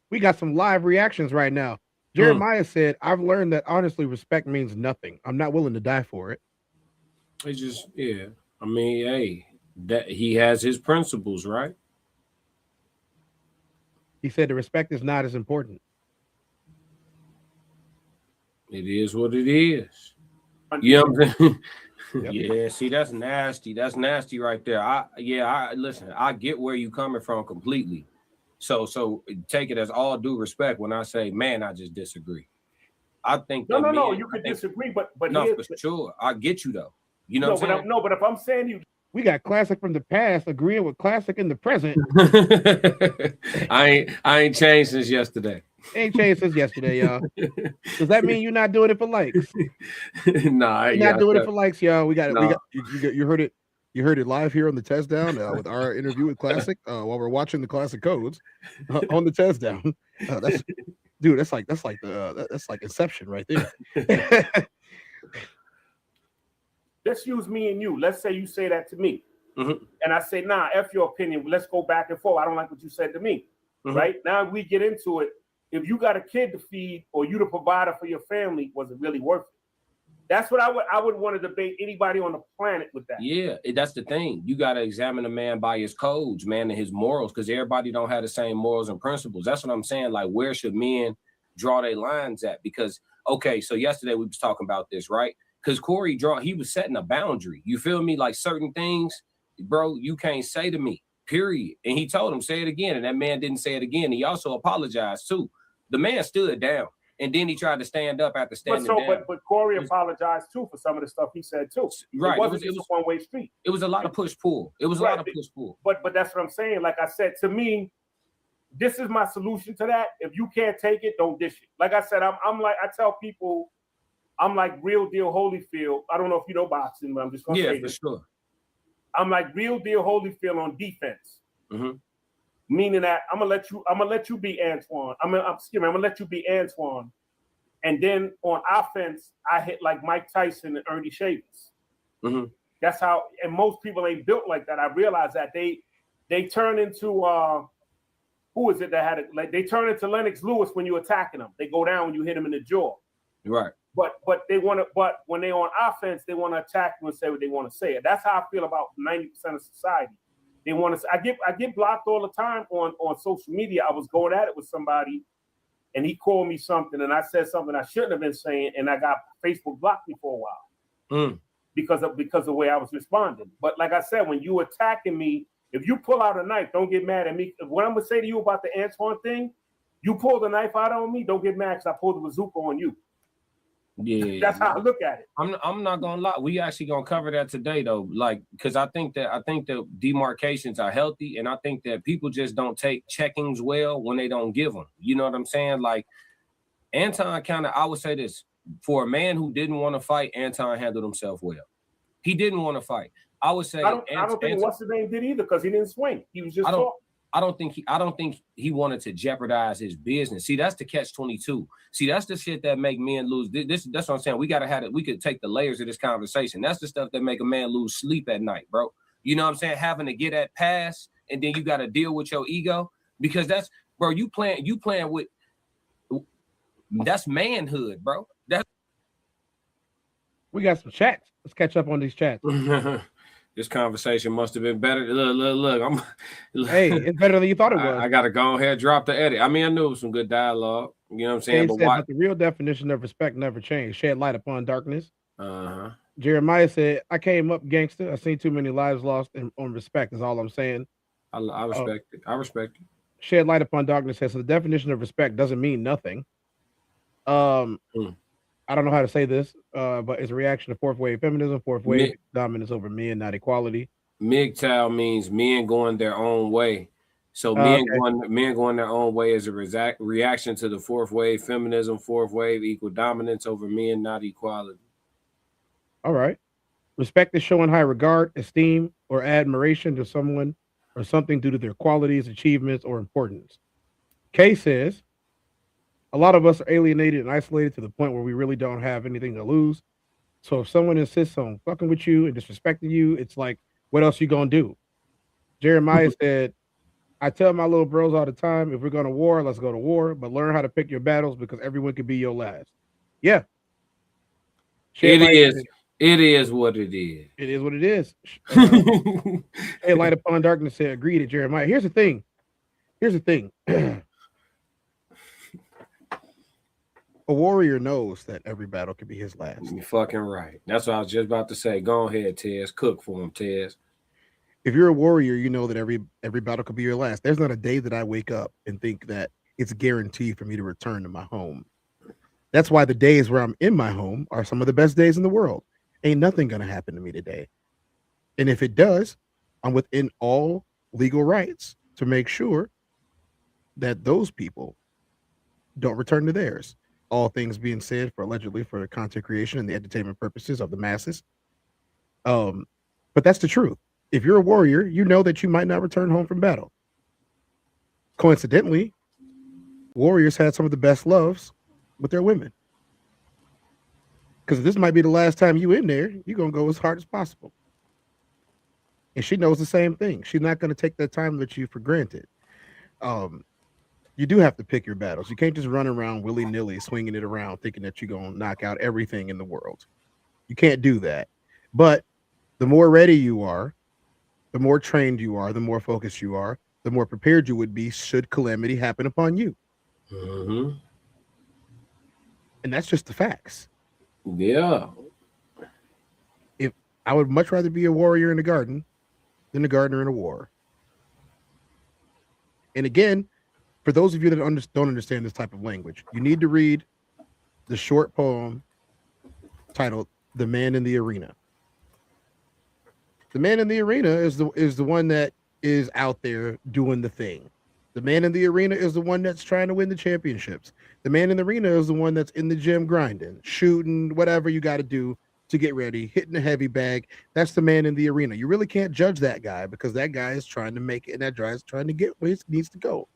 we got some live reactions right now. Jeremiah said, "I've learned that honestly, respect means nothing. I'm not willing to die for it." It's just, yeah. I mean, hey, that he has his principles, right? He said the respect is not as important. It is what it is. You know what I'm saying? Yep. Yeah, see, that's nasty. That's nasty right there. Listen, I get where you coming from completely. So take it as all due respect when I say, man, I just disagree. I think no, you could disagree, but no, for sure. I get you though. You know what I'm saying? But if I'm saying you, we got Classic from the past agreeing with Classic in the present. I ain't changed since yesterday. Ain't changed since yesterday, y'all. Does that mean you're not doing it for likes? Nah, you're not doing it for likes, y'all. We got you heard it. You heard it live here on the test down with our interview with Classic while we're watching the Classic Codes on the test down. That's like Inception right there. Let's use me and you. Let's say you say that to me, and I say, "Nah, F your opinion. Let's go back and forth. I don't like what you said to me." Right now, we get into it. If you got a kid to feed or you the provider for your family, was it really worth it? That's what I would want to debate anybody on the planet with that. Yeah, that's the thing. You got to examine a man by his codes, man, and his morals, because everybody don't have the same morals and principles. That's what I'm saying. Like, where should men draw their lines at? Because, okay, so yesterday we was talking about this, right? Because Corey he was setting a boundary. You feel me? Like certain things, bro, you can't say to me. period. And he told him, say it again. And that man didn't say it again. He also apologized too. The man stood down. And then he tried to stand up after standing down. But Corey apologized too for some of the stuff he said too. Right. It wasn't just a one-way street. It was a lot of push-pull. It was a lot of push-pull. But that's what I'm saying. Like I said, to me, this is my solution to that. If you can't take it, don't dish it. Like I said, I'm like, I tell people, I'm like Real Deal Holyfield. I don't know if you know boxing, but I'm just gonna say this. For sure. I'm like Real Deal Holyfield on defense. Mm-hmm. Meaning that I'm gonna let you be Antoine. I'm gonna let you be Antoine. And then on offense, I hit like Mike Tyson and Ernie Shavers. Mm-hmm. That's how, and most people ain't built like that. I realize that they turn into who is it that had it? Like they turn into Lennox Lewis when you're attacking them. They go down when you hit them in the jaw. Right. But when they on offense, they want to attack you and say what they want to say. That's how I feel about 90% of society. They want to. I get blocked all the time on social media. I was going at it with somebody, and he called me something, and I said something I shouldn't have been saying, and I got Facebook blocked me for a while because of the way I was responding. But like I said, when you attacking me, if you pull out a knife, don't get mad at me. What I'm gonna say to you about the Antoine thing, you pull the knife out on me, don't get mad because I pulled the bazooka on you. Yeah, that's how I look at it. I'm not gonna lie. We actually gonna cover that today though, like because I think the demarcations are healthy, and I think that people just don't take checkings well when they don't give them. You know what I'm saying? Like Anton I would say this, for a man who didn't want to fight, Anton handled himself well. He didn't want to fight. I would say I don't think what's his name did either because he didn't swing. He was just talking. I don't think he wanted to jeopardize his business. See, that's the catch-22. See, that's the shit that make men lose. That's what I'm saying. We gotta have it. We could take the layers of this conversation. That's the stuff that make a man lose sleep at night, bro. You know what I'm saying? Having to get that pass, and then you got to deal with your ego because that's, bro. You playing with. That's manhood, bro. We got some chats. Let's catch up on these chats. This conversation must have been better. Look. Hey, it's better than you thought it was. I got to go ahead, drop the edit. I mean, I knew it was some good dialogue. You know what I'm saying? But the real definition of respect never changed. Shed light upon darkness. Uh-huh. Jeremiah said, I came up gangster. I seen too many lives lost on respect is all I'm saying. I respect it. I respect it. Shed light upon darkness says, so the definition of respect doesn't mean nothing. I don't know how to say this, but it's a reaction to fourth wave feminism, fourth wave dominance over men, not equality. MGTOW means men going their own way. So men going their own way is a reaction to the fourth wave feminism, fourth wave equal dominance over men, not equality. All right. Respect is showing high regard, esteem, or admiration to someone or something due to their qualities, achievements, or importance. Kay says, a lot of us are alienated and isolated to the point where we really don't have anything to lose. So if someone insists on fucking with you and disrespecting you, it's like, what else you gonna do? Jeremiah said, I tell my little bros all the time, if we're going to war, let's go to war, but learn how to pick your battles because everyone can be your last. Yeah. It is what it is. It is what it is. Hey, light upon darkness said, agree to Jeremiah. Here's the thing. A warrior knows that every battle can be his last. You're fucking right. That's what I was just about to say. Go ahead, Tez. Cook for him, Tez. If you're a warrior, you know that every battle could be your last. There's not a day that I wake up and think that it's guaranteed for me to return to my home. That's why the days where I'm in my home are some of the best days in the world. Ain't nothing gonna happen to me today. And if it does, I'm within all legal rights to make sure that those people don't return to theirs. All things being said allegedly for content creation and the entertainment purposes of the masses. But that's the truth. If you're a warrior, you know that you might not return home from battle. Coincidentally, warriors had some of the best loves with their women. Because this might be the last time you in there, you're going to go as hard as possible. And she knows the same thing. She's not going to take that time with you for granted. You do have to pick your battles. You can't just run around willy-nilly, swinging it around, thinking that you're going to knock out everything in the world. You can't do that. But the more ready you are, the more trained you are, the more focused you are, the more prepared you would be should calamity happen upon you. Mm-hmm. And that's just the facts. Yeah. If I would much rather be a warrior in the garden than a gardener in a war. And again, for those of you that don't understand this type of language, you need to read the short poem titled "The Man in the Arena." The man in the arena is the one that is out there doing the thing. The man in the arena is the one that's trying to win the championships. The man in the arena is the one that's in the gym grinding, shooting, whatever you got to do to get ready, hitting a heavy bag. That's the man in the arena. You really can't judge that guy because that guy is trying to make it, and that guy is trying to get where he needs to go.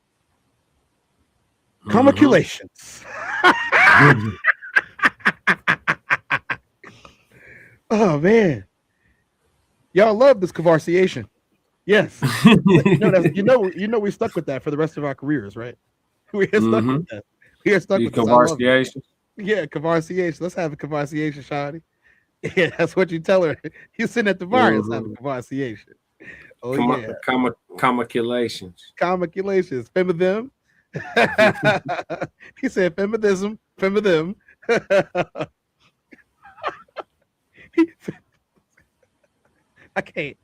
Calculations. Oh man, y'all love this conversation. Yes, you know we stuck with that for the rest of our careers, right? We are stuck with that. We are stuck with conversation. Yeah, conversation. Let's have a conversation, Shawty. Yeah, that's what you tell her. You sitting at the bar, let's have a conversation. Oh yeah, Calculations. Calculations. Fem of them. He said feminism. Fem of them. I can't.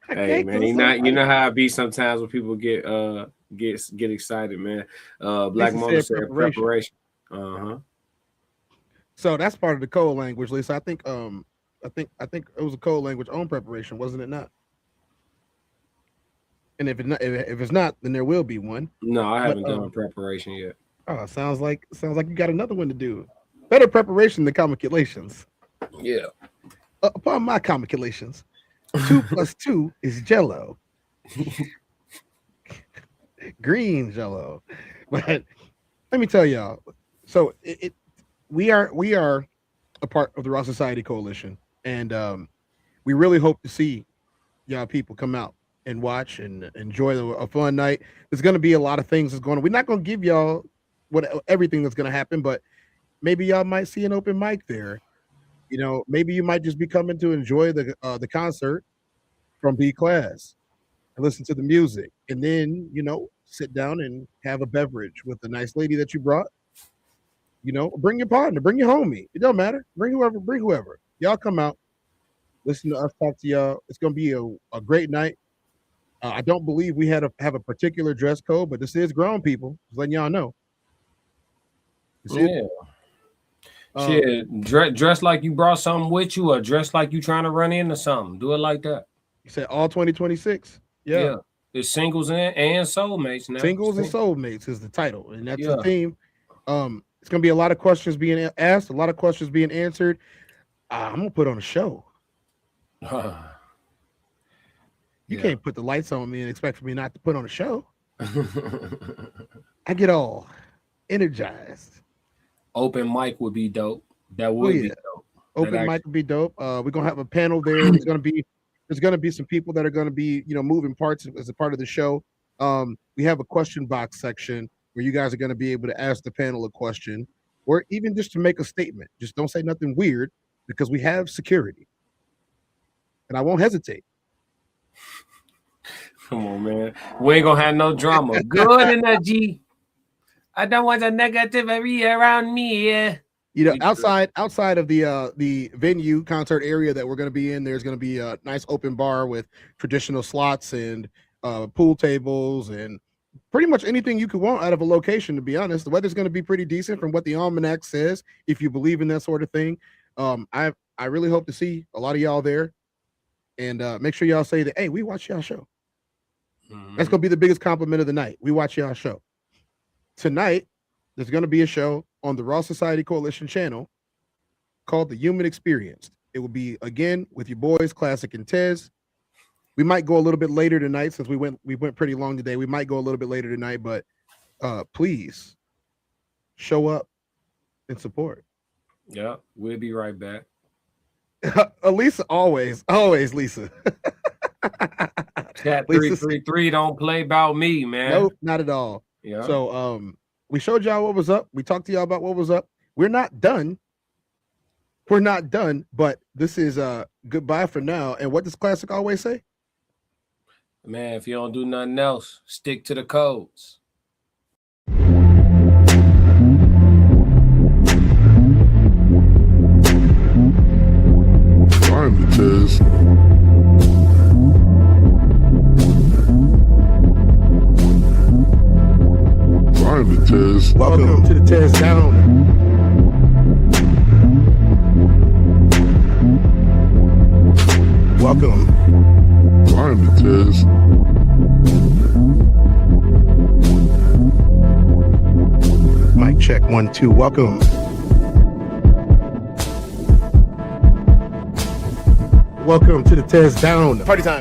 Hey man, you know how I be sometimes when people get excited, man. Black Mona said preparation. So that's part of the code language, Lisa. I think it was a code language on preparation, wasn't it not? And if it's not, then there will be one. No, I haven't done preparation yet. Oh, sounds like you got another one to do. Better preparation than calculations. Yeah. Upon my calculations, 2 + 2 is Jello. Green Jello. But let me tell y'all. So we are a part of the Raw Society Coalition, and we really hope to see y'all people come out and watch and enjoy a fun night. There's going to be a lot of things that's going on. We're not going to give y'all everything that's going to happen, but maybe y'all might see an open mic there. You know, maybe you might just be coming to enjoy the concert from B Class and listen to the music, and then sit down and have a beverage with the nice lady that you brought. Bring your partner, bring your homie. It don't matter. Bring whoever. Y'all come out, listen to us talk to y'all. It's gonna be a great night. I don't believe we have a particular dress code, but this is grown people. Just letting y'all know. Yeah. Dress like you brought something with you, or dress like you trying to run into something. Do it like that. You said all 2026. Yeah. It's singles and soulmates now. Singles and soulmates is the title, and that's the theme. It's gonna be a lot of questions being asked, a lot of questions being answered. I'm gonna put on a show. You can't put the lights on me and expect for me not to put on a show. I get all energized. Open mic would be dope. That would be dope. Open mic would be dope. We're gonna have a panel there. There's gonna be some people that are gonna be moving parts as a part of the show. We have a question box section where you guys are gonna be able to ask the panel a question, or even just to make a statement. Just don't say nothing weird because we have security, and I won't hesitate. Come on, man. We ain't gonna have no drama. Good energy. I don't want the negativity around me. Yeah. Outside of the venue concert area that we're going to be in, there's going to be a nice open bar with traditional slots and pool tables and pretty much anything you could want out of a location. To be honest, the weather's going to be pretty decent from what the almanac says, if you believe in that sort of thing. I really hope to see a lot of y'all there, and make sure y'all say that, hey, we watch y'all show. That's going to be the biggest compliment of the night. We watch y'all show. Tonight, there's going to be a show on the Raw Society Coalition channel called The Human Experience. It will be, again, with your boys, Classic and Tez. We might go a little bit later tonight since we went pretty long today. We might go a little bit later tonight, but please show up and support. Yeah, we'll be right back. Lisa, always Lisa. Chat 333 don't play about me, man. Nope, not at all. Yeah. So we showed y'all what was up. We talked to y'all about what was up. We're not done. But this is goodbye for now. And what does Classic always say? Man, if you don't do nothing else, stick to the codes. I'm the Tez. Welcome to the Tears Down. Welcome. I'm the Tears. Mic check 1 2. Welcome. Welcome to the Tears Down. Party time.